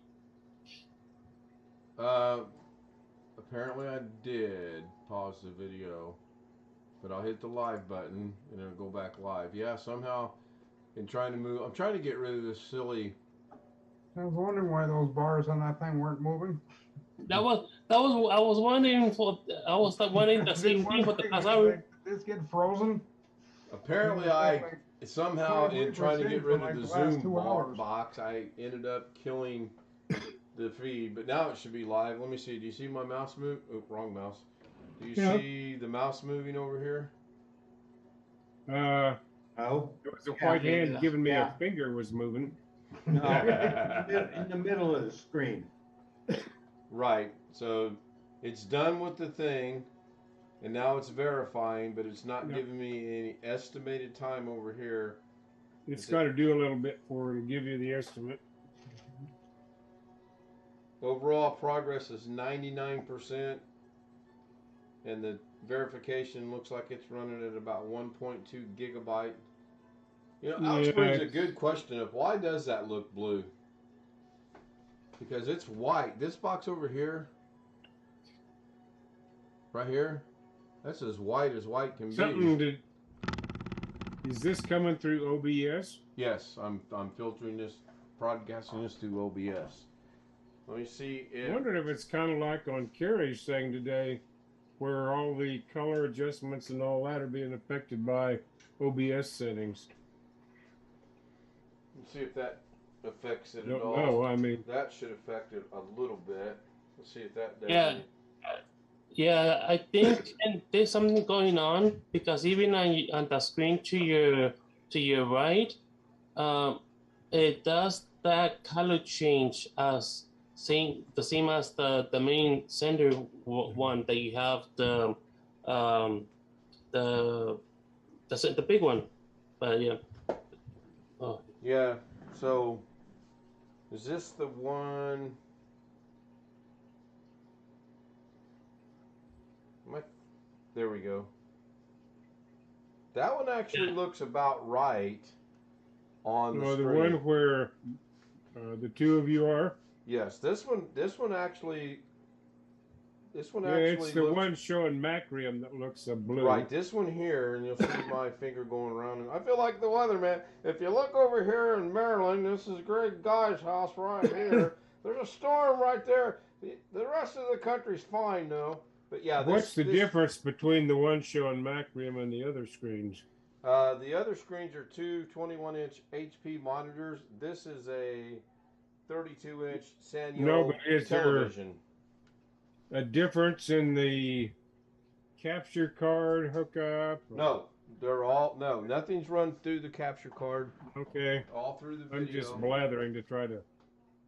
Apparently I did pause the video, but I'll hit the live button and it'll go back live. Yeah, somehow in trying to move, I'm trying to get rid of this silly. I was wondering why those bars on that thing weren't moving. I was wondering the same thing for the Did this get frozen? Apparently I somehow in trying to get rid of the Zoom box, I ended up killing the feed, but now it should be live. Let me see. Do you see my mouse move? Oh, wrong mouse. Do you see the mouse moving over here? Oh, it was a white hand giving me a finger was moving. No, in the middle of the screen. Right. So it's done with the thing, and now it's verifying, but it's not giving me any estimated time over here. It's got to do a little bit for it to give you the estimate. Overall progress is 99%, and the verification looks like it's running at about 1.2 gigabyte. You know, Alex brings a good question of why does that look blue? Because it's white. This box over here, right here, that's as white can be. Is this coming through OBS? Yes, I'm filtering this, broadcasting this through OBS. Let me see if... I wonder if it's kind of like on Carrie's thing today, where all the color adjustments and all that are being affected by OBS settings. Let's see if that affects it Don't at all. know, I mean... That should affect it a little bit. Let's see if that does. Yeah. Yeah, I think and there's something going on because even on the screen to your right, it does that color change as the same as the main center one that you have the big one, but yeah. Oh. Yeah. So is this the one? There we go. That one actually looks about right on the screen. The one where the two of you are? Yes, this one actually. It's the one showing Macrium that looks blue. Right, this one here, and you'll see my finger going around. And I feel like the weatherman. If you look over here in Maryland, this is Greg Guy's house right here. There's a storm right there. The rest of the country's fine, though. But yeah, what's the difference between the one showing Macrium and the other screens? The other screens are two 21-inch HP monitors. This is a 32-inch Sanyo television. A difference in the capture card hookup? No, nothing's run through the capture card. Okay. All through the video. I'm just blathering to try to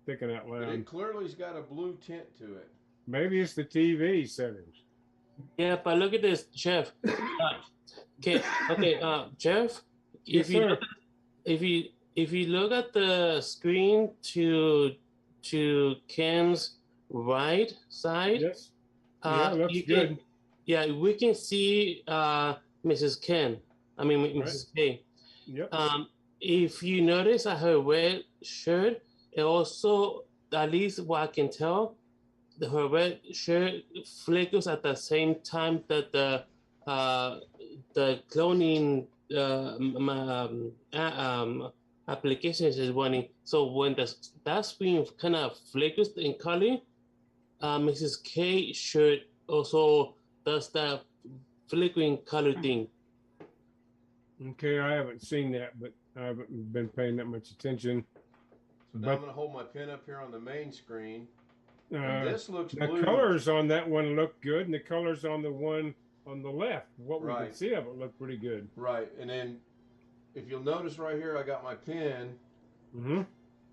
think it out loud. It clearly's got a blue tint to it. Maybe it's the TV settings. Yeah, but look at this, Jeff. Okay, Jeff. Yes, sir. If you look at the screen to Ken's right side, yes, looks good. We can see Mrs. Ken. I mean Mrs. K. Yep. If you notice at her red shirt, it also, at least what I can tell, her red shirt flickers at the same time that the cloning applications is running. So when that screen kind of flickers in color, Mrs. K shirt also does that flickering color thing. Okay, I haven't seen that, but I haven't been paying that much attention. So now I'm going to hold my pen up here on the main screen. This looks the blue. colors on that one look good, and the colors on the one on the left, what we can see of it, look pretty good. Right, and then if you'll notice right here, I got my pen.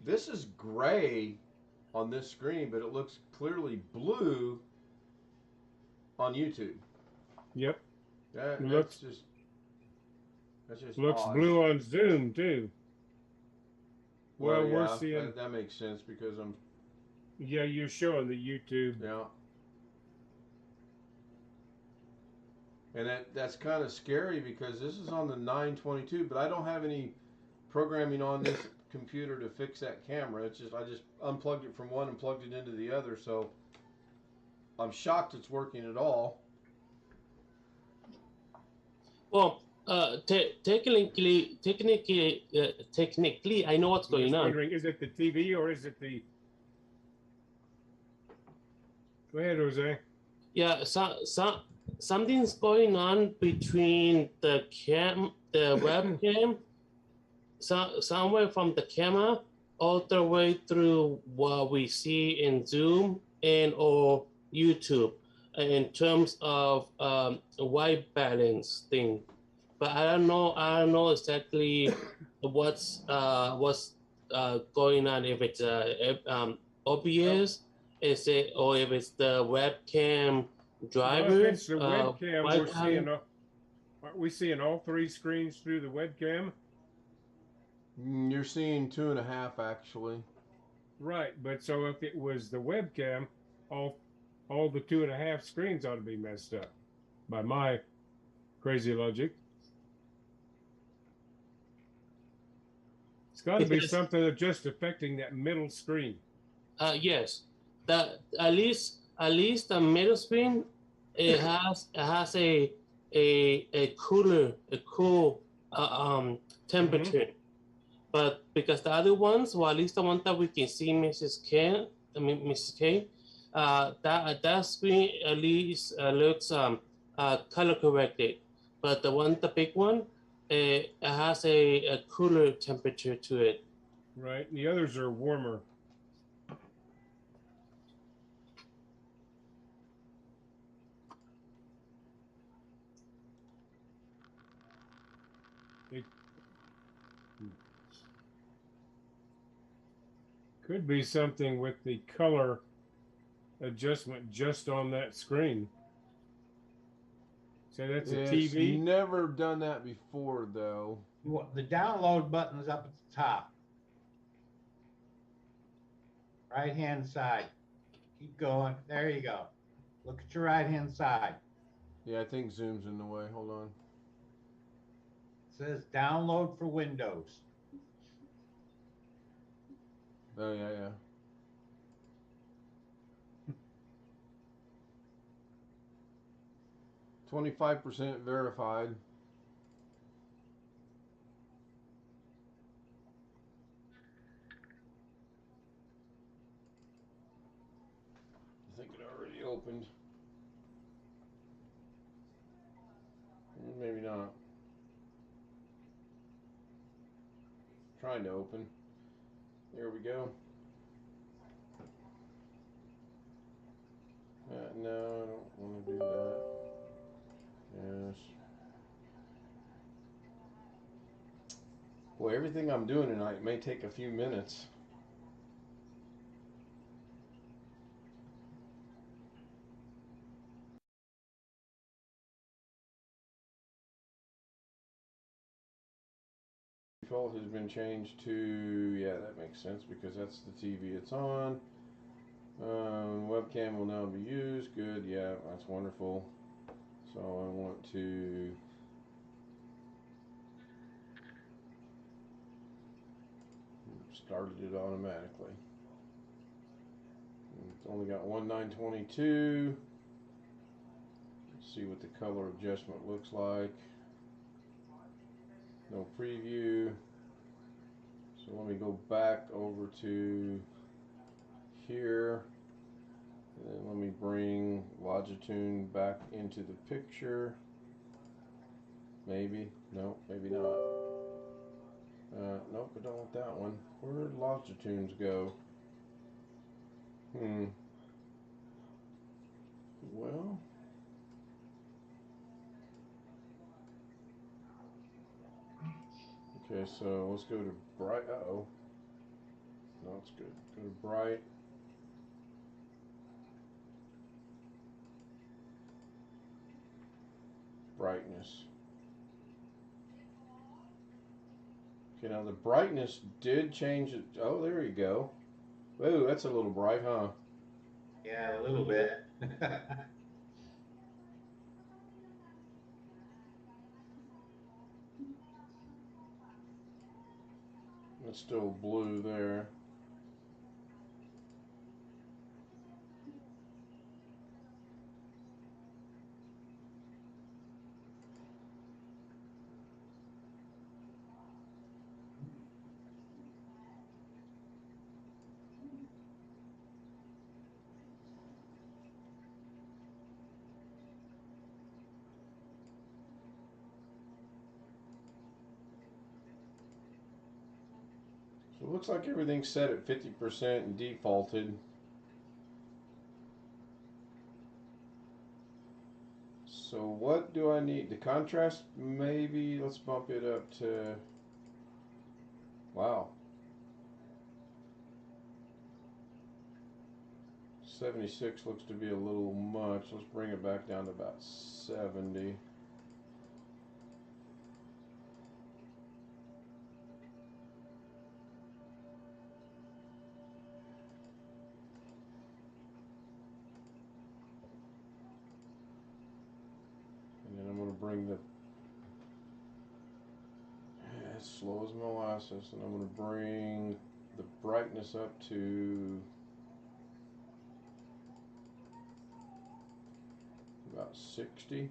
This is gray on this screen, but it looks clearly blue on YouTube. Yep. That's just looks odd. blue on Zoom too. Well, yeah, we're seeing that makes sense because I'm. Yeah, you're showing the YouTube. Yeah. And that's kind of scary because this is on the 922, but I don't have any programming on this computer to fix that camera. It's just I just unplugged it from one and plugged it into the other, so I'm shocked it's working at all. Well, technically, I know what's going on. Wondering, is it the TV or is it the? Go ahead, Jose. Yeah, something's going on between the webcam, somewhere from the camera all the way through what we see in Zoom and or YouTube in terms of white balance thing. But I don't know exactly what's going on, if it's OBS. Is it, or if it's the webcam driver? Well, if it's the webcam, aren't we seeing all three screens through the webcam? You're seeing 2.5 actually. Right, but so if it was the webcam, all the 2.5 screens ought to be messed up by my crazy logic. It's got to be something that's just affecting that middle screen. Yes. At least the middle screen, it has a cool temperature, but because the other ones, well, at least the one that we can see, Mrs. K, that screen at least looks color corrected, but the big one, it has a cooler temperature to it. Right, and the others are warmer. Could be something with the color adjustment just on that screen. So that's a TV. It's never done that before, though. The download button is up at the top. Right-hand side. Keep going. There you go. Look at your right-hand side. Yeah, I think Zoom's in the way. Hold on. It says download for Windows. Oh, yeah. 25% verified. I think it already opened. Maybe not. Trying to open. There we go. No, I don't want to do that. Yes. Boy, everything I'm doing tonight may take a few minutes. Default has been changed to, yeah, that makes sense because that's the TV it's on. Webcam will now be used. Good, yeah, that's wonderful. So I want to started it automatically. It's only got one 922. Let's see what the color adjustment looks like. No preview. So let me go back over to here. And then let me bring Longitude back into the picture. Maybe. No, maybe not. Nope, I don't want that one. Where'd Longitudes go? Well. Okay, so let's go to bright. Uh-oh. No, it's good. Go to bright. Brightness. Okay, now the brightness did change it. Oh, there you go. Ooh, that's a little bright, huh? Yeah, a little bit. It's still blue there. So it looks like everything's set at 50% and defaulted. So what do I need? The contrast, maybe, let's bump it up to, wow. 76 looks to be a little much. Let's bring it back down to about 70. And then I'm going to bring the, as slow as molasses, and I'm going to bring the brightness up to about 60.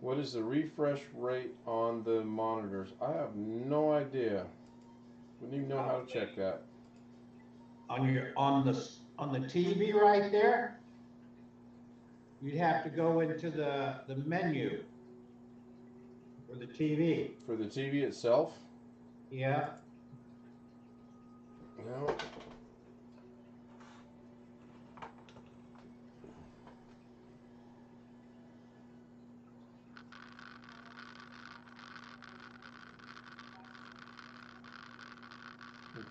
What is the refresh rate on the monitors? I have no idea. Wouldn't even know how to check that. On the TV right there, you'd have to go into the menu for the TV. For the TV itself? Yeah. No.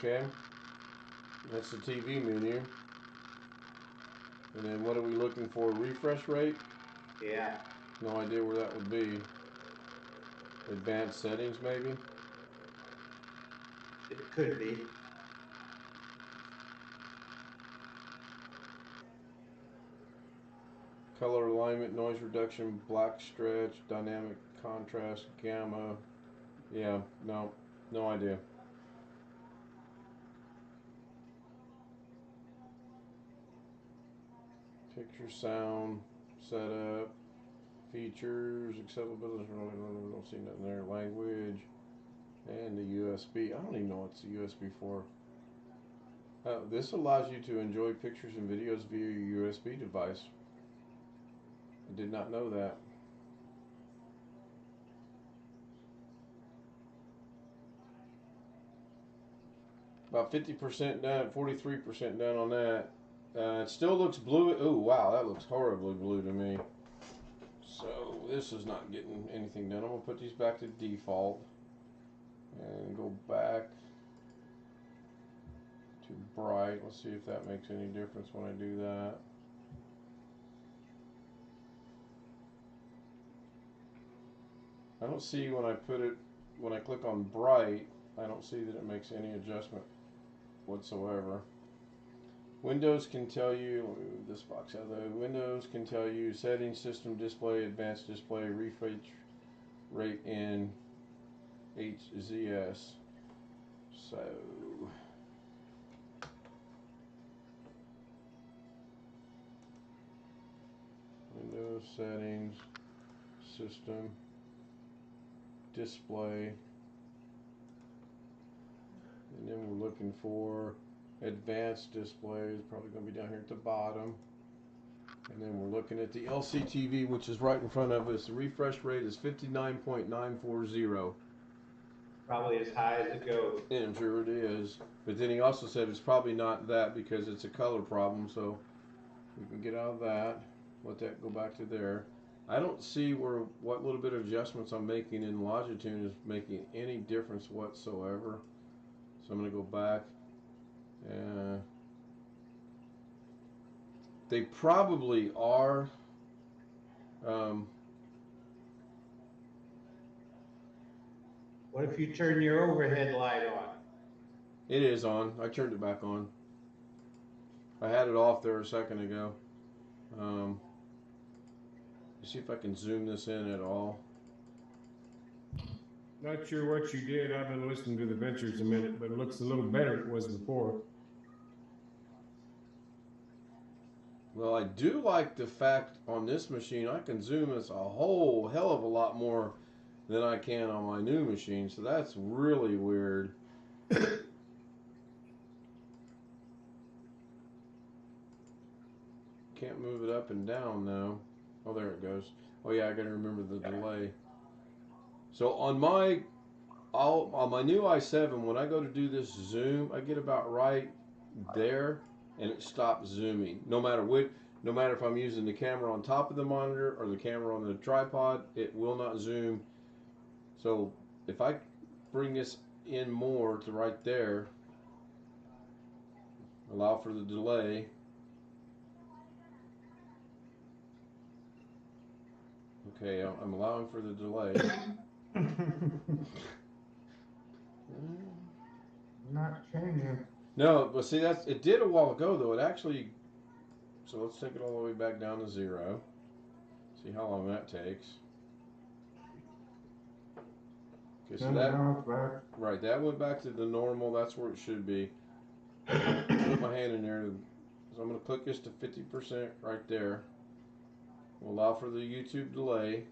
Okay. That's the TV menu. And then what are we looking for? Refresh rate? Yeah. No idea where that would be. Advanced settings, maybe? It could be. Color alignment, noise reduction, black stretch, dynamic contrast, gamma. Yeah, no idea. Picture, sound, setup, features, acceptability. Don't see nothing there. Language, and the USB. I don't even know what's the USB for. This allows you to enjoy pictures and videos via your USB device. I did not know that. About 50% done, 43% done on that. It still looks blue. Oh, wow, that looks horribly blue to me. So this is not getting anything done. I'm going to put these back to default and go back to bright. Let's see if that makes any difference when I do that. I don't see when I click on bright, I don't see that it makes any adjustment whatsoever. Windows can tell you, this box out there, Windows can tell you settings, system display, advanced display, refresh rate in HZS. So Windows settings, system, display, and then we're looking for advanced displays, probably going to be down here at the bottom. And then we're looking at the LCTV, which is right in front of us. The refresh rate is 59.940. Probably as high as it goes. And I'm sure it is. But then he also said it's probably not that because it's a color problem, so we can get out of that. Let that go back to there. I don't see what little bit of adjustments I'm making in Longitude is making any difference whatsoever. So I'm going to go back. They probably are. What if you turn your overhead light on? It is on. I turned it back on. I had it off there a second ago. Let's see if I can zoom this in at all. Not sure what you did. I've been listening to the Ventures a minute, but it looks a little better than it was before. Well, I do like the fact on this machine I can zoom this a whole hell of a lot more than I can on my new machine, so that's really weird. Can't move it up and down though. Oh, there it goes. Oh yeah, I gotta remember the delay. So on my new i7, when I go to do this zoom, I get about right there, and it stops zooming. No matter if I'm using the camera on top of the monitor or the camera on the tripod, it will not zoom. So if I bring this in more to right there, allow for the delay. Okay, I'm allowing for the delay. Not changing. No, but see, it did a while ago though. It actually, so let's take it all the way back down to 0. See how long that takes. Okay, so that went back to the normal. That's where it should be. Put my hand in there. So I'm going to click this to 50% right there. We'll allow for the YouTube delay.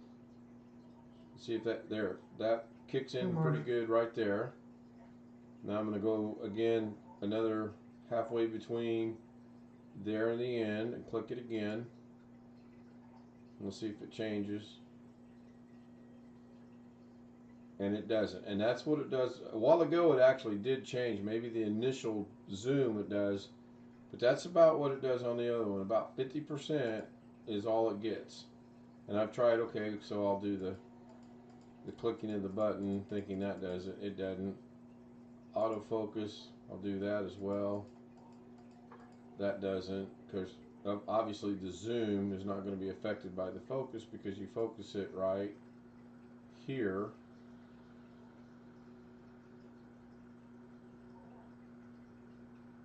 See if that kicks in pretty good right there. Now I'm going to go again another halfway between there and the end and click it again. We'll see if it changes. And it doesn't. And that's what it does. A while ago it actually did change. Maybe the initial zoom it does. But that's about what it does on the other one. About 50% is all it gets. And I've tried, okay, so I'll do the clicking of the button thinking that does it. It doesn't. Autofocus, I'll do that as well. That doesn't, because obviously the zoom is not going to be affected by the focus because you focus it right here.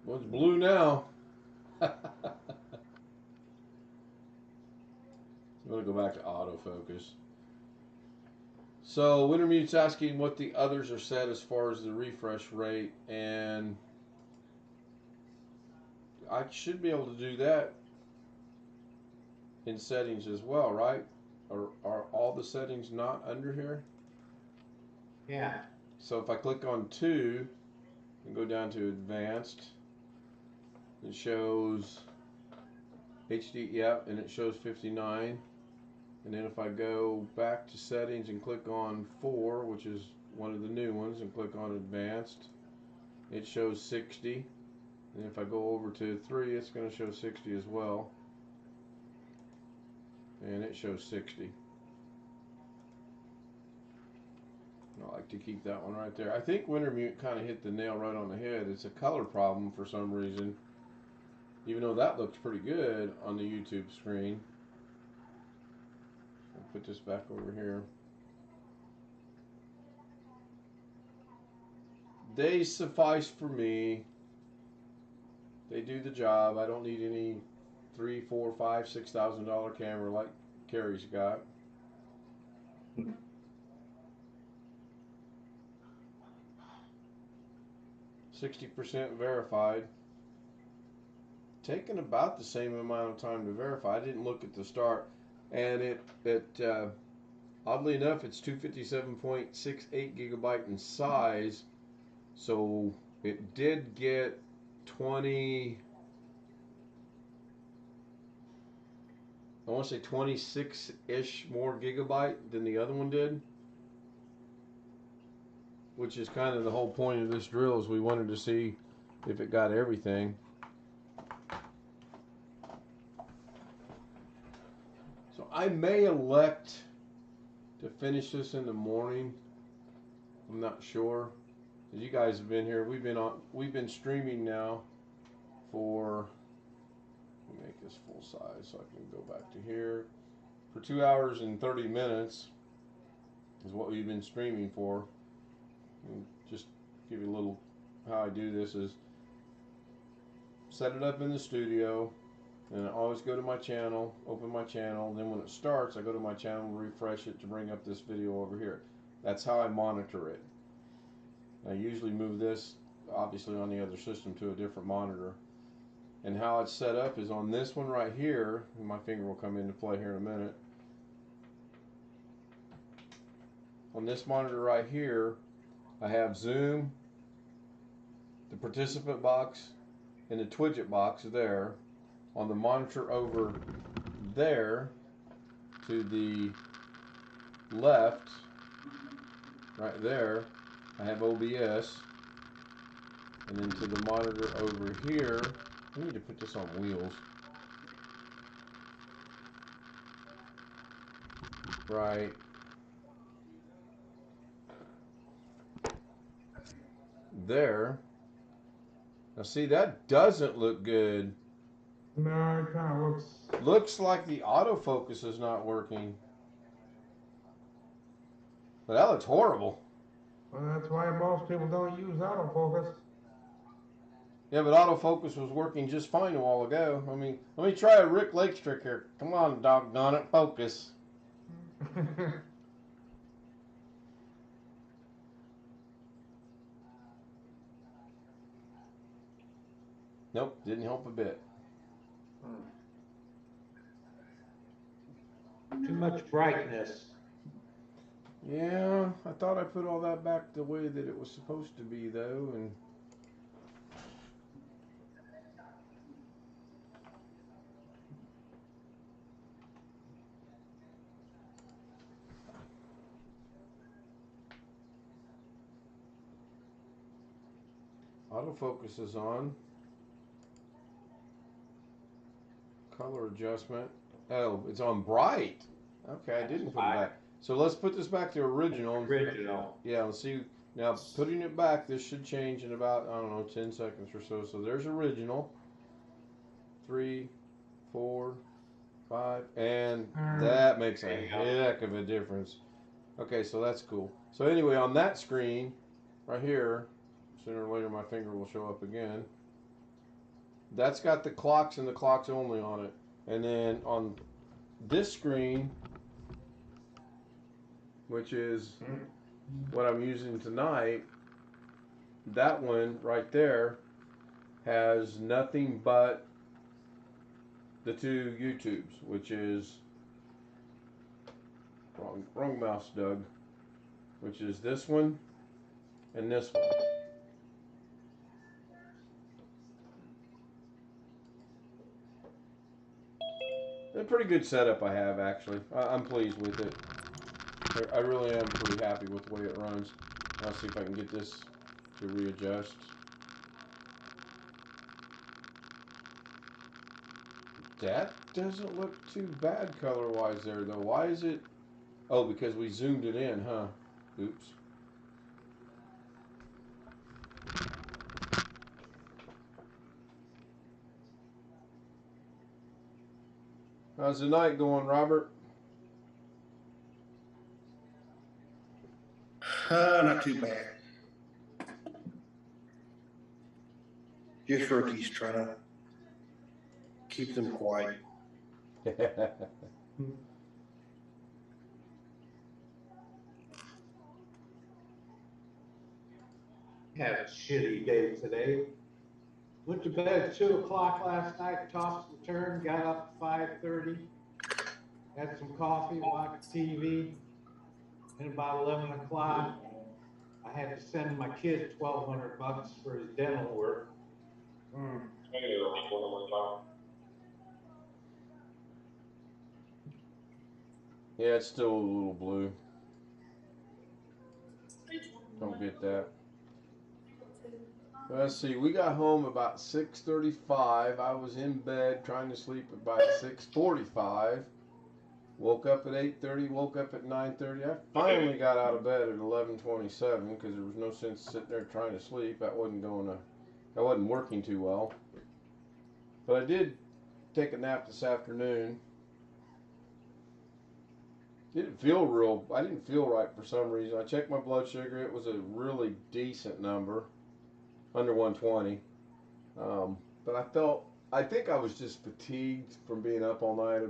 Well, it's blue now. I'm going to go back to autofocus. So Wintermute's asking what the others are set as far as the refresh rate, and I should be able to do that in settings as well, right? Or are all the settings not under here? Yeah. So if I click on 2 and go down to advanced, it shows HD, yep, and it shows 59. And then if I go back to settings and click on 4, which is one of the new ones, and click on advanced, it shows 60. And if I go over to 3, it's going to show 60 as well. And it shows 60. I like to keep that one right there. I think Wintermute kind of hit the nail right on the head. It's a color problem for some reason. Even though that looks pretty good on the YouTube screen. I'll put this back over here. They suffice for me. They do the job. I don't need any $3, $4, $5, $6,000 camera like Carrie's got. 60% verified. Taken about the same amount of time to verify. I didn't look at the start, and oddly enough, it's 257.68 gigabyte in size, so it did get 20. I want to say 26-ish more gigabyte than the other one did, which is kind of the whole point of this drill, is we wanted to see if it got everything. So I may elect to finish this in the morning. I'm not sure. As you guys have been here, we've been streaming now for, let me make this full size so I can go back to here, for 2 hours and 30 minutes is what we've been streaming for. And just give you a little, how I do this is set it up in the studio, and I always go to my channel, open my channel, and then when it starts I go to my channel and refresh it to bring up this video over here. That's how I monitor it. I usually move this obviously on the other system to a different monitor, and how it's set up is on this one right here, and my finger will come into play here in a minute. On this monitor right here I have Zoom, the participant box, and the widget box there. On the monitor over there to the left, right there, I have OBS. And then to the monitor over here, I need to put this on wheels. Right there. Now see, that doesn't look good. No, it kind of Looks like the autofocus is not working. But that looks horrible. Well, that's why most people don't use autofocus. Yeah, but autofocus was working just fine a while ago. I mean, let me try a Rick Lakes trick here. Come on, doggone it, focus. Nope, didn't help a bit. Too much brightness. Yeah, I thought I put all that back the way that it was supposed to be, though, and autofocus is on. Color adjustment. Oh, it's on bright. Okay, I didn't put it back. So let's put this back to original. Original. Yeah, let's see. Now, putting it back, this should change in about, I don't know, 10 seconds or so. So there's original. 3, 4, 5, and that makes a heck of a difference. Okay, so that's cool. So anyway, on that screen, right here, sooner or later my finger will show up again. That's got the clocks and the clocks only on it. And then on this screen, which is what I'm using tonight, that one right there has nothing but the two YouTubes, which is wrong mouse, Doug, which is this one and this one. A pretty good setup I have, actually. I'm pleased with it. I really am pretty happy with the way it runs. I'll see if I can get this to readjust. That doesn't look too bad color-wise there, though. Why is it? Oh, because we zoomed it in, huh? Oops. How's the night going, Robert? Not too bad. Just rookies trying to keep them quiet. had a shitty day today. Went to bed at 2 o'clock last night, tossed and turned, got up at 5:30, had some coffee, watched TV, and about 11 o'clock, I had to send my kid $1,200 for his dental work. Yeah, it's still a little blue. Don't get that. Let's see. We got home about 6:35. I was in bed trying to sleep about 6:45. Woke up at 8:30. Woke up at 9:30. I finally got out of bed at 11:27 because there was no sense sitting there trying to sleep. That wasn't working too well. But I did take a nap this afternoon. I didn't feel right for some reason. I checked my blood sugar. It was a really decent number, under 120. But I think I was just fatigued from being up all night,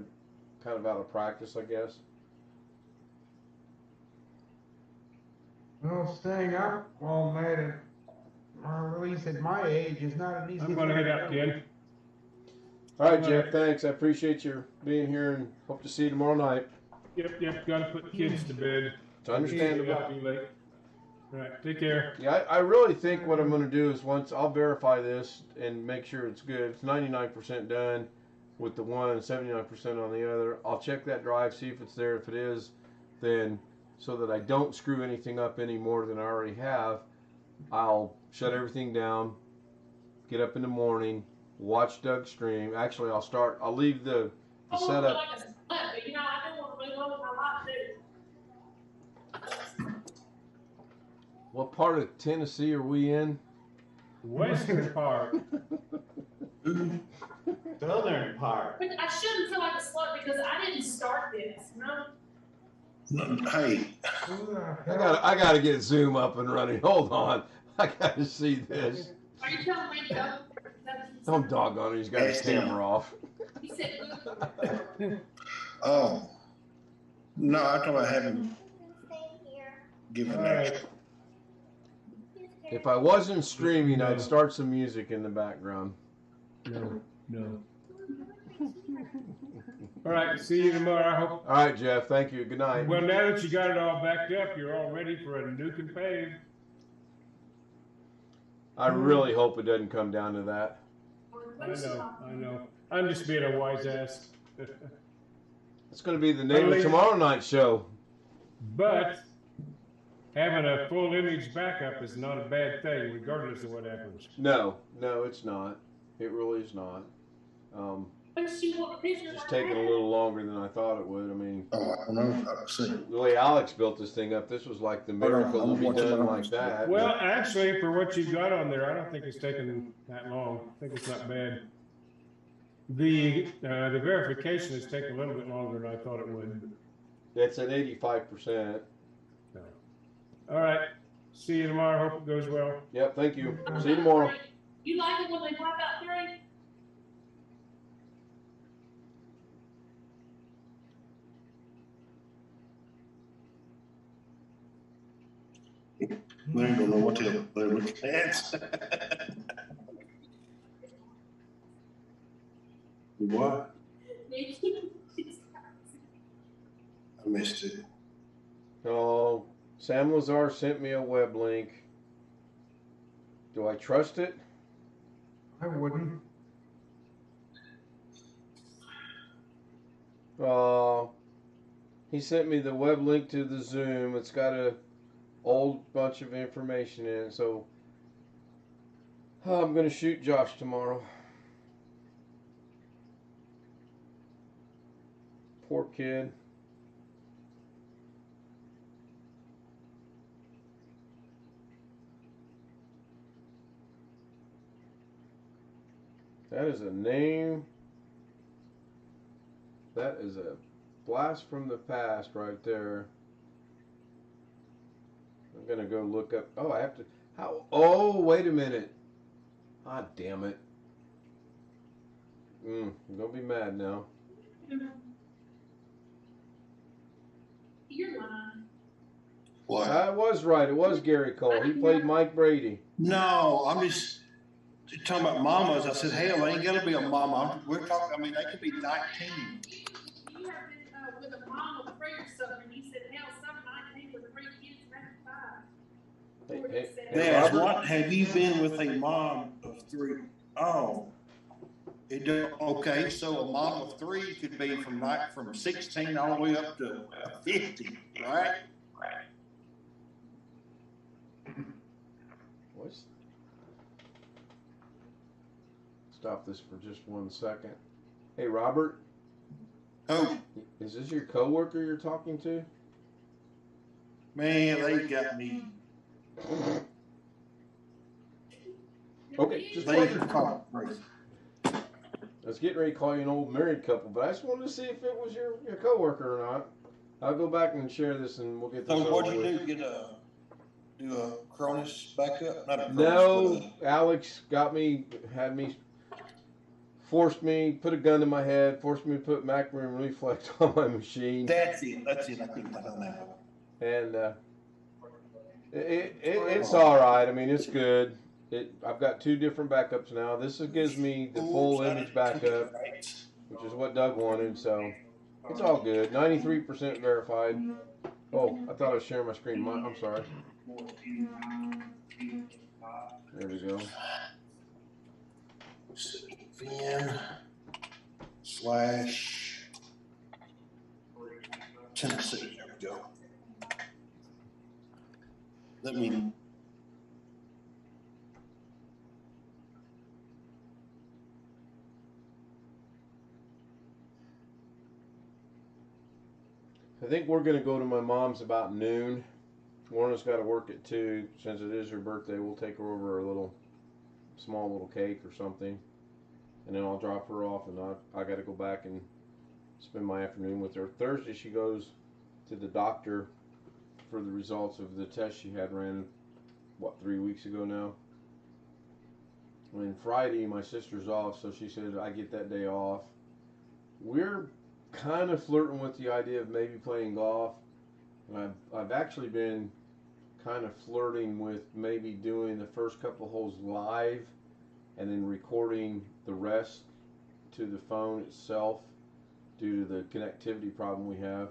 kind of out of practice, I guess. Well, staying up all night, or at least at my age, is not an easy I'm going to thing head out, do. Ken. All right, Jeff, thanks. I appreciate you being here and hope to see you tomorrow night. Yep. Got to put kids to bed. It's understandable. Up too late. All right, take care. Yeah, I really think what I'm going to do is once I'll verify this and make sure it's good. It's 99% done with the one and 79% on the other. I'll check that drive, see if it's there. If it is, then so that I don't screw anything up any more than I already have, I'll shut everything down, get up in the morning, watch Doug stream. Actually, I'll leave the setup. But, you know, I don't want to move on with my life, too. What part of Tennessee are we in? Western part. Southern part. But I shouldn't feel like a slut because I didn't start this, you know? Hey, I gotta get Zoom up and running. Hold on. I gotta see this. Are you telling me to go? Don't doggone it. He's got his camera off. He said, oh. No, I thought I haven't given that. If I wasn't streaming, I'd start some music in the background. No. All right, see you tomorrow. I hope. All right, Jeff. Thank you. Good night. Well, now that you got it all backed up, you're all ready for a nuke and pave. I really hope it doesn't come down to that. I know. I'm just being a wise ass. It's going to be the name of tomorrow night's show. But having a full image backup is not a bad thing, regardless of what happens. No, it's not. It really is not. Just taking a little longer than I thought it would. I mean, I don't know. I'll see. The way Alex built this thing up, this was like the miracle to be done like that. Well, actually, for what you got on there, I don't think it's taken that long. I think it's not bad. The verification has taken a little bit longer than I thought it would. It's at 85%. All right. See you tomorrow. Hope it goes well. Yep. Thank you. See you tomorrow. you like it when they wipe out 3? We ain't gonna know what to play with cats. What? I missed it. Oh, Sam Lazar sent me a web link. Do I trust it? I wouldn't. He sent me the web link to the Zoom. It's got a old bunch of information in it, so I'm gonna shoot Josh tomorrow. Poor kid. That is a name. That is a blast from the past right there. I'm gonna go look up. Oh, I have to. How? Oh, wait a minute. Ah, damn it. I'm gonna be mad now. You're lying. What? I was right. It was Gary Cole. He played Mike Brady. No, I'm just talking about mamas. I said, hell, they ain't gotta be a mama. We're talking, I mean, they could be 19. You have been with a mom of 3 or something. You said, hell, some 19 with 3 kids, maybe 5. That's what, have you been with a mom of 3? Oh. Okay, so a mom of 3 could be from 16 all the way up to 50, right? What's... Stop this for just 1 second. Hey, Robert. Oh. Is this your coworker you're talking to? Man, they got me. Okay, just They wondering. talk crazy. I was getting ready to call you an old married couple, but I just wanted to see if it was your coworker or not. I'll go back and share this, and we'll get this So over what'd you with. do? Do a Cronus backup? Not a Cronus, No, Alex forced me, put a gun to my head, forced me to put Macaroon Reflex on my machine. That's it. I couldn't think of that. And it's all right. I mean, it's good. I've got 2 different backups now. This gives me the full image backup, which is what Doug wanted, so it's all good. 93% verified. Oh, I thought I was sharing my screen. I'm sorry. There we go. Vn/Tennessee. There we go. Let me. I think we're going to go to my mom's about noon. Warren's got to work at 2. Since it is her birthday, we'll take her over a small little cake or something. And then I'll drop her off, and I got to go back and spend my afternoon with her. Thursday, she goes to the doctor for the results of the test she had ran, 3 weeks ago now. And Friday, my sister's off, so she said I get that day off. We're kind of flirting with the idea of maybe playing golf. And I've actually been kind of flirting with maybe doing the first couple holes live and then recording the rest to the phone itself due to the connectivity problem we have.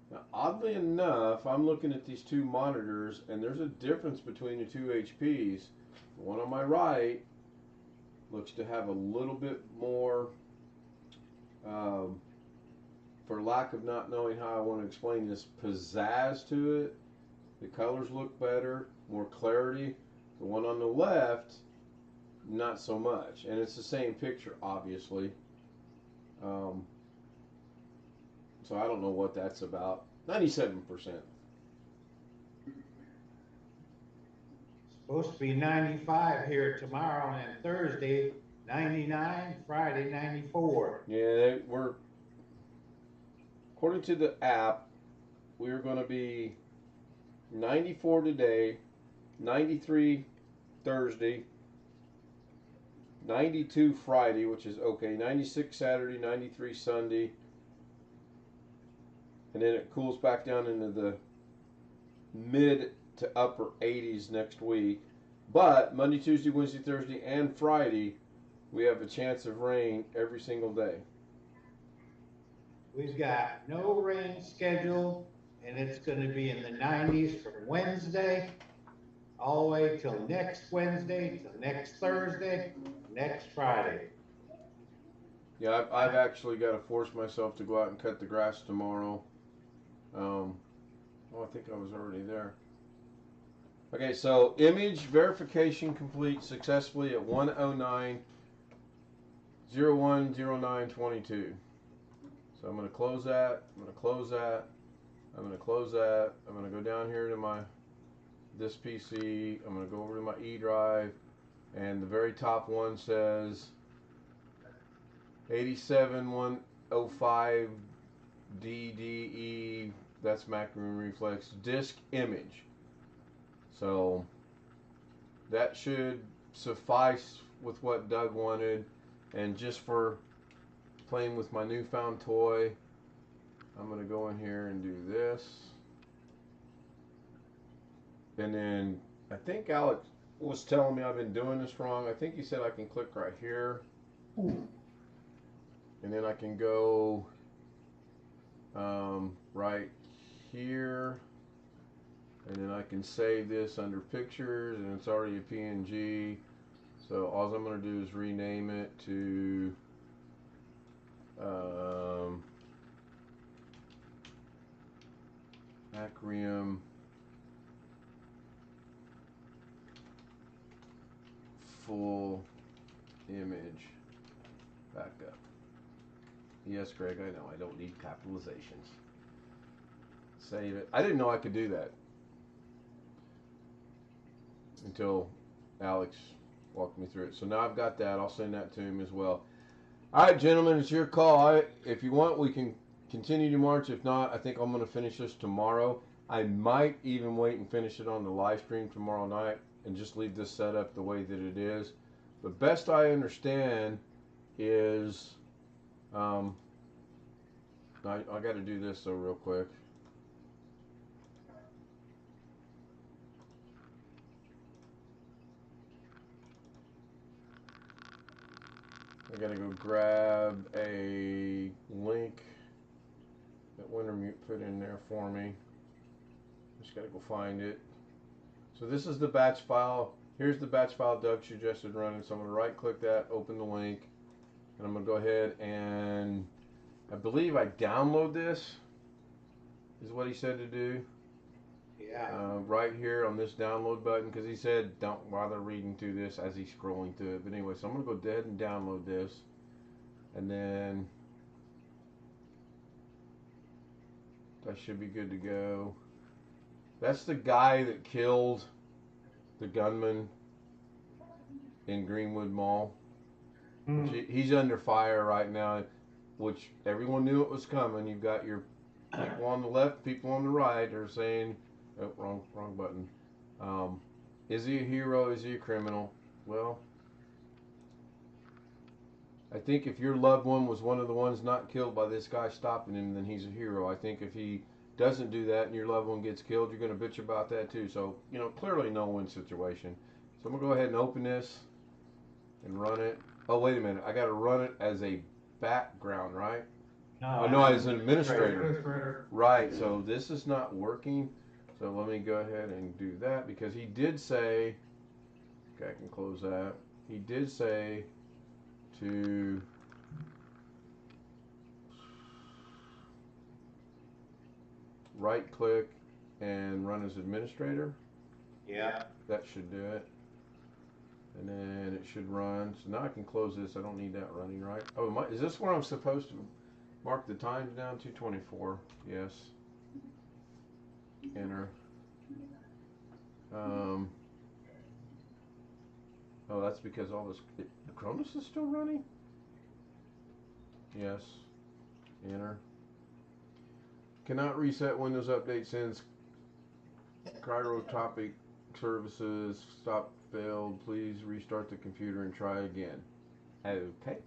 Now, oddly enough, I'm looking at these 2 monitors, and there's a difference between the 2 HPs. The one on my right looks to have a little bit more, for lack of not knowing how I want to explain this, pizzazz to it. The colors look better, more clarity. The one on the left, not so much. And it's the same picture, obviously. So I don't know what that's about. 97%. Supposed to be 95 here tomorrow and Thursday, 99, Friday, 94. Yeah, according to the app, we're going to be 94 today, 93 Thursday, 92 Friday, which is okay, 96 Saturday, 93 Sunday, and then it cools back down into the mid to upper 80s next week. But Monday, Tuesday, Wednesday, Thursday, and Friday, we have a chance of rain every single day. We've got no rain scheduled, and it's going to be in the 90s from Wednesday all the way till next Wednesday, till next Thursday, next Friday. Yeah, I've actually got to force myself to go out and cut the grass tomorrow. I think I was already there. Okay, so image verification complete successfully at 109/01/09/22. So I'm going to close that. I'm going to close that. I'm going to close that. I'm going to go down here to this PC. I'm going to go over to my E drive, and the very top one says 87105 DDE. That's Macaroon Reflex disk image. So that should suffice with what Doug wanted, and just for playing with my newfound toy, I'm going to go in here and do this. And then I think Alex was telling me I've been doing this wrong. I think he said I can click right here. And then I can go right here. And then I can save this under pictures, and it's already a PNG. So all I'm going to do is rename it to Acrium full image backup. Yes, Greg, I know I don't need capitalizations. Save it. I didn't know I could do that until Alex walked me through it. So now I've got that. I'll send that to him as well. All right, gentlemen, it's your call. If you want, we can continue to March. If not, I think I'm going to finish this tomorrow. I might even wait and finish it on the live stream tomorrow night and just leave this set up the way that it is. But best I understand is, I got to do this though real quick. I gotta go grab a link that Wintermute put in there for me. Just gotta go find it. So this is the batch file. Here's the batch file Doug suggested running. So I'm gonna right click that, open the link, and I'm gonna go ahead and I believe I download this is what he said to do. Yeah. Right here on this download button, because he said don't bother reading through this as he's scrolling through it. But anyway, so I'm gonna go ahead and download this, and then that should be good to go. That's the guy that killed the gunman in Greenwood Mall. He's under fire right now, which everyone knew it was coming. You've got your people on the left, people on the right are saying, oh, wrong button. Is he a hero? Is he a criminal? Well, I think if your loved one was one of the ones not killed by this guy stopping him, then he's a hero. I think if he doesn't do that and your loved one gets killed, you're going to bitch about that too. So, clearly no-win situation. So I'm going to go ahead and open this and run it. Oh, wait a minute. I got to run it as a background, right? No, as an administrator. Right, so this is not working. So let me go ahead and do that, because he did say, okay, I can close that. He did say to right click and run as administrator. Yeah. That should do it. And then it should run. So now I can close this. I don't need that running, right? Oh, is this where I'm supposed to mark the times down? 2:24. Yes. Enter. Oh, that's because all this. The Cronus is still running? Yes. Enter. Cannot reset Windows Update since Cryptotopic services stop failed. Please restart the computer and try again. Okay.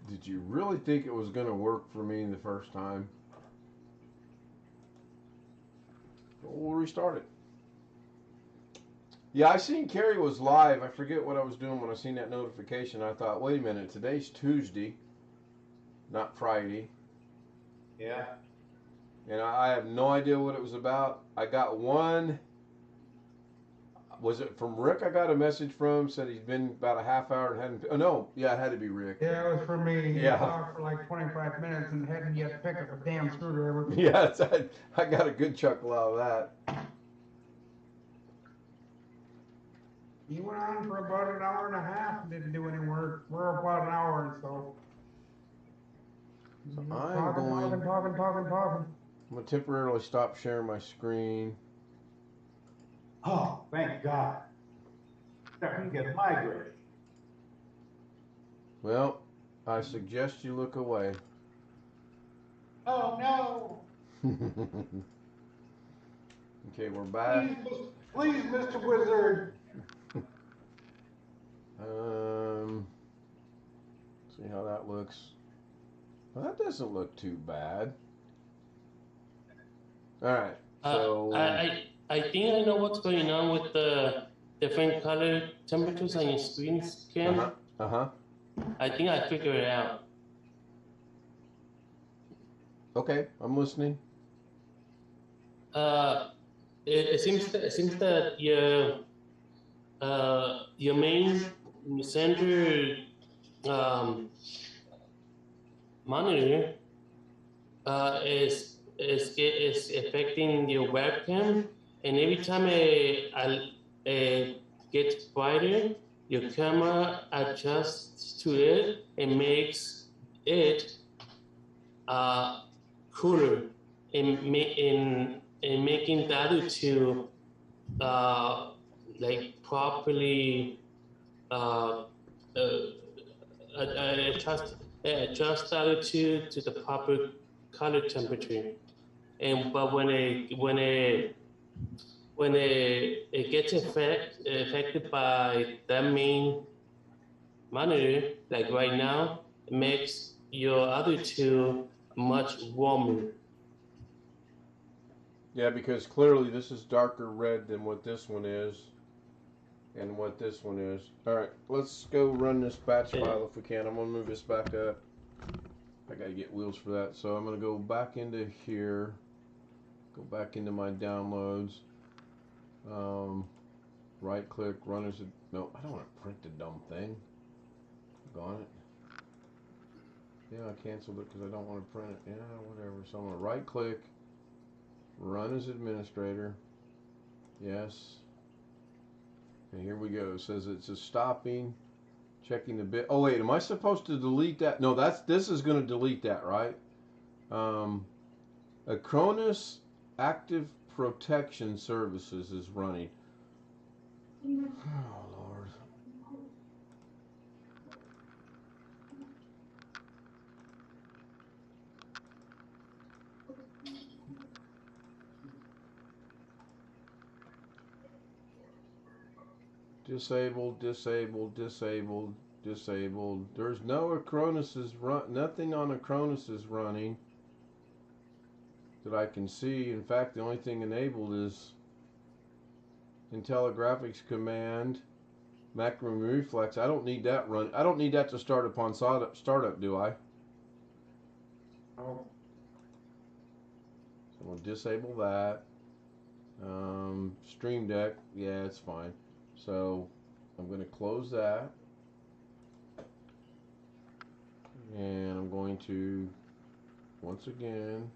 Did you really think it was going to work for me the first time? We'll restart it. Yeah, I seen Carrie was live. I forget what I was doing when I seen that notification. I thought, wait a minute, today's Tuesday, not Friday. Yeah. And I have no idea what it was about. I got one. Was it from Rick? I got a message from, said he's been about a half hour and hadn't. Oh no, yeah, it had to be Rick. Yeah, it was for me. Yeah. I talked for like 25 minutes and hadn't yet picked up a damn screwdriver. Yes, I got a good chuckle out of that. He went on for about an hour and a half and didn't do any work. We're about an hour and so. So Talking. I'm going to temporarily stop sharing my screen. Oh, thank God. Starting to get a migraine. Well, I suggest you look away. Oh, no. Okay, we're back. Please, Mr. Wizard. See how that looks. Well, that doesn't look too bad. All right. So I think I know what's going on with the different color temperatures on your screen scan. I think I figured it out. Okay, I'm listening. It seems that your main center monitor is affecting your webcam, and every time it gets brighter, your camera adjusts to it and makes it cooler in making the other two like properly adjust the other two to the proper color temperature. And but when it gets affected by the main monitor, like right now, it makes your other two much warmer. Yeah, because clearly this is darker red than what this one is and what this one is. All right, let's go run this batch file if we can. I'm going to move this back up. I got to get wheels for that. So I'm going to go back into here, go back into my downloads, right click, run as a, no, I don't want to print the dumb thing. Gone it. Yeah, I canceled it because I don't want to print it. Yeah, whatever. So I'm going to right click, run as administrator. Yes. And here we go. It says it's a stopping, checking the bit. Oh wait, am I supposed to delete that? No, this is going to delete that, right? Acronis Active Protection Services is running. Oh Lord. Disabled, disabled, disabled, disabled. There's no Acronis nothing on Acronis is running that I can see. In fact, the only thing enabled is IntelliGraphics command, macro reflex. I don't need that run. I don't need that to start upon startup, do I? Oh. So we'll disable that. Stream Deck, yeah, it's fine. So I'm going to close that, and I'm going to once again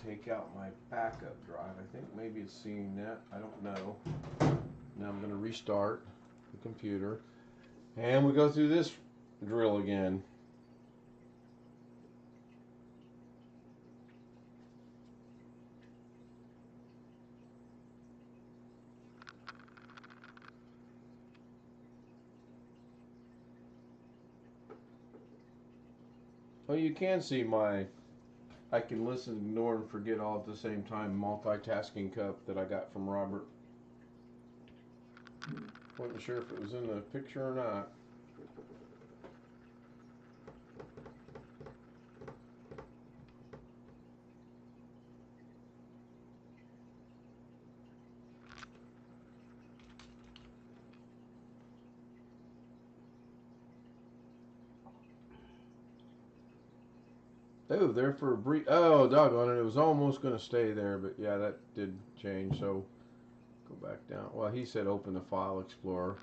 take out my backup drive. I think maybe it's seeing that. I don't know. Now I'm going to restart the computer, and we go through this drill again. Oh, you can see my, I can listen, ignore, and forget all at the same time multitasking cup that I got from Robert. Wasn't sure if it was in the picture or not. Oh, there for a brief. Oh, doggone it! It was almost going to stay there, but yeah, that did change. So go back down. Well, he said open the file explorer,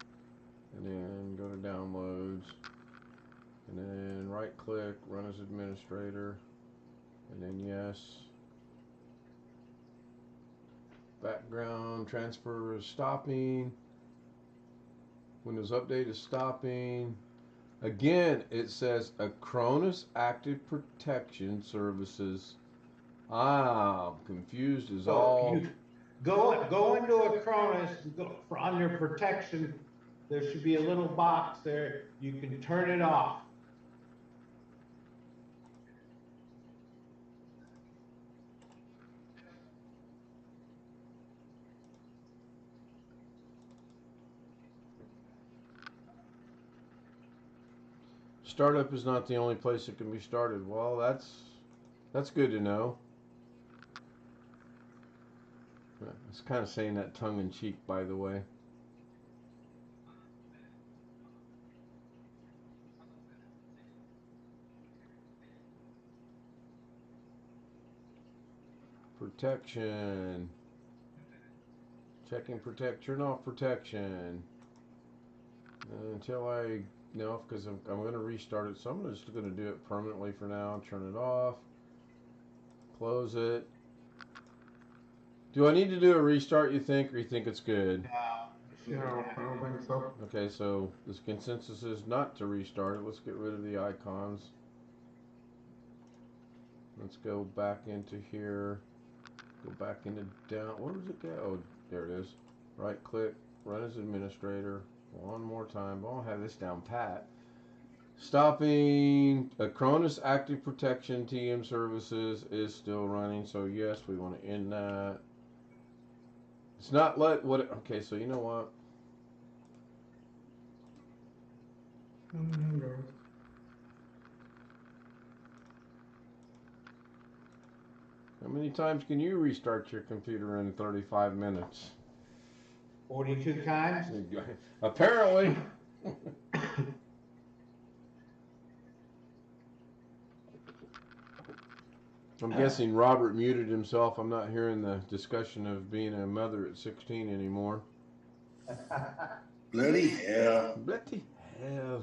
and then go to downloads, and then right click, run as administrator, and then yes. Background transfer is stopping. Windows Update is stopping. Again, it says Acronis Active Protection Services. I'm confused as all. You go into Acronis, under protection, there should be a little box there. You can turn it off. Startup is not the only place it can be started. Well, that's good to know. I was kind of saying that tongue in cheek, by the way. Protection. Checking protect. Turn off protection. Until I no, because I'm going to restart it. So I'm just going to do it permanently for now. Turn it off. Close it. Do I need to do a restart, you think, or you think it's good? Yeah, I don't think so. Okay, so this consensus is not to restart it. Let's get rid of the icons. Let's go back into here. Go back into down. Where does it go? Oh, there it is. Right click. Run as administrator. One more time. I'll have this down pat. Stopping Acronis Active Protection TM Services is still running. So yes, we want to end that. It's not let what. Okay, so you know what? How many times can you restart your computer in 35 minutes? 42 times? Apparently. I'm guessing Robert muted himself. I'm not hearing the discussion of being a mother at 16 anymore. Bloody hell. Bloody hell.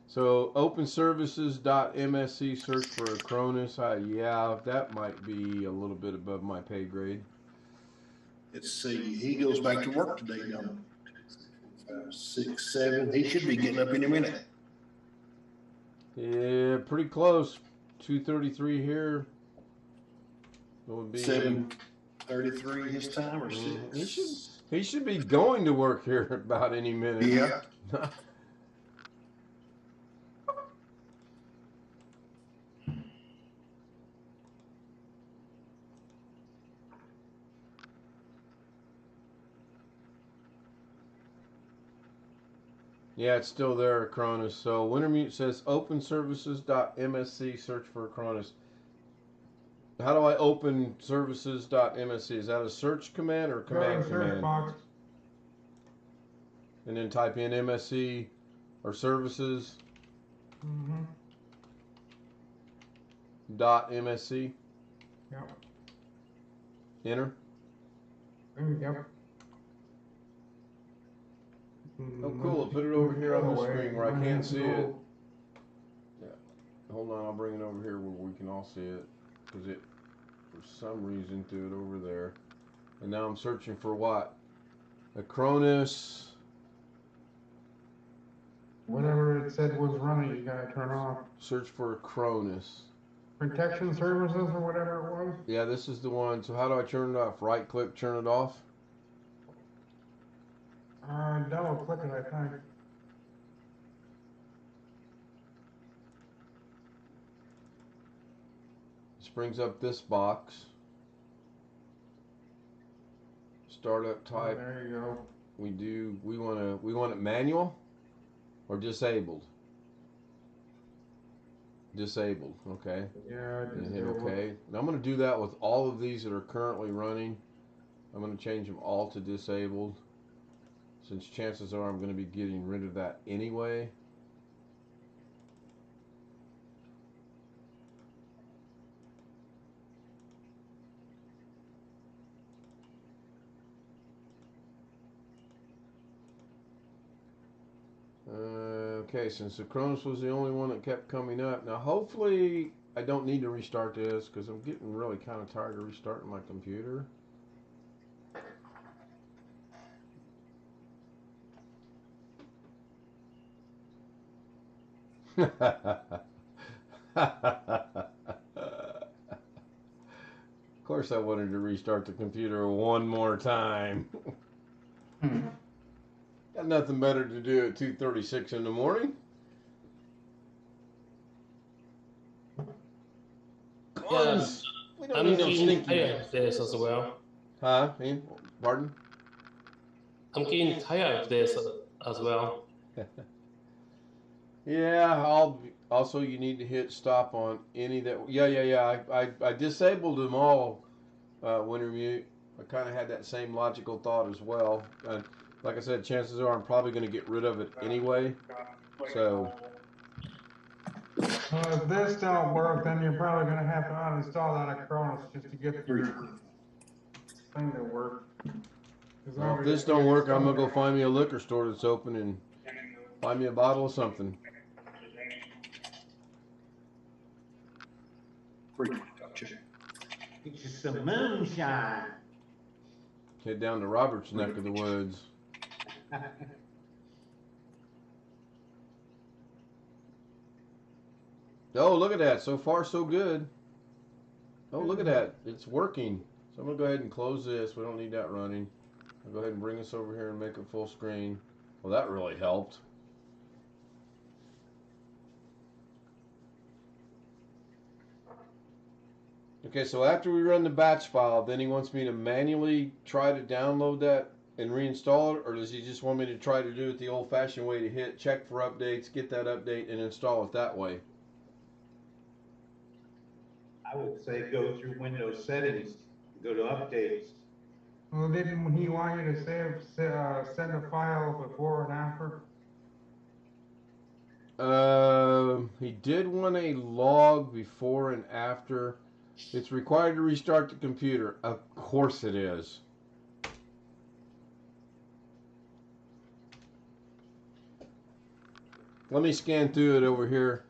So openservices.msc, search for Acronis. Yeah, that might be a little bit above my pay grade. Let's see. He goes back to work today. 5, 6, 7. He should be getting up any minute. Yeah, pretty close. 2:33 here. It would be 7:33 his time or 6. He should be going to work here about any minute. Yeah. Yeah, it's still there, Acronis. So Wintermute says openservices.msc, search for Acronis. How do I open services.msc? Is that a search command or a command command? Box. And then type in MSC or services dot MSC. Yep. Enter. Yep. Oh, cool. I'll put it over here on the screen where I can't see it. Yeah. Hold on. I'll bring it over here where we can all see it. Because it, for some reason, threw it over there. And now I'm searching for what? Acronis. Whatever it said was running, you gotta turn off. Search for Acronis. Protection services or whatever it was? Yeah, this is the one. So how do I turn it off? Right click, turn it off? Double click it, I think. This brings up this box. Startup type. Oh, there you go. We want it manual or disabled? Disabled, okay. Yeah, And hit okay. Now I'm going to do that with all of these that are currently running. I'm going to change them all to disabled, since chances are I'm going to be getting rid of that anyway. Okay, since Acronis was the only one that kept coming up. Now hopefully I don't need to restart this because I'm getting really kind of tired of restarting my computer. Of course I wanted to restart the computer one more time. Got nothing better to do at 2:36 in the morning. Yeah, We don't I'm need no getting stinky. tired of this as well. Huh? Ian? Pardon? I'm getting tired of this as well. Yeah, also you need to hit stop on any that. Yeah. I disabled them all, Wintermute. I kind of had that same logical thought as well. Like I said, chances are I'm probably going to get rid of it anyway. So, Well, if this don't work, then you're probably gonna have to uninstall that Acronis just to get your thing to work. well, if this don't work, I'm going to go find me a liquor store that's open and find me a bottle of something. Get you some moonshine. Head down to Robert's neck of the woods. Oh, look at that. So far, so good. Oh, look at that. It's working. So I'm going to go ahead and close this. We don't need that running. I'll go ahead and bring this over here and make it full screen. Well, that really helped. Okay, so after we run the batch file, then he wants me to manually try to download that and reinstall it, or does he just want me to try to do it the old-fashioned way to hit check for updates, get that update, and install it that way? I would say go through Windows settings, go to updates. Well, didn't he want you to send a file before and after? He did want a log before and after. It's required to restart the computer. Of course it is. Let me scan through it over here.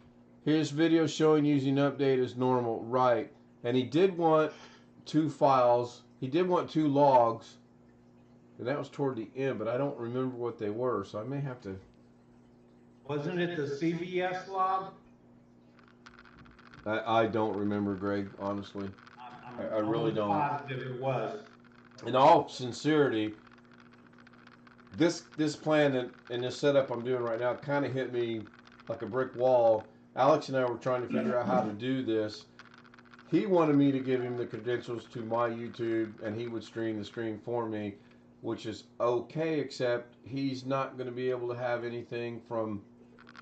Here's video showing using update as normal. Right. And he did want 2 files. He did want 2 logs. And that was toward the end, but I don't remember what they were, so I may have to... Wasn't it the CBS log? I don't remember, Greg, honestly. I really don't. Positive it was. In all sincerity, this plan and this setup I'm doing right now kind of hit me like a brick wall. Alex and I were trying to figure out how to do this. He wanted me to give him the credentials to my YouTube, and he would stream the stream for me, which is okay, except he's not going to be able to have anything from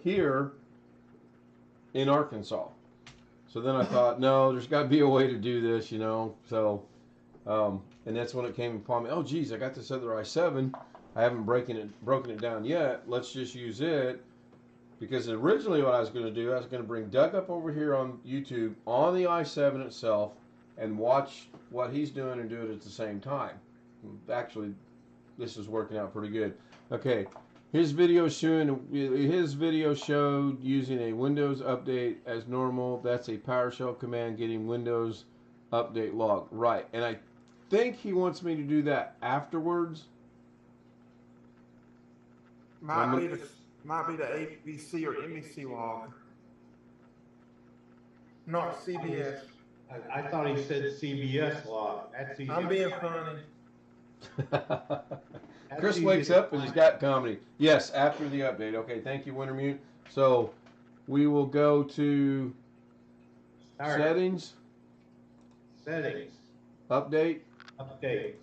here in Arkansas. So then I thought, no, there's got to be a way to do this, you know. So, and that's when it came upon me. Oh, geez, I got this other i7. I haven't broken it down yet. Let's just use it. Because originally what I was going to do, I was going to bring Doug up over here on YouTube on the i7 itself and watch what he's doing and do it at the same time. Actually, this is working out pretty good. Okay, his video showed using a Windows update as normal. That's a PowerShell command getting Windows update log. Right, and I think he wants me to do that afterwards. Might be the ABC or MEC log, not CBS. I thought he said CBS log. That's easy. I'm being funny. Chris wakes up and he's got comedy. Yes, after the update. Okay, thank you, Wintermute. So we will go to settings. Settings. Update. Update.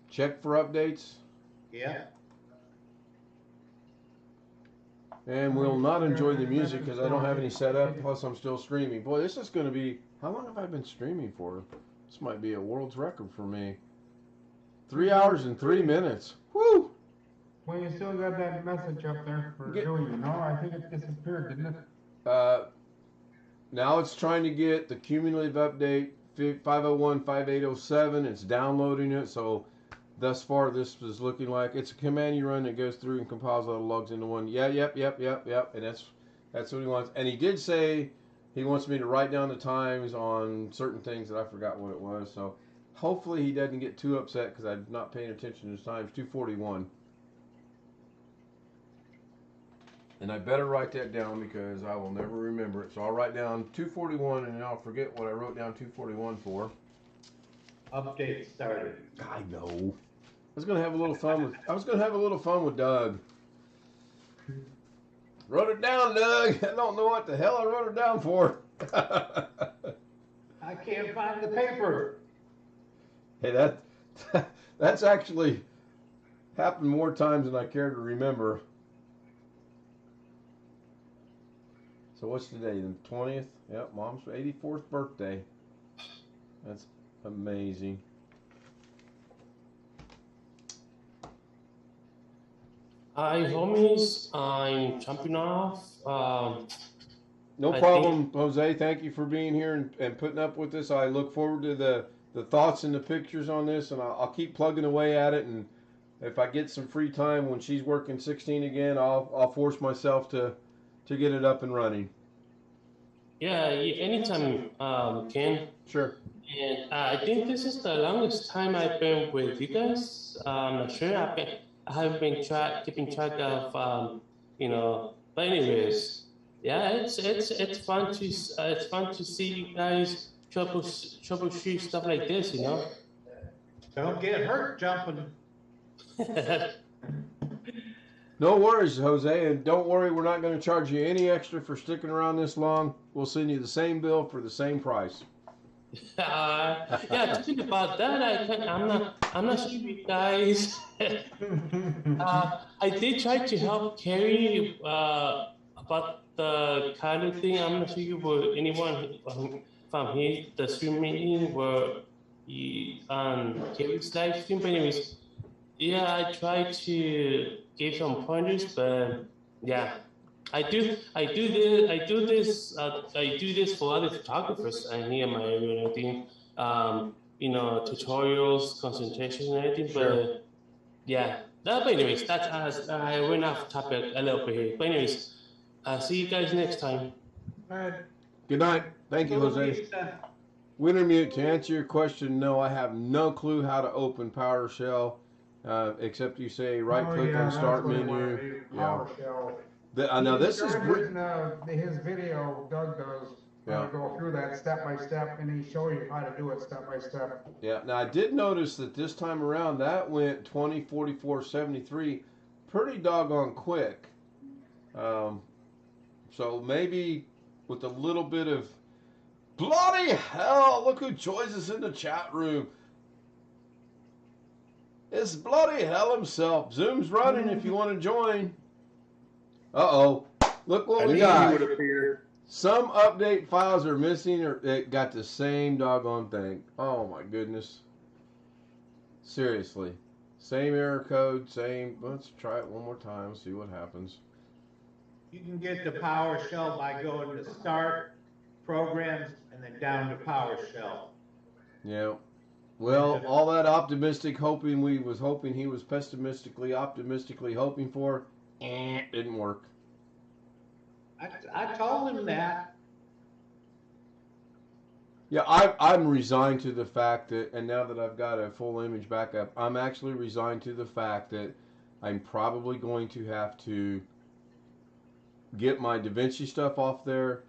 Check for updates. Yeah. And we'll not enjoy the music because I don't have any set up. Plus, I'm still streaming. Boy, this is going to be... How long have I been streaming for? This might be a world's record for me. 3 hours and 3 minutes. Woo! Well, you still got that message up there for doing, no? I think it disappeared, didn't it? Now it's trying to get the cumulative update 501.5807. It's downloading it, so thus far this is looking like it's a command you run that goes through and compiles all the logs into one. Yeah, yep. And that's what he wants. And he did say he wants me to write down the times on certain things that I forgot what it was. So hopefully he doesn't get too upset because I'm not paying attention to his times. 2:41. And I better write that down because I will never remember it. So I'll write down 2:41 and then I'll forget what I wrote down 2:41 for. Update started. I know. I was gonna have a little fun with Doug. Wrote it down, Doug. I don't know what the hell I wrote it down for. I can't find the paper. Hey, that's actually happened more times than I care to remember. So what's today? The 20th? Yep, Mom's 84th birthday. Amazing. Hi, homies. I'm jumping off. No I problem, Jose. Thank you for being here and putting up with this. I look forward to the thoughts and the pictures on this, and I'll keep plugging away at it. And if I get some free time when she's working 16 again, I'll force myself to get it up and running. Yeah, anytime, Ken. Sure. And I think this is the longest time I've been with you guys. I'm not sure. I haven't been keeping track of, But anyways, yeah, it's fun to see you guys troubleshoot stuff like this. Don't get hurt jumping. No worries, Jose, and don't worry, we're not going to charge you any extra for sticking around this long. We'll send you the same bill for the same price. Yeah, talking about that, I'm not sure you guys. I did try to help Carrie about the kind of thing. I'm not sure you were anyone from here, the stream meeting were on Carrie's live stream. But anyways, yeah, I tried to give some pointers, but yeah. I do this for other photographers here in my area and everything. Tutorials, concentration and everything. But yeah. But anyways, that's us. I went off topic a little bit here. But anyways, see you guys next time. All right. Good night. Thank you, Jose. Wintermute, to answer your question, no, I have no clue how to open PowerShell, except you say right click on start menu. PowerShell. Now this is his video. Doug does. Go through that step by step, and he show you how to do it step by step. Yeah. Now I did notice that this time around that went 20, 44, 73, pretty doggone quick. So maybe with a little bit of bloody hell! Look who joins us in the chat room. It's bloody hell himself. Zoom's running if you want to join. Uh-oh. Look what we got. Some update files are missing, or it got the same doggone thing. Oh my goodness. Seriously. Same error code, same. Let's try it one more time, see what happens. You can get the PowerShell by going to Start, Programs, and then down to PowerShell. Yeah. Well, all that optimistic hoping he was pessimistically, optimistically hoping for, didn't work. I told him that. Yeah, I'm resigned to the fact that, and now that I've got a full image backup, I'm actually resigned to the fact that I'm probably going to have to get my DaVinci stuff off there.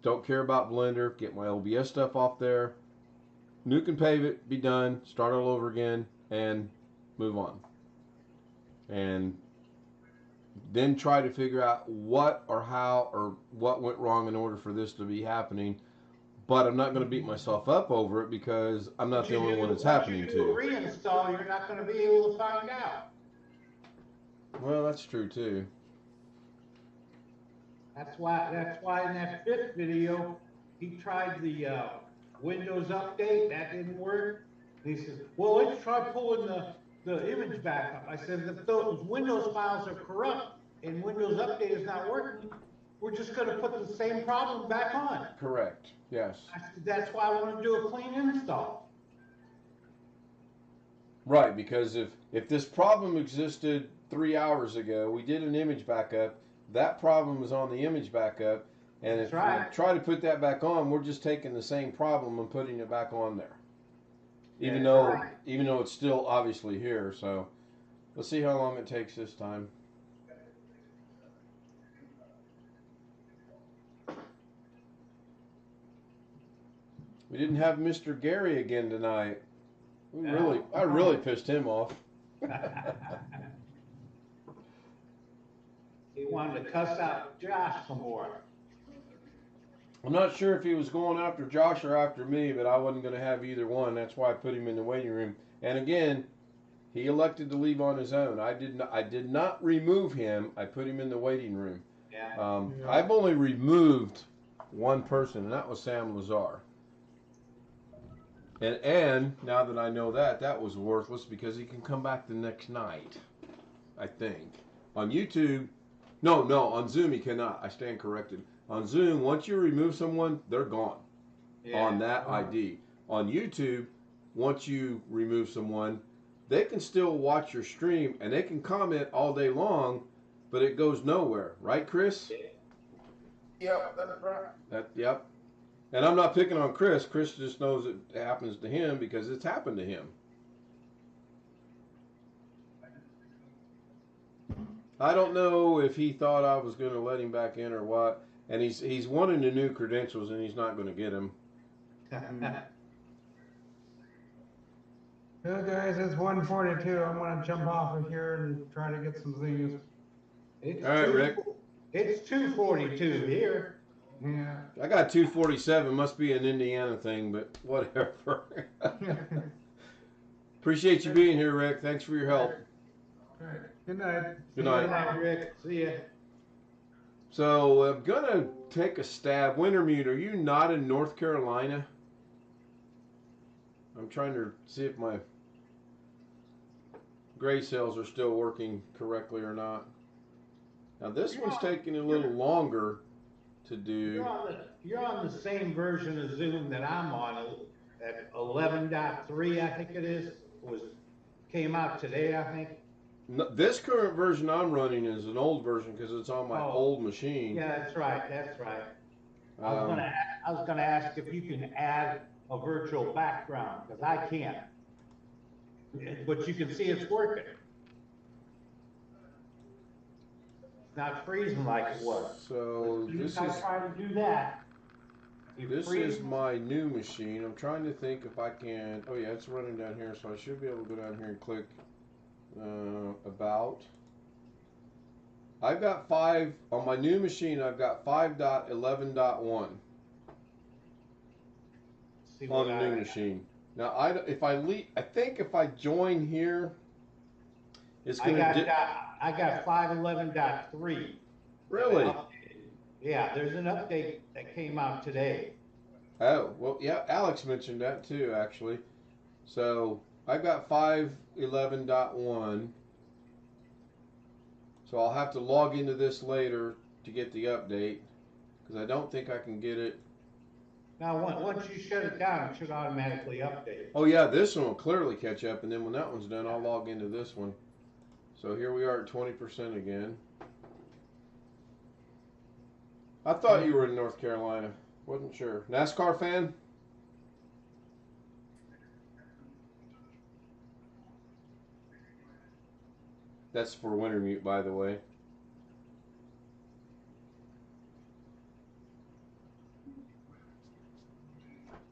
Don't care about Blender. Get my OBS stuff off there. Nuke and pave it, be done, start all over again, and move on. And then try to figure out what or how or what went wrong in order for this to be happening. But I'm not going to beat myself up over it because I'm not the only one it's happening to. Reinstall, you're not going to be able to find out. Well, that's true too. That's why in that fifth video, he tried the Windows update. That didn't work. He says, well, let's try pulling the image back up. I said, if those Windows files are corrupt and Windows update is not working, we're just going to put the same problem back on. Correct. Yes. I said, that's why I want to do a clean install. Right, because if this problem existed 3 hours ago, we did an image backup, that problem was on the image backup, and if we try to put that back on, we're just taking the same problem and putting it back on there. Even though it's still obviously here, so let's see how long it takes this time. We didn't have Mr. Gary again tonight. I really pissed him off. He wanted to cuss out Josh some more. I'm not sure if he was going after Josh or after me, but I wasn't going to have either one. That's why I put him in the waiting room. And again, he elected to leave on his own. I did not remove him. I put him in the waiting room. Yeah. I've only removed one person, and that was Sam Lazar. And now that I know that, that was worthless because he can come back the next night, I think. On YouTube, no, on Zoom he cannot. I stand corrected. On Zoom, once you remove someone, they're gone on that ID. On YouTube, once you remove someone, they can still watch your stream and they can comment all day long, but it goes nowhere. Right, Chris? Yep, that's right. Yep. And I'm not picking on Chris. Chris just knows it happens to him because it's happened to him. I don't know if he thought I was going to let him back in or what. And he's wanting the new credentials and he's not going to get them. Well, guys, it's 1:42. I'm gonna jump off of here and try to get some things. All right, Rick. It's 2:42 here. Yeah. I got 247. Must be an Indiana thing, but whatever. Appreciate you being here, Rick. Thanks for your help. All right. Good night. Good night. Good night, Rick. See ya. So I'm gonna take a stab. Wintermute, are you not in North Carolina? I'm trying to see if my gray cells are still working correctly or not. Now this one's taking a little longer to do. You're on the same version of Zoom that I'm on at 11.3, I think it is. Came out today, I think. No, this current version I'm running is an old version because it's on my old machine. Yeah, that's right. I was gonna ask if you can add a virtual background because I can't. But you can see it's working. It's not freezing like it was. So this is trying to do that. This is my new machine. I'm trying to think if I can. Oh yeah, it's running down here, so I should be able to go down here and click about. I've got 5 on my new machine. I've got 5.11.1 on the new machine. Now I think if I join here, it's going to. I got 5.11.3. Really? Yeah, there's an update that came out today. Oh, well, yeah, Alex mentioned that too, actually. So I've got 5.11.1. So I'll have to log into this later to get the update because I don't think I can get it. Now, once you shut it down, it should automatically update. Oh, yeah, this one will clearly catch up, and then when that one's done, I'll log into this one. So here we are at 20% again. I thought you were in North Carolina. Wasn't sure. NASCAR fan? That's for Wintermute, by the way.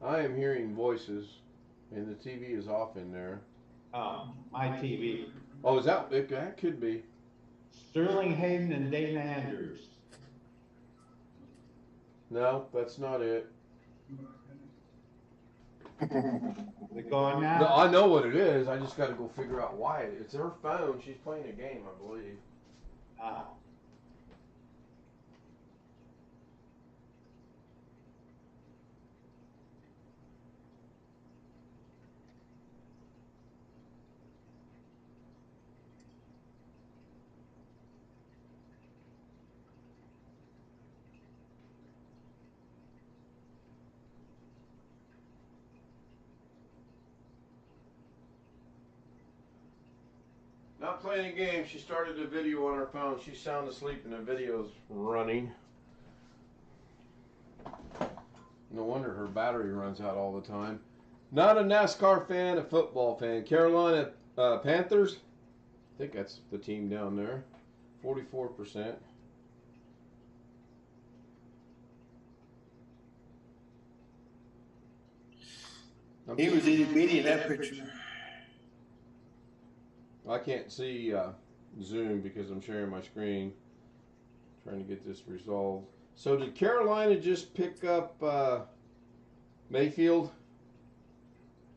I am hearing voices, and the TV is off in there. My TV. Oh, is that? That could be. Sterling Hayden and Dana Andrews. No, that's not it. They're gone now? No, I know what it is. I just got to go figure out why. It's her phone. She's playing a game, I believe. Not playing a game. She started a video on her phone. She's sound asleep and the video's running. No wonder her battery runs out all the time. Not a NASCAR fan, a football fan. Carolina Panthers. I think that's the team down there. 44%. He was itty bitty in that picture. I can't see Zoom because I'm sharing my screen. Trying to get this resolved. So did Carolina just pick up Mayfield?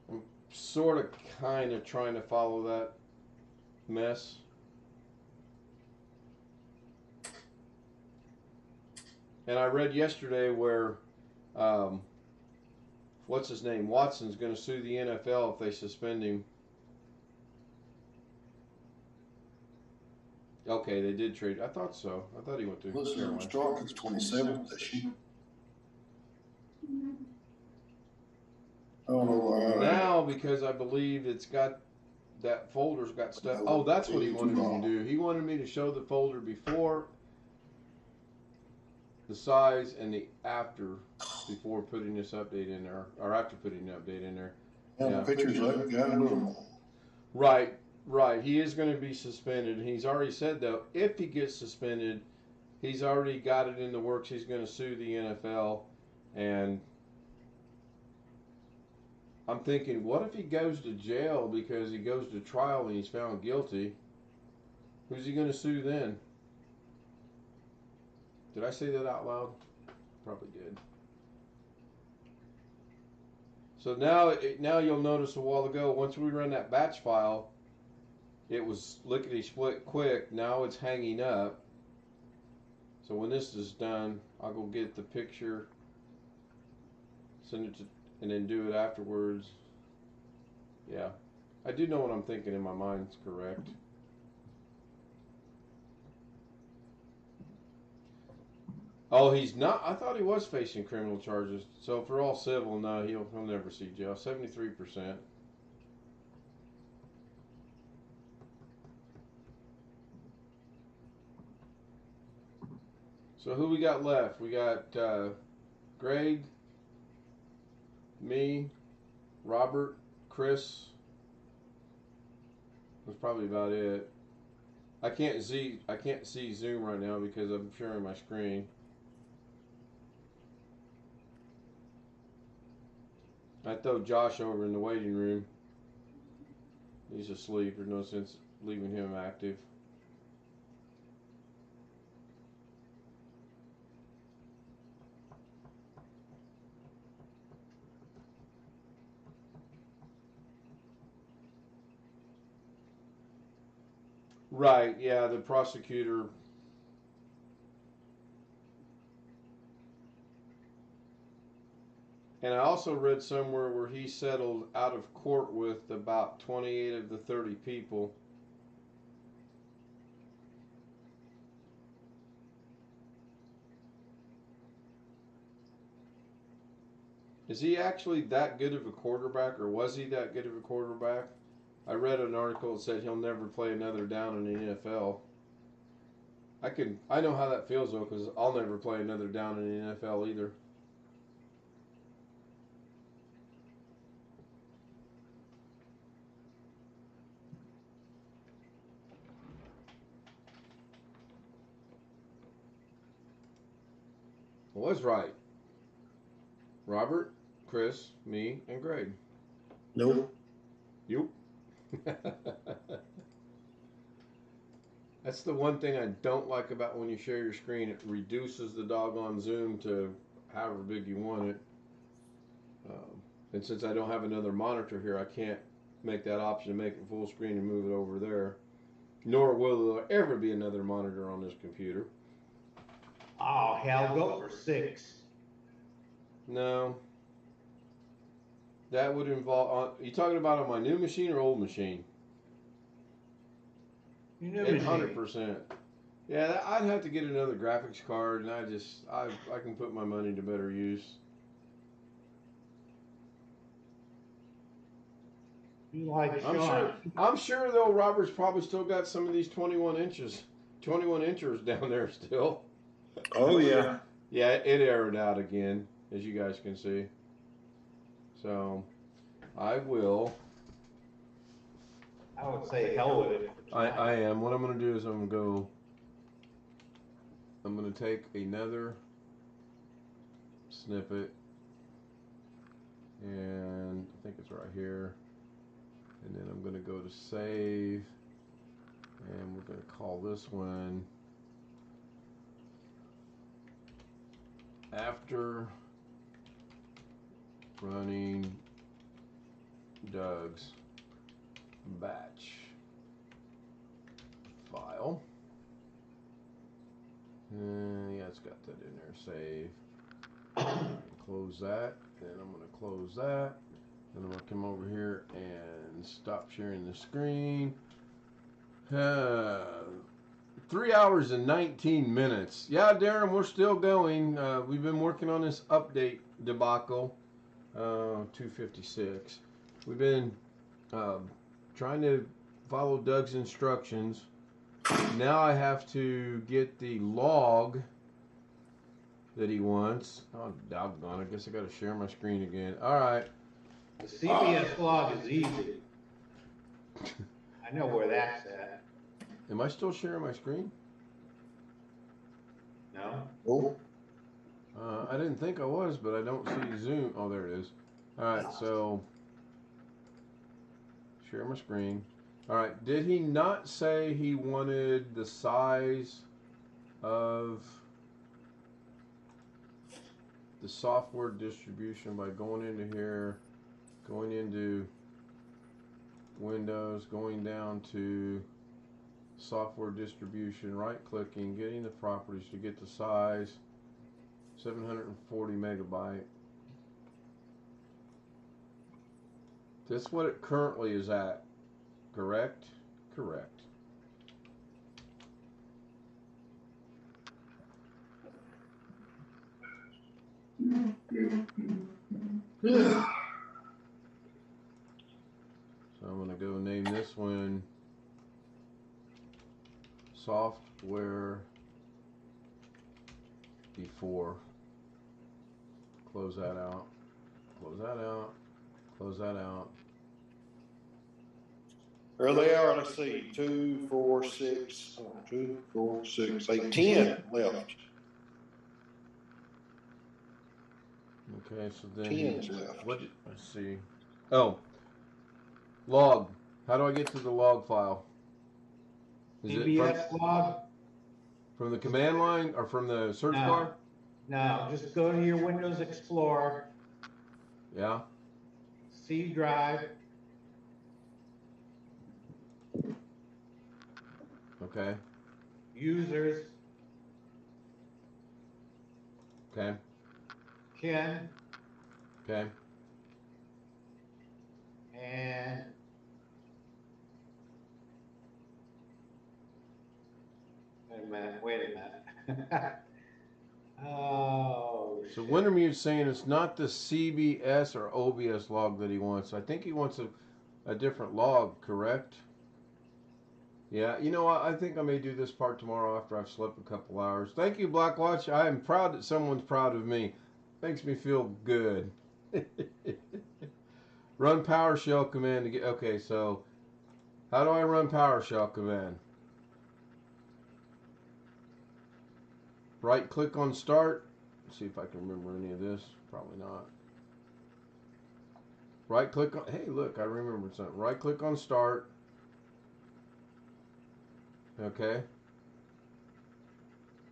I'm sort of kind of trying to follow that mess. And I read yesterday where what's his name? Watson's going to sue the NFL if they suspend him. Okay, they did trade. I thought so. I thought he went to Listen, Carolina. Stark's 27th this year. I don't know why. Now, because I believe it's got that folder's got stuff. Oh, that's what he wanted me to do. He wanted me to show the folder before, the size, and the after before putting this update in there, or after putting the update in there. And the pictures I've got of them. Right. He is going to be suspended. He's already said, though, if he gets suspended, he's already got it in the works. He's going to sue the NFL. And I'm thinking, what if he goes to jail because he goes to trial and he's found guilty? Who's he going to sue then? Did I say that out loud? Probably did. So now you'll notice a while ago, once we run that batch file, it was lickety-split quick. Now it's hanging up. So when this is done, I'll go get the picture, send it to, and then do it afterwards. Yeah, I do know what I'm thinking in my mind is correct. Oh, he's not. I thought he was facing criminal charges. So for all civil, no, he'll never see jail. 73%. So who we got left? We got Greg, me, Robert, Chris. That's probably about it. I can't see Zoom right now because I'm sharing my screen. I throw Josh over in the waiting room. He's asleep. There's no sense leaving him active. Right, yeah, the prosecutor. And I also read somewhere where he settled out of court with about 28 of the 30 people. Is he actually that good of a quarterback, or was he that good of a quarterback? I read an article that said he'll never play another down in the NFL. I know how that feels though, because I'll never play another down in the NFL either. I was right. Robert, Chris, me, and Greg. Nope. You. That's the one thing I don't like about when you share your screen. It reduces the doggone zoom to however big you want it. And since I don't have another monitor here, I can't make that option to make it full screen and move it over there. Nor will there ever be another monitor on this computer. Oh, hell, go for 6. No. That would involve... you talking about on my new machine or old machine? Your new machine. 100%. Yeah, I'd have to get another graphics card, and I can put my money to better use. You like I'm sure though Robert's probably still got some of these 21 inchers down there still. Oh yeah. Yeah, it aired out again, as you guys can see. So I will. I would say hell with it. I am. What I'm going to do is I'm going to take another snippet, and I think it's right here. And then I'm going to go to save, and we're going to call this one after running Doug's batch file. Yeah, it's got that in there. Save. Close that. Then I'm going to close that. Then I'm going to come over here and stop sharing the screen. 3 hours and 19 minutes. Yeah, Darren, we're still going. We've been working on this update debacle. 256. We've been trying to follow Doug's instructions. Now I have to get the log that he wants. Oh, doggone. I guess I got to share my screen again. All right. The CBS log is easy. I know where that's at. Am I still sharing my screen? No? Oh, I didn't think I was, but I don't see Zoom. Oh, there it is. All right, so share my screen. All right, did he not say he wanted the size of the software distribution by going into here, going into Windows, going down to software distribution, right clicking, getting the properties to get the size, 740 megabyte. That's what it currently is at, correct? Correct. So I'm going to go name this one software before. Close that out. Close that out. Close that out. there they are. Let's see. 2, 4, 6, 2, 4, 6, 8, 10 left. Okay, so then 10's left. what? Let's see. Oh, log. How do I get to the log file? Is it CBS log? from the command line or from the search No. bar? No, just go to your Windows Explorer, Yeah. C drive, Okay. users, Okay. Ken, Okay. and wait a minute. Oh, So Wintermute's saying it's not the CBS or OBS log that he wants. I think he wants a different log, correct? Yeah, you know what? I think I may do this part tomorrow after I've slept a couple hours. Thank you, Blackwatch. I am proud that someone's proud of me. Makes me feel good. Run PowerShell command to get... Okay, so how do I run PowerShell command? Right click on start. Let's see if I can remember any of this. Probably not. Right click on... Hey, look, I remembered something. Right click on start. Okay.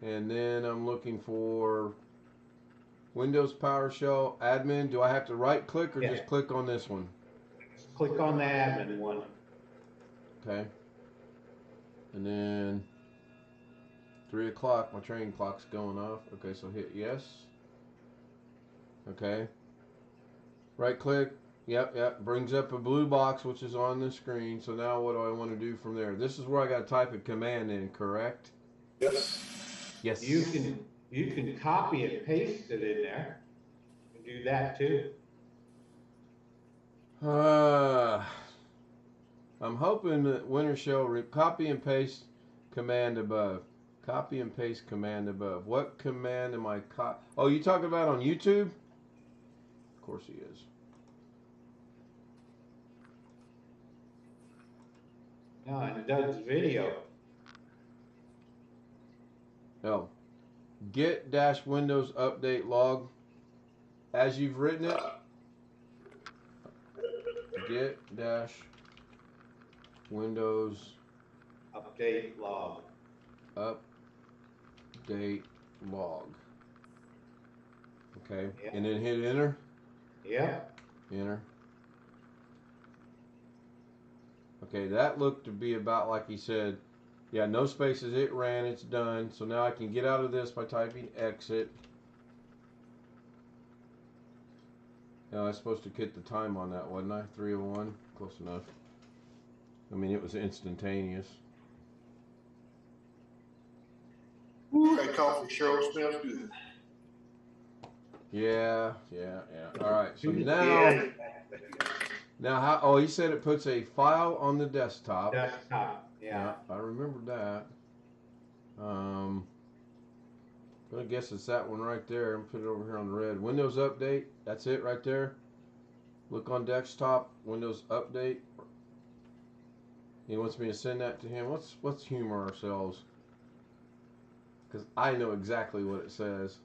And then I'm looking for Windows PowerShell admin. Do I have to right click or just click on this one? just click on the admin one. Okay. And then 3 o'clock, my train clock's going off. Okay, so hit yes. Okay. Right click. Yep. Brings up a blue box, which is on the screen. So now what do I want to do from there? This is where I got to type a command in, correct? Yes. Yes. You can copy and paste it in there. You can do that too. I'm hoping that Winter Shell copy and paste command above. Copy and paste command above. What command am I Oh, you talking about on YouTube? Of course he is. No, in Doug's video. Oh. Get dash Windows update log. As you've written it. Get dash Windows update log. Update log. Okay. Yeah. And then hit enter. Yeah. Enter. Okay, that looked to be about like he said. Yeah, no spaces, it ran, it's done. So now I can get out of this by typing exit. I was supposed to get the time on that, wasn't I? 3:01, close enough. I mean, it was instantaneous. Ooh, that coffee sure smells good. Yeah. All right. So now, how? Oh, he said it puts a file on the desktop. Desktop, yeah. I remember that. I guess it's that one right there. I'm put it over here on the red. Windows Update. That's it right there. Look on desktop. Windows Update. He wants me to send that to him. Let's humor ourselves, because I know exactly what it says.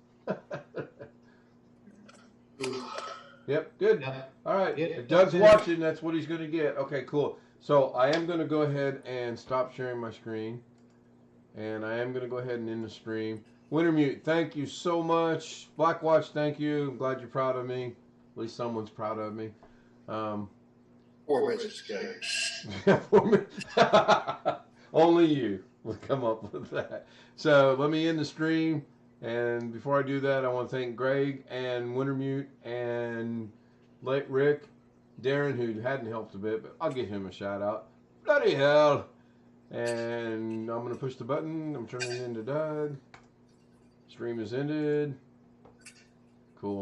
Yep, good. All right. If Doug's watching, that's what he's going to get. Okay, cool. So I am going to go ahead and stop sharing my screen. And I am going to go ahead and end the stream. Wintermute, thank you so much. Blackwatch, thank you. I'm glad you're proud of me. At least someone's proud of me. 4 minutes games. Only you would come up with that. So let me end the stream. And before I do that, I want to thank Greg and Wintermute and Rick, Darren, who hadn't helped a bit, but I'll give him a shout out. Bloody hell. And I'm going to push the button. I'm turning it into Doug. Stream is ended.